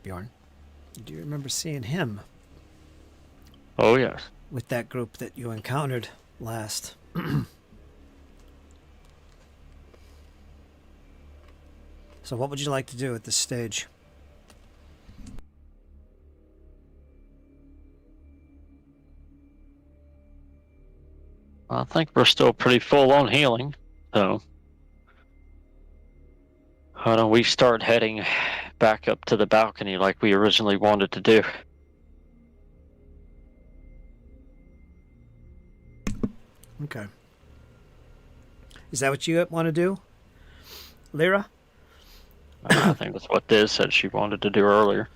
Bjorn, do you remember seeing him Oh, yes. with that group that you encountered last? So what would you like to do at this stage? I think we're still pretty full on healing, so why don't we start heading back up to the balcony like we originally wanted to do? Okay. Is that what you want to do, Lyra? I think that's what Diz said she wanted to do earlier.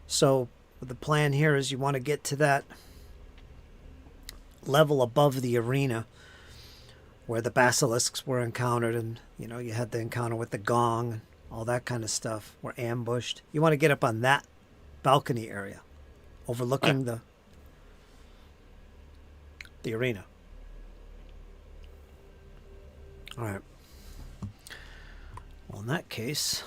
So the plan here is you want to get to that level above the arena where the basilisks were encountered, and you had the encounter with the gong and all that kind of stuff, were ambushed. You want to get up on that balcony area overlooking the arena. All right. Well, in that case,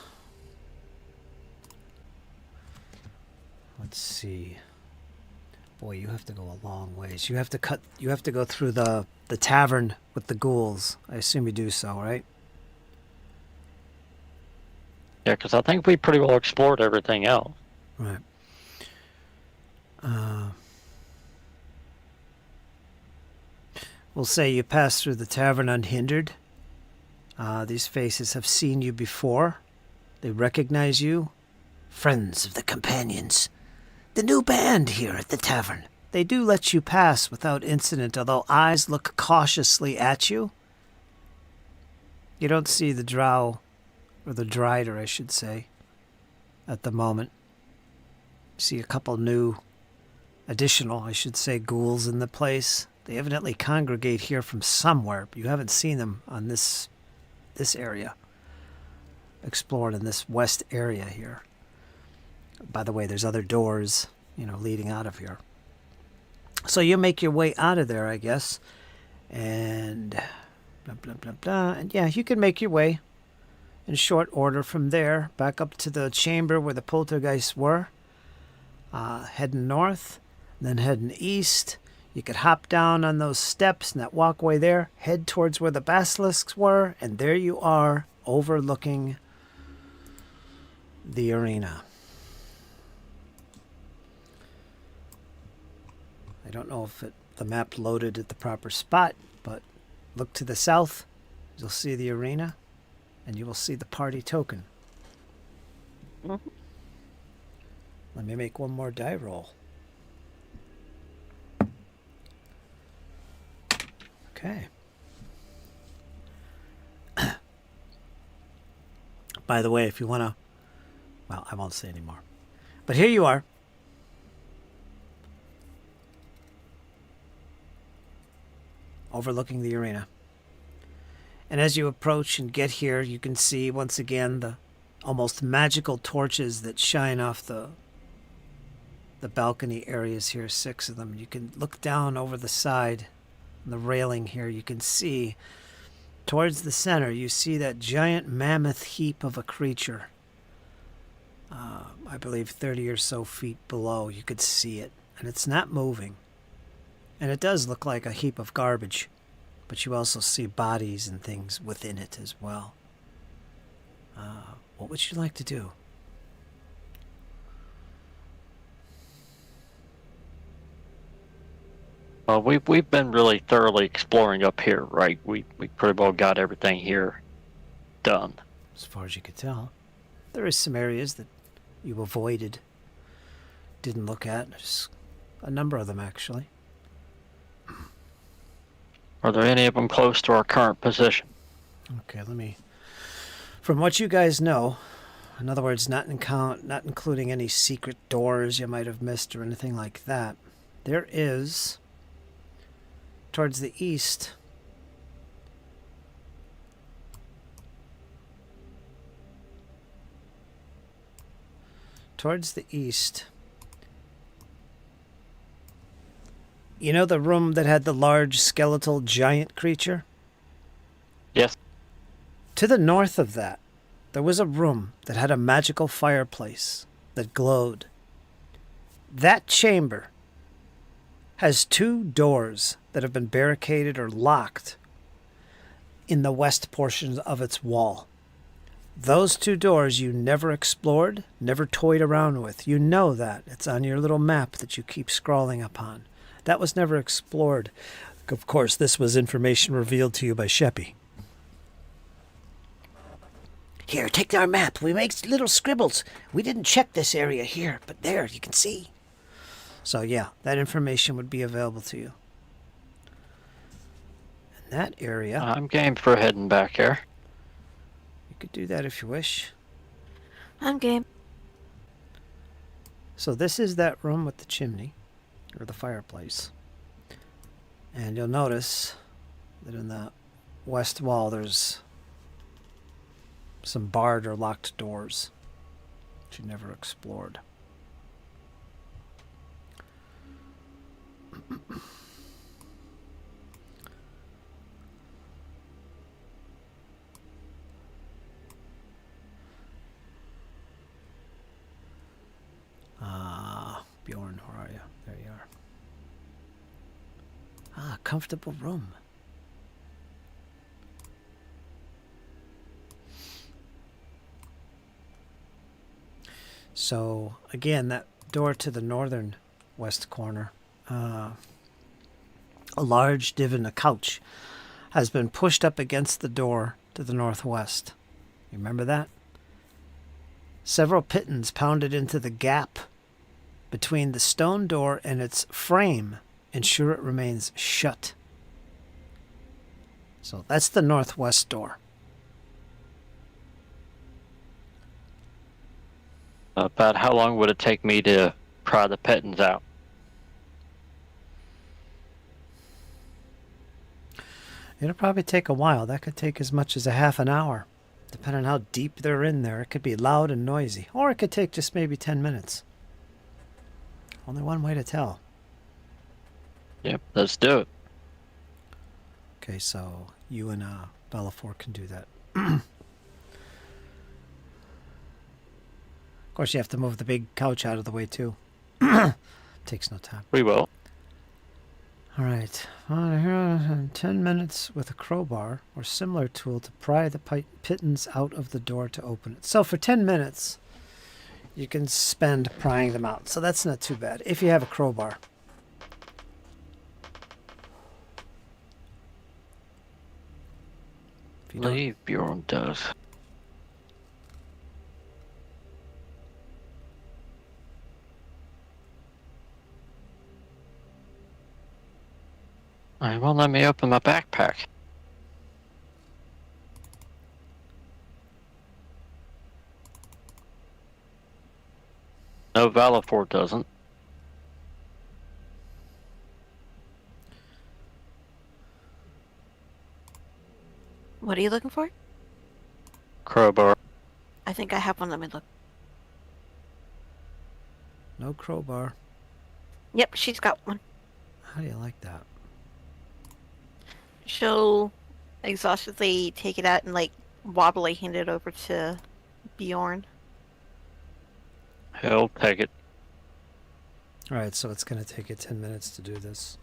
let's see. Boy, you have to go a long ways. You have to go through the tavern with the ghouls. I assume you do so, right? Yeah, because I think we pretty well explored everything else. Right. We'll say you pass through the tavern unhindered. These faces have seen you before. They recognize you. Friends of the companions. The new band here at the tavern. They do let you pass without incident, although eyes look cautiously at you. You don't see the drow, or the drider, I should say, at the moment. You see a couple new, additional, I should say, ghouls in the place. They evidently congregate here from somewhere, but you haven't seen them on this area. Explored in this west area here. By the way, there's other doors, leading out of here. So you make your way out of there, I guess. And blah, blah, blah, blah. And yeah, you can make your way in short order from there back up to the chamber where the poltergeists were. Heading north, then heading east. You could hop down on those steps and that walkway there, head towards where the basilisks were, and there you are, overlooking the arena. I don't know if the map loaded at the proper spot, but look to the south, you'll see the arena, and you will see the party token. Mm-hmm. Let me make one more die roll. Okay. By the way, if you want to... Well, I won't say anymore. But here you are. overlooking the arena. And as you approach and get here, you can see once again the almost magical torches that shine off the balcony areas here, 6 of them. You can look down over the side, the railing here. You can see towards the center, you see that giant mammoth heap of a creature. I believe 30 or so feet below, you could see it. And it's not moving. And it does look like a heap of garbage. But you also see bodies and things within it as well. What would you like to do? Well, we've been really thoroughly exploring up here, right? We pretty well got everything here done. As far as you could tell. There is some areas that you avoided, didn't look at. Just a number of them, actually. Are there any of them close to our current position? Okay, let me... From what you guys know, in other words, not including any secret doors you might have missed or anything like that, there is, towards the east, you know the room that had the large skeletal giant creature? Yes. To the north of that, there was a room that had a magical fireplace that glowed. That chamber has 2 doors that have been barricaded or locked in the west portion of its wall. Those 2 doors you never explored, never toyed around with. You know that. It's on your little map that you keep scrawling upon. That was never explored. Of course, this was information revealed to you by Sheppy. Here, take our map. We make little scribbles. We didn't check this area here, but there, you can see. So yeah, that information would be available to you. And that area... I'm game for heading back there. You could do that if you wish. I'm game. So this is that room with the chimney, or the fireplace. And you'll notice that in the west wall there's some barred or locked doors that you never explored. Bjorn, where are you? There you are. Comfortable room. So, again, that door to the northern west corner, a large divan, a couch, has been pushed up against the door to the northwest. You remember that? Several pitons pounded into the gap between the stone door and its frame ensure it remains shut. So that's the northwest door. About how long would it take me to pry the pitons out? It'll probably take a while. That could take as much as a half an hour. Depending on how deep they're in there. It could be loud and noisy. Or it could take just maybe 10 minutes. Only one way to tell. Yep, let's do it. Okay, so you and Bellafor can do that. Of course, you have to move the big couch out of the way, too. Takes no time. We will. All right. 10 minutes with a crowbar or similar tool to pry the pitons out of the door to open it. So for 10 minutes, you can spend prying them out. So that's not too bad if you have a crowbar. If you I believe Bjorn does. It won't let me open my backpack. No, Valafor doesn't. What are you looking for? Crowbar. I think I have one. Let me look. No crowbar. Yep, she's got one. How do you like that? She'll exhaustively take it out and like wobbly hand it over to Bjorn. He'll take it. All right, so it's going to take you 10 minutes to do this.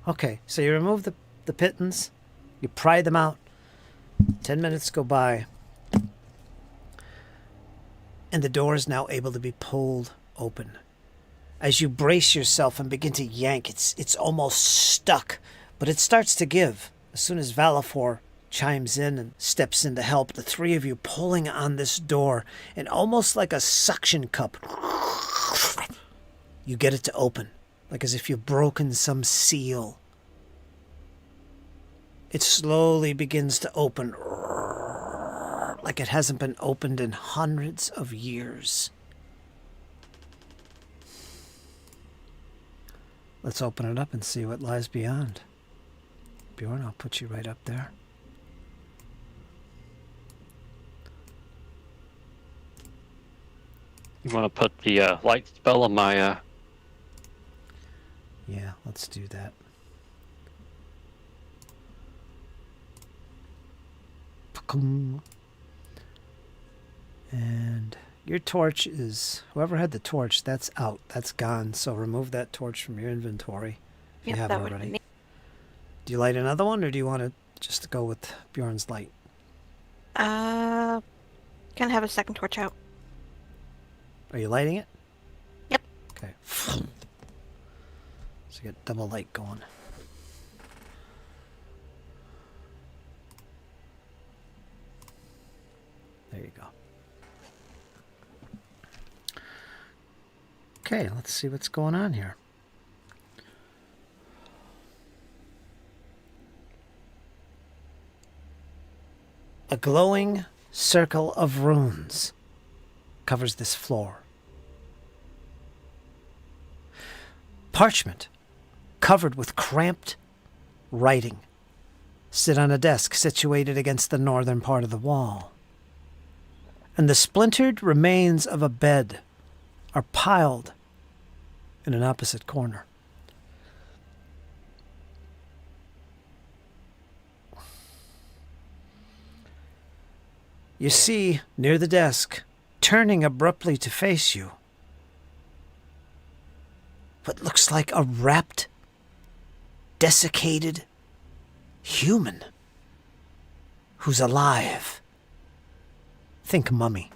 Okay, so you remove the pittons, you pry them out, 10 minutes go by, and the door is now able to be pulled open. As you brace yourself and begin to yank, it's almost stuck, but it starts to give. As soon as Valifor chimes in and steps in to help, the three of you pulling on this door, and almost like a suction cup, you get it to open, like as if you've broken some seal. It slowly begins to open, like it hasn't been opened in hundreds of years. Let's open it up and see what lies beyond. Bjorn, I'll put you right up there. You want to put the light spell on my... Yeah, let's do that. And your torch is... Whoever had the torch, that's out. That's gone. So remove that torch from your inventory if you haven't already. Do you light another one, or do you want to just go with Bjorn's light? Can have a second torch out. Are you lighting it? Yep. Okay. So you get double light going. There you go. Okay, let's see what's going on here. A glowing circle of runes covers this floor. Parchment covered with cramped writing sit on a desk situated against the northern part of the wall. And the splintered remains of a bed are piled in an opposite corner. You see, near the desk, turning abruptly to face you, what looks like a wrapped, desiccated human who's alive. Think mummy.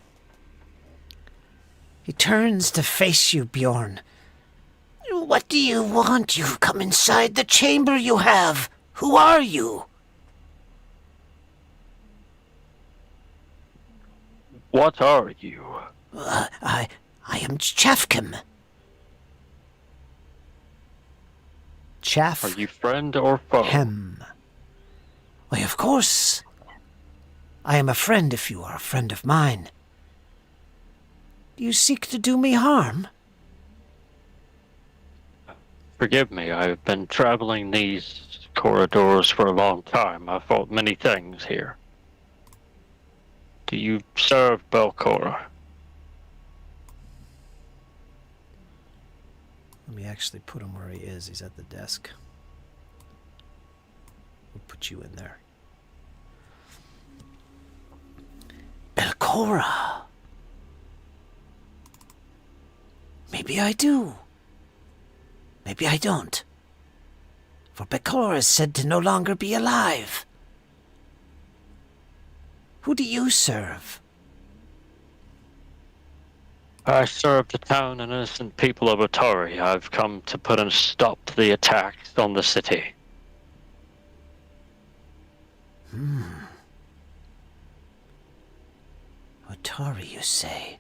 He turns to face you, Bjorn. What do you want? You've come inside the chamber you have. Who are you? What are you? I am Chafkim. Chaff. Are you friend or foe? Hem. Why, of course. I am a friend if you are a friend of mine. Do you seek to do me harm? Forgive me, I've been traveling these corridors for a long time. I've fought many things here. Do you serve Belcora? Let me actually put him where he is. He's at the desk. We'll put you in there. Belcora. Maybe I do. Maybe I don't. For Belcora is said to no longer be alive. Who do you serve? I serve the town and innocent people of Otari. I've come to put a stop to the attacks on the city. Otari, you say?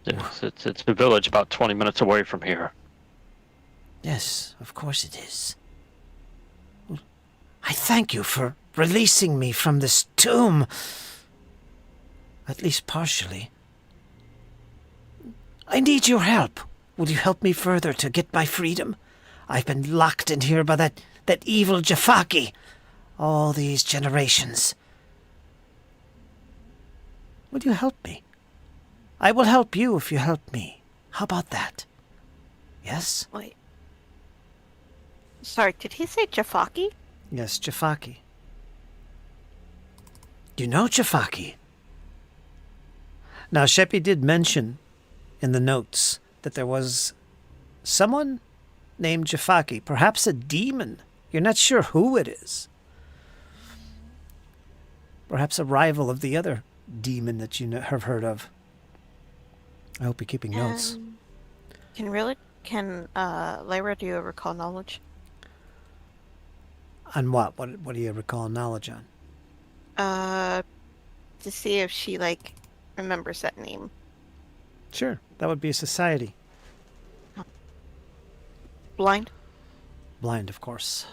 It's a village about 20 minutes away from here. Yes, of course it is. Well, I thank you for releasing me from this tomb. At least partially. I need your help. Will you help me further to get my freedom? I've been locked in here by that evil Jafaki all these generations. Would you help me? I will help you if you help me. How about that? Yes? Wait. Sorry, did he say Jafaki? Yes, Jafaki. You know Jafaki? Now, Sheppy did mention in the notes that there was someone named Jafaki, perhaps a demon. You're not sure who it is. Perhaps a rival of the other demon that you have heard of. I hope you're keeping notes. Can Lyra do a recall knowledge? On what? What do you recall knowledge on? To see if she, remembers that name. Sure, that would be a society. Blind? Blind, of course.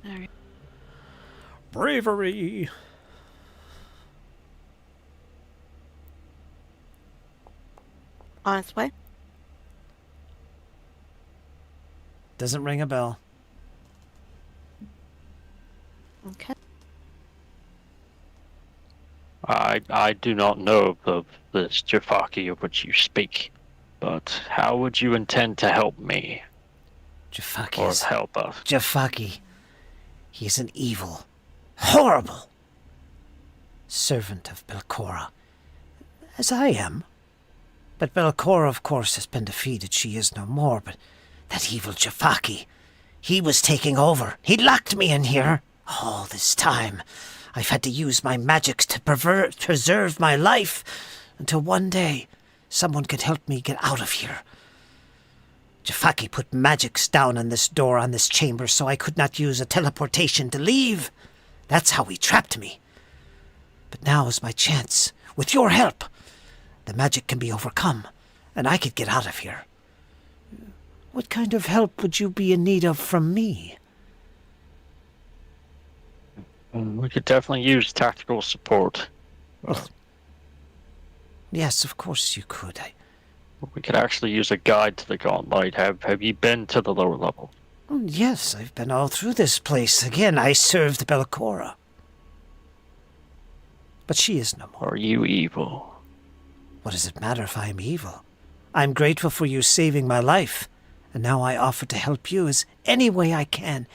Alright. Bravery! On its way? Doesn't ring a bell. Okay. I do not know of this Jafaki of which you speak, but how would you intend to help me? Jafaki Or is... help us? Jafaki. He is an evil, horrible servant of Belcora, as I am. But Belcora, of course, has been defeated. She is no more, but that evil Jafaki, he was taking over. He locked me in here. All this time, I've had to use my magics to preserve my life until one day someone could help me get out of here. Jafaki put magics down on this door, on this chamber, so I could not use a teleportation to leave. That's how he trapped me. But now is my chance. With your help, the magic can be overcome, and I could get out of here. What kind of help would you be in need of from me? We could definitely use tactical support. Yes, of course you could. We could actually use a guide to the gauntlight. Have you been to the lower level? Yes, I've been all through this place. Again, I served Belcora. But she is no more. Are you evil? What does it matter if I am evil? I'm grateful for you saving my life, and now I offer to help you as any way I can.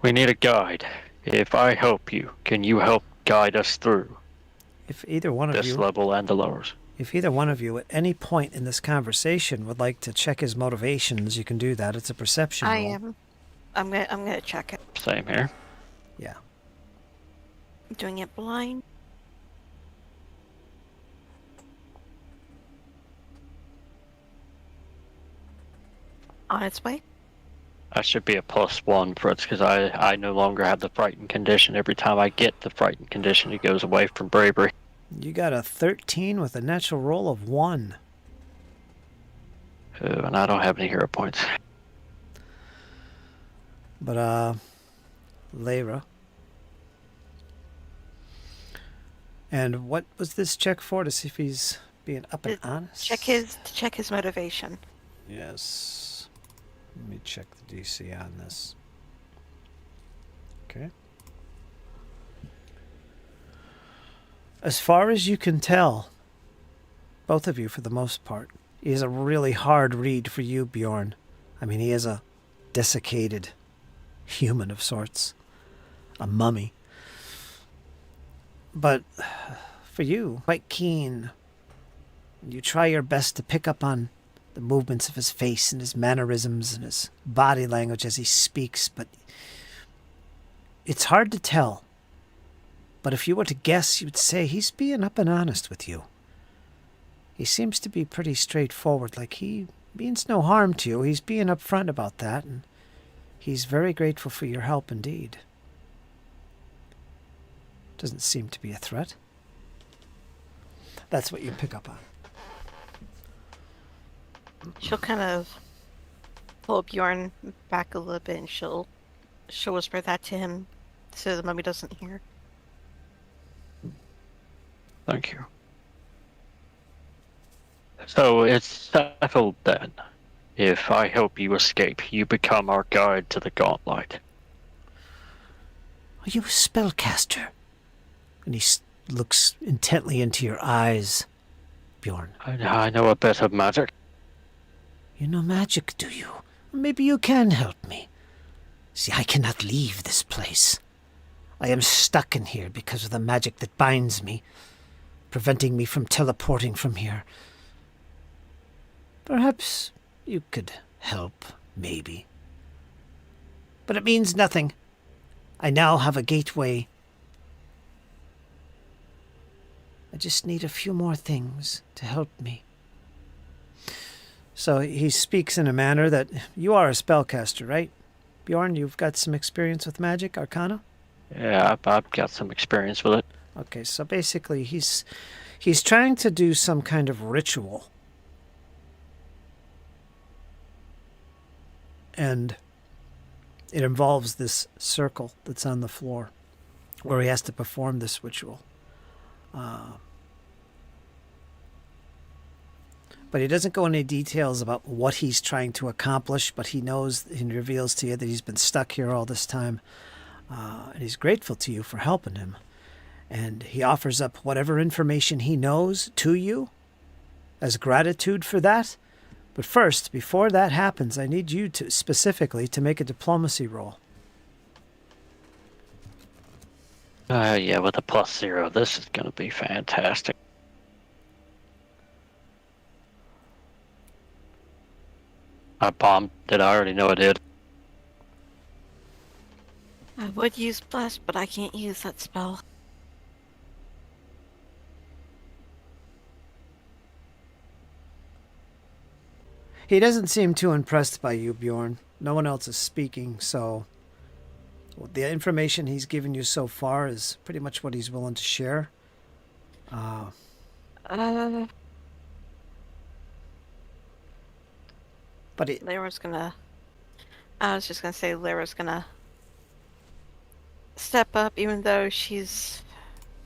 We need a guide. If I help you, can you help guide us through If either one of this you, level and the lowers? if either one of you at any point in this conversation would like to check his motivations, you can do that. It's a perception roll. I am. I'm gonna check it. Same here. Yeah. Doing it blind. On its way? I should be a +1 for it because I no longer have the frightened condition. Every time I get the frightened condition, it goes away from bravery. You got a 13 with a natural roll of 1. And I don't have any hero points. But, Lyra. And what was this check for? To see if he's being up and honest? Check his motivation. Yes. Let me check the DC on this. Okay. As far as you can tell, both of you for the most part, he is a really hard read for you, Bjorn. I mean, he is a desiccated human of sorts. A mummy. But for you, quite keen. You try your best to pick up on the movements of his face and his mannerisms and his body language as he speaks, but it's hard to tell. But if you were to guess, you'd say he's being up and honest with you. He seems to be pretty straightforward, like he means no harm to you. He's being upfront about that, and he's very grateful for your help indeed. Doesn't seem to be a threat. That's what you pick up on. She'll kind of pull Bjorn back a little bit, and she'll whisper that to him so the mummy doesn't hear. Thank you. So it's settled then. If I help you escape, you become our guide to the gauntlight. Are you a spellcaster? And looks intently into your eyes, Bjorn. I know a bit of magic. You know magic, do you? Maybe you can help me. See, I cannot leave this place. I am stuck in here because of the magic that binds me, preventing me from teleporting from here. Perhaps you could help, maybe. But it means nothing. I now have a gateway. I just need a few more things to help me. So he speaks in a manner that you are a spellcaster, right? Bjorn, you've got some experience with magic, arcana? Yeah, I've got some experience with it. Okay, so basically he's trying to do some kind of ritual. And it involves this circle that's on the floor where he has to perform this ritual. But he doesn't go into details about what he's trying to accomplish, but he knows and reveals to you that he's been stuck here all this time. And he's grateful to you for helping him. And he offers up whatever information he knows to you as gratitude for that. But first, before that happens, I need you to specifically to make a diplomacy roll. Yeah, with a +0, this is going to be fantastic. I bombed it. I already know I did. I would use Bless, but I can't use that spell. He doesn't seem too impressed by you, Bjorn. No one else is speaking, so the information he's given you so far is pretty much what he's willing to share. But Lyra's gonna... I was just gonna say Lyra's gonna step up, even though she's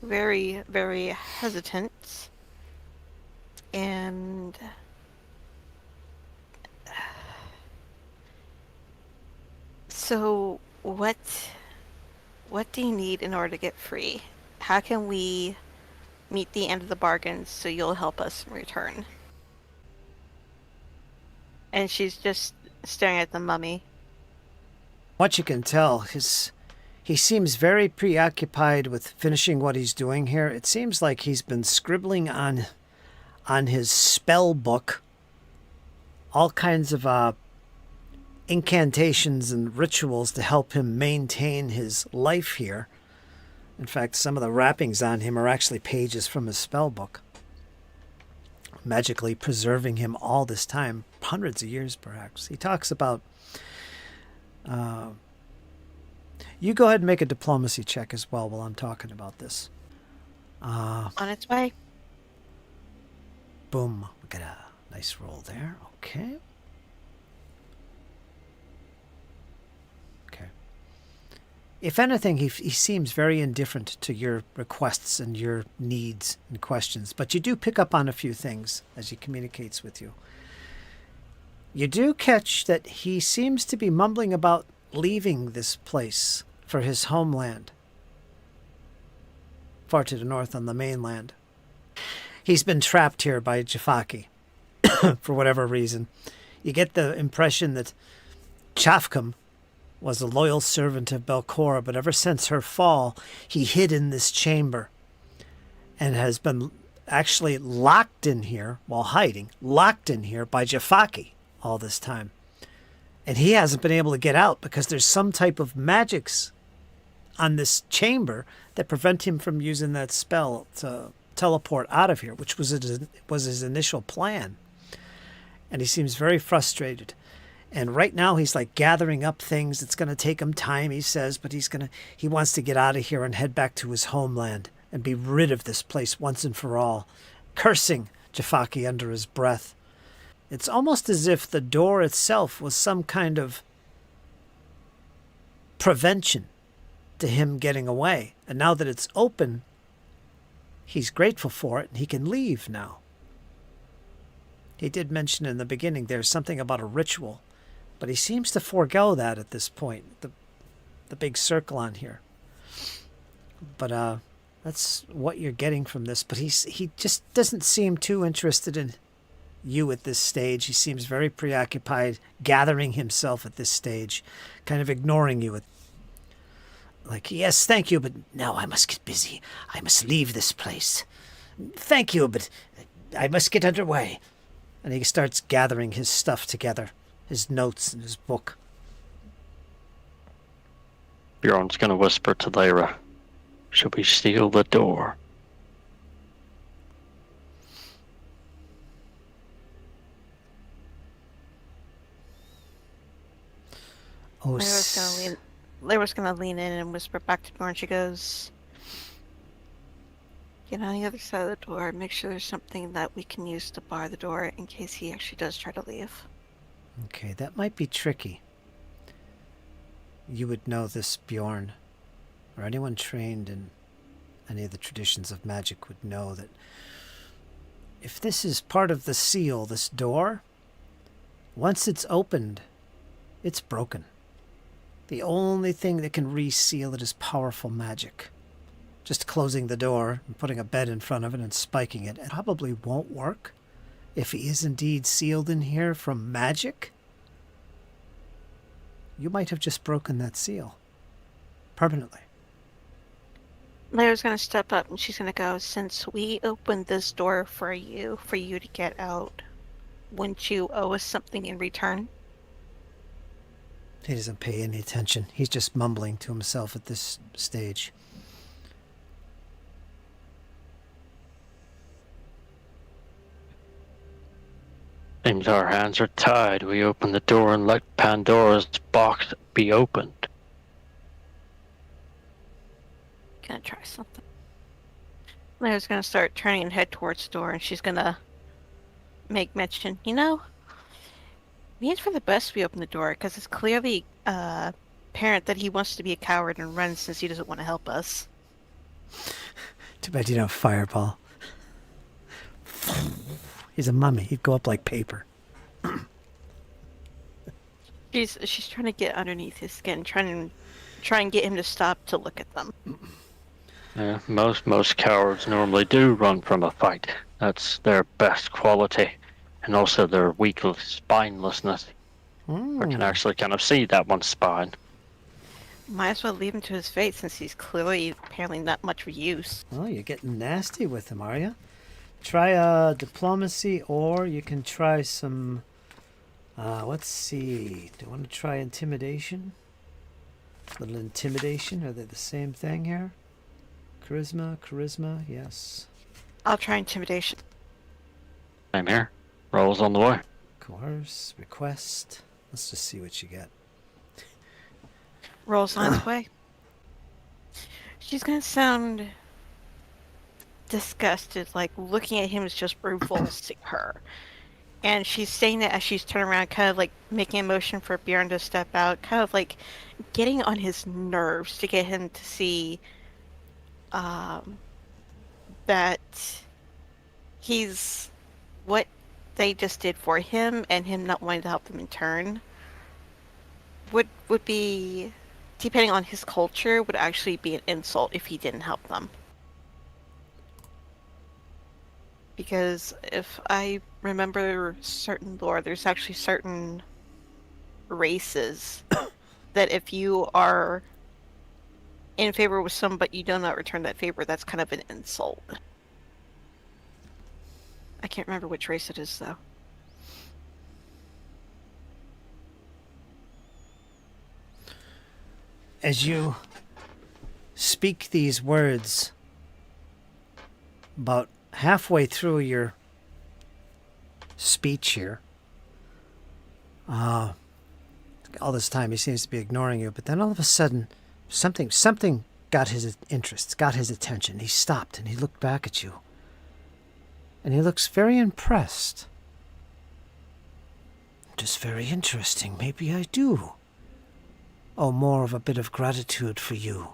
very, very hesitant. And... So, what do you need in order to get free? How can we meet the end of the bargain so you'll help us in return? And she's just staring at the mummy. what you can tell, he seems very preoccupied with finishing what he's doing here. It seems like he's been scribbling on his spell book all kinds of incantations and rituals to help him maintain his life here. In fact, some of the wrappings on him are actually pages from his spell book, magically preserving him all this time, hundreds of years perhaps. He talks about... you go ahead and make a diplomacy check as well while I'm talking about this. On its way. Boom. We got a nice roll there. Okay. If anything, he seems very indifferent to your requests and your needs and questions, but you do pick up on a few things as he communicates with you. You do catch that he seems to be mumbling about leaving this place for his homeland, far to the north on the mainland. He's been trapped here by Jafaki for whatever reason. You get the impression that Chafcom was a loyal servant of Belcora, but ever since her fall, he hid in this chamber and has been actually locked in here while hiding, locked in here by Jafaki all this time. And he hasn't been able to get out because there's some type of magics on this chamber that prevent him from using that spell to teleport out of here, which was his initial plan. And he seems very frustrated. And right now he's like gathering up things. It's going to take him time, he says, but he wants to get out of here and head back to his homeland and be rid of this place once and for all, cursing Jafaki under his breath. It's almost as if the door itself was some kind of prevention to him getting away. And now that it's open, he's grateful for it and he can leave now. He did mention in the beginning there's something about a ritual, but he seems to forego that at this point, the big circle on here. But that's what you're getting from this. But he just doesn't seem too interested in you at this stage. He seems very preoccupied, gathering himself at this stage, kind of ignoring you. Like, yes, thank you, but now I must get busy. I must leave this place. Thank you, but I must get underway. And he starts gathering his stuff together, his notes and his book. Bjorn's going to whisper to Lyra, "Should we seal the door?" Oh, Lyra's gonna lean in and whisper back to Bjorn. She goes, "Get on the other side of the door. Make sure there's something that we can use to bar the door in case he actually does try to leave." Okay, that might be tricky. You would know this, Bjorn, or anyone trained in any of the traditions of magic would know that if this is part of the seal, this door, once it's opened, it's broken. The only thing that can reseal it is powerful magic. Just closing the door and putting a bed in front of it and spiking it probably won't work. If he is indeed sealed in here from magic, you might have just broken that seal. Permanently. Lyra's gonna step up and she's gonna go, "Since we opened this door for you to get out, wouldn't you owe us something in return?" He doesn't pay any attention. He's just mumbling to himself at this stage. Seems our hands are tied. We open the door and let Pandora's box be opened. Gonna try something. Lyra's gonna start turning and head towards the door, and she's gonna make mention, maybe it's for the best we open the door, because it's clearly apparent that he wants to be a coward and run since he doesn't want to help us. Too bad you don't have fireball. He's a mummy. He'd go up like paper. She's trying to get underneath his skin, try and get him to stop to look at them. Yeah, most cowards normally do run from a fight. That's their best quality, and also their weak spinelessness. I can actually kind of see that one's spine. Might as well leave him to his fate since he's clearly apparently not much for use. Oh, you're getting nasty with him, are you? Try diplomacy, or you can try some... let's see. Do you want to try intimidation? A little intimidation. Are they the same thing here? Charisma, yes. I'll try intimidation. Same here. Rolls on the way. Coerce, request. Let's just see what you get. Rolls on its way. She's gonna sound disgusted, like looking at him is just revolting her. And she's saying that as she's turning around, kind of like making a motion for Bjorn to step out, kind of like getting on his nerves to get him to see that he's what they just did for him, and him not wanting to help them in turn would be, depending on his culture, would actually be an insult if he didn't help them. Because if I remember certain lore, there's actually certain races that if you are in favor with some but you do not return that favor, that's kind of an insult. I can't remember which race it is, though. As you speak these words, about halfway through your speech here, all this time he seems to be ignoring you, but then all of a sudden something got his interest, got his attention. He stopped and he looked back at you, and he looks very impressed. Just very interesting. Maybe I do owe more of a bit of gratitude for you.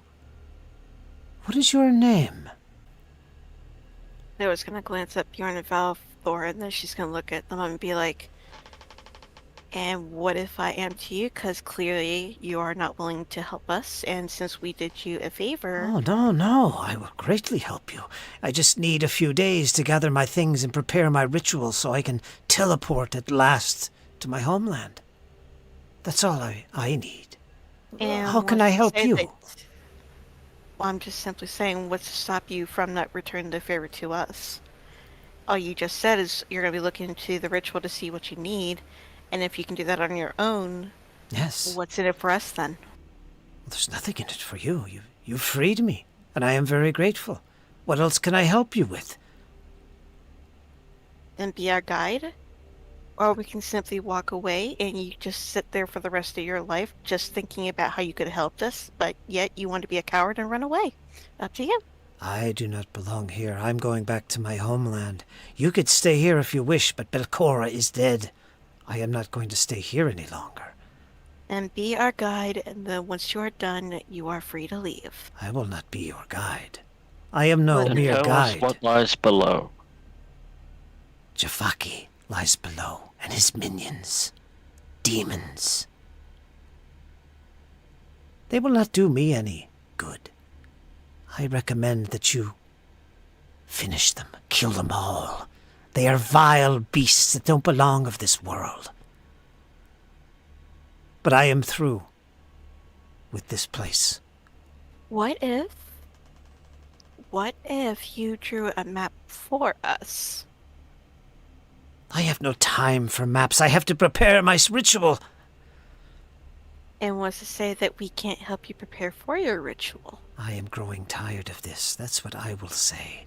What is your name? I was gonna glance at Bjorn and Valthor, and then she's gonna look at them and be like, and what if I am to you? Because clearly you are not willing to help us, and since we did you a favor... Oh, no, I will greatly help you. I just need a few days to gather my things and prepare my ritual so I can teleport at last to my homeland. That's all I need. And How can I help you? Well, I'm just simply saying, what's to stop you from not returning the favor to us? All you just said is you're going to be looking into the ritual to see what you need, and if you can do that on your own, Yes. what's in it for us then? Well, there's nothing in it for you. You've freed me, and I am very grateful. What else can I help you with? Then be our guide? Or we can simply walk away and you just sit there for the rest of your life just thinking about how you could have helped us, but yet you want to be a coward and run away. Up to you. I do not belong here. I'm going back to my homeland. You could stay here if you wish, but Belcora is dead. I am not going to stay here any longer. And be our guide, and then once you are done, you are free to leave. I will not be your guide. I am no Then mere tell guide. us what lies below. Jafaki lies below, and his minions. Demons. They will not do me any good. I recommend that you finish them, kill them all. They are vile beasts that don't belong of this world. But I am through with this place. What if you drew a map for us? I have no time for maps. I have to prepare my ritual. And what's to say that we can't help you prepare for your ritual? I am growing tired of this. That's what I will say.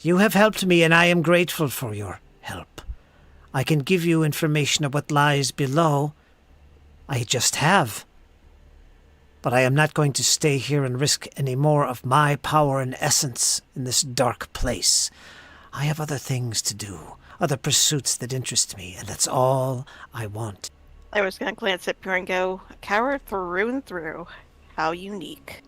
You have helped me, and I am grateful for your help. I can give you information of what lies below. I just have. But I am not going to stay here and risk any more of my power and essence in this dark place. I have other things to do, other pursuits that interest me, and that's all I want. I was going to glance at Bjorn and go, coward through and through. How unique.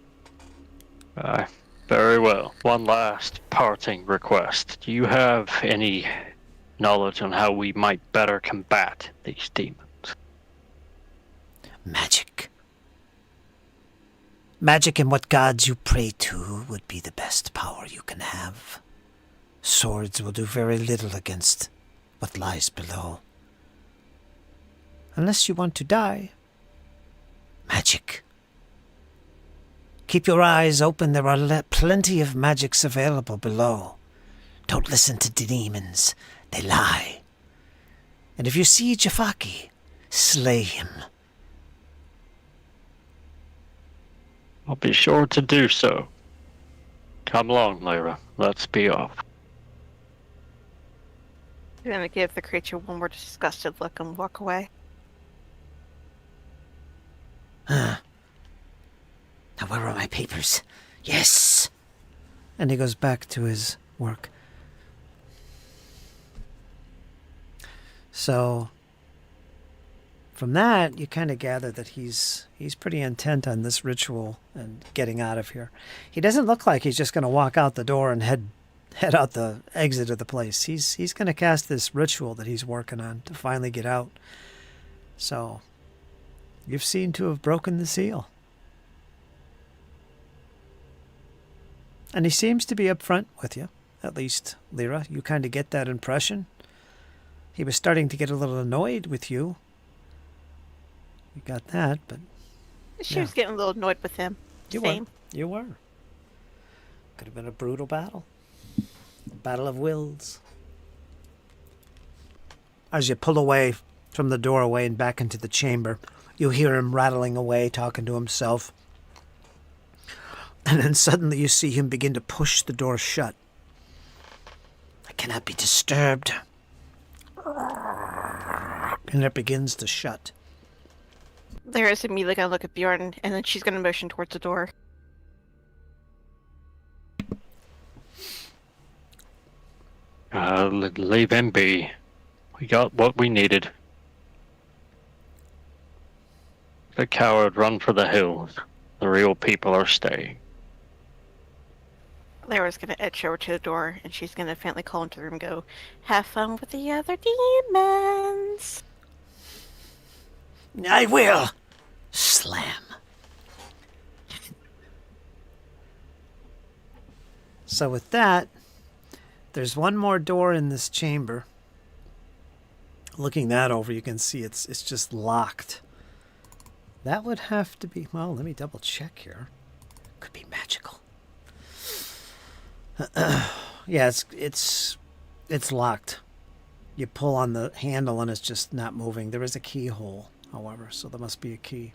Very well. One last parting request. Do you have any knowledge on how we might better combat these demons? Magic. Magic and what gods you pray to would be the best power you can have. Swords will do very little against what lies below. Unless you want to die. Magic. Keep your eyes open. There are plenty of magics available below. Don't listen to demons. They lie. And if you see Jafaki, slay him. I'll be sure to do so. Come along, Lyra. Let's be off. I'm going to give the creature one more disgusted look and walk away. Now where are my papers? Yes! And he goes back to his work. So, from that, you kind of gather that he's pretty intent on this ritual and getting out of here. He doesn't look like he's just going to walk out the door and head out the exit of the place. He's going to cast this ritual that he's working on to finally get out. So, you've seemed to have broken the seal. And he seems to be upfront with you, at least, Lyra. You kind of get that impression. He was starting to get a little annoyed with you. You got that, but... She was getting a little annoyed with him. You were. Could have been a brutal battle. A battle of wills. As you pull away from the doorway and back into the chamber, you hear him rattling away, talking to himself. And then suddenly you see him begin to push the door shut. I cannot be disturbed. And it begins to shut. Lyra's immediately going to look at Bjorn, and then she's going to motion towards the door. Leave him be. We got what we needed. The coward run for the hills. The real people are staying. Lyra's gonna edge over to the door, and she's gonna faintly call into the room and go, "Have fun with the other demons!" I will. Slam. So with that, there's one more door in this chamber. Looking that over, you can see it's just locked. That would have to be, well, let me double check here. Could be magical. Yeah, it's locked. You pull on the handle and it's just not moving. There is a keyhole, however, so there must be a key.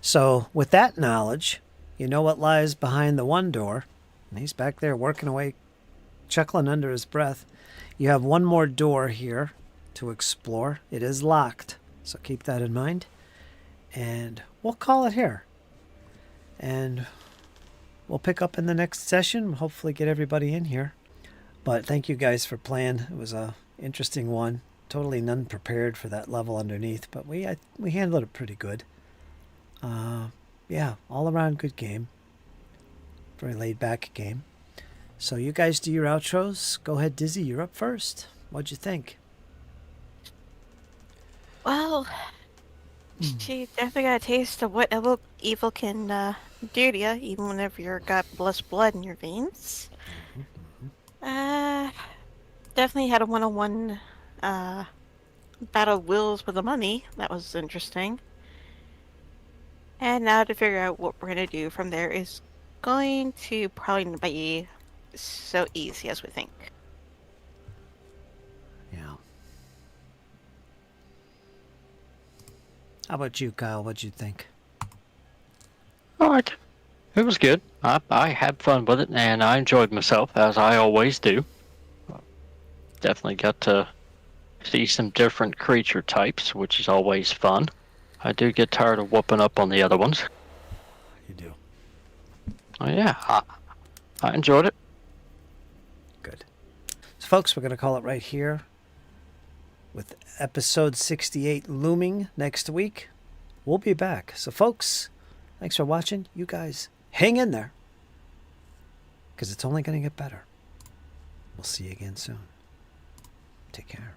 So with that knowledge, you know what lies behind the one door. And he's back there working away, chuckling under his breath. You have one more door here to explore. It is locked, so keep that in mind. And we'll call it here. And we'll pick up in the next session. Hopefully get everybody in here. But thank you guys for playing. It was a interesting one. Totally none prepared for that level underneath, but we handled it pretty good. Yeah, all around good game. Very laid back game. So you guys do your outros. Go ahead, Dizzy. You're up first. What'd you think? Well, she definitely got a taste of what evil can do to you, even whenever you've got blood in your veins. Definitely had a one-on-one battle of wills with the money. That was interesting. And now to figure out what we're going to do from there is going to probably not be so easy as we think. Yeah. How about you, Kyle? What'd you think? All right. It was good. I had fun with it, and I enjoyed myself, as I always do. Definitely got to see some different creature types, which is always fun. I do get tired of whooping up on the other ones. You do. Oh, yeah. I enjoyed it. Good. So, folks, we're going to call it right here with episode 68 looming next week. We'll be back. So, folks, thanks for watching. You guys hang in there because it's only going to get better. We'll see you again soon. Take care.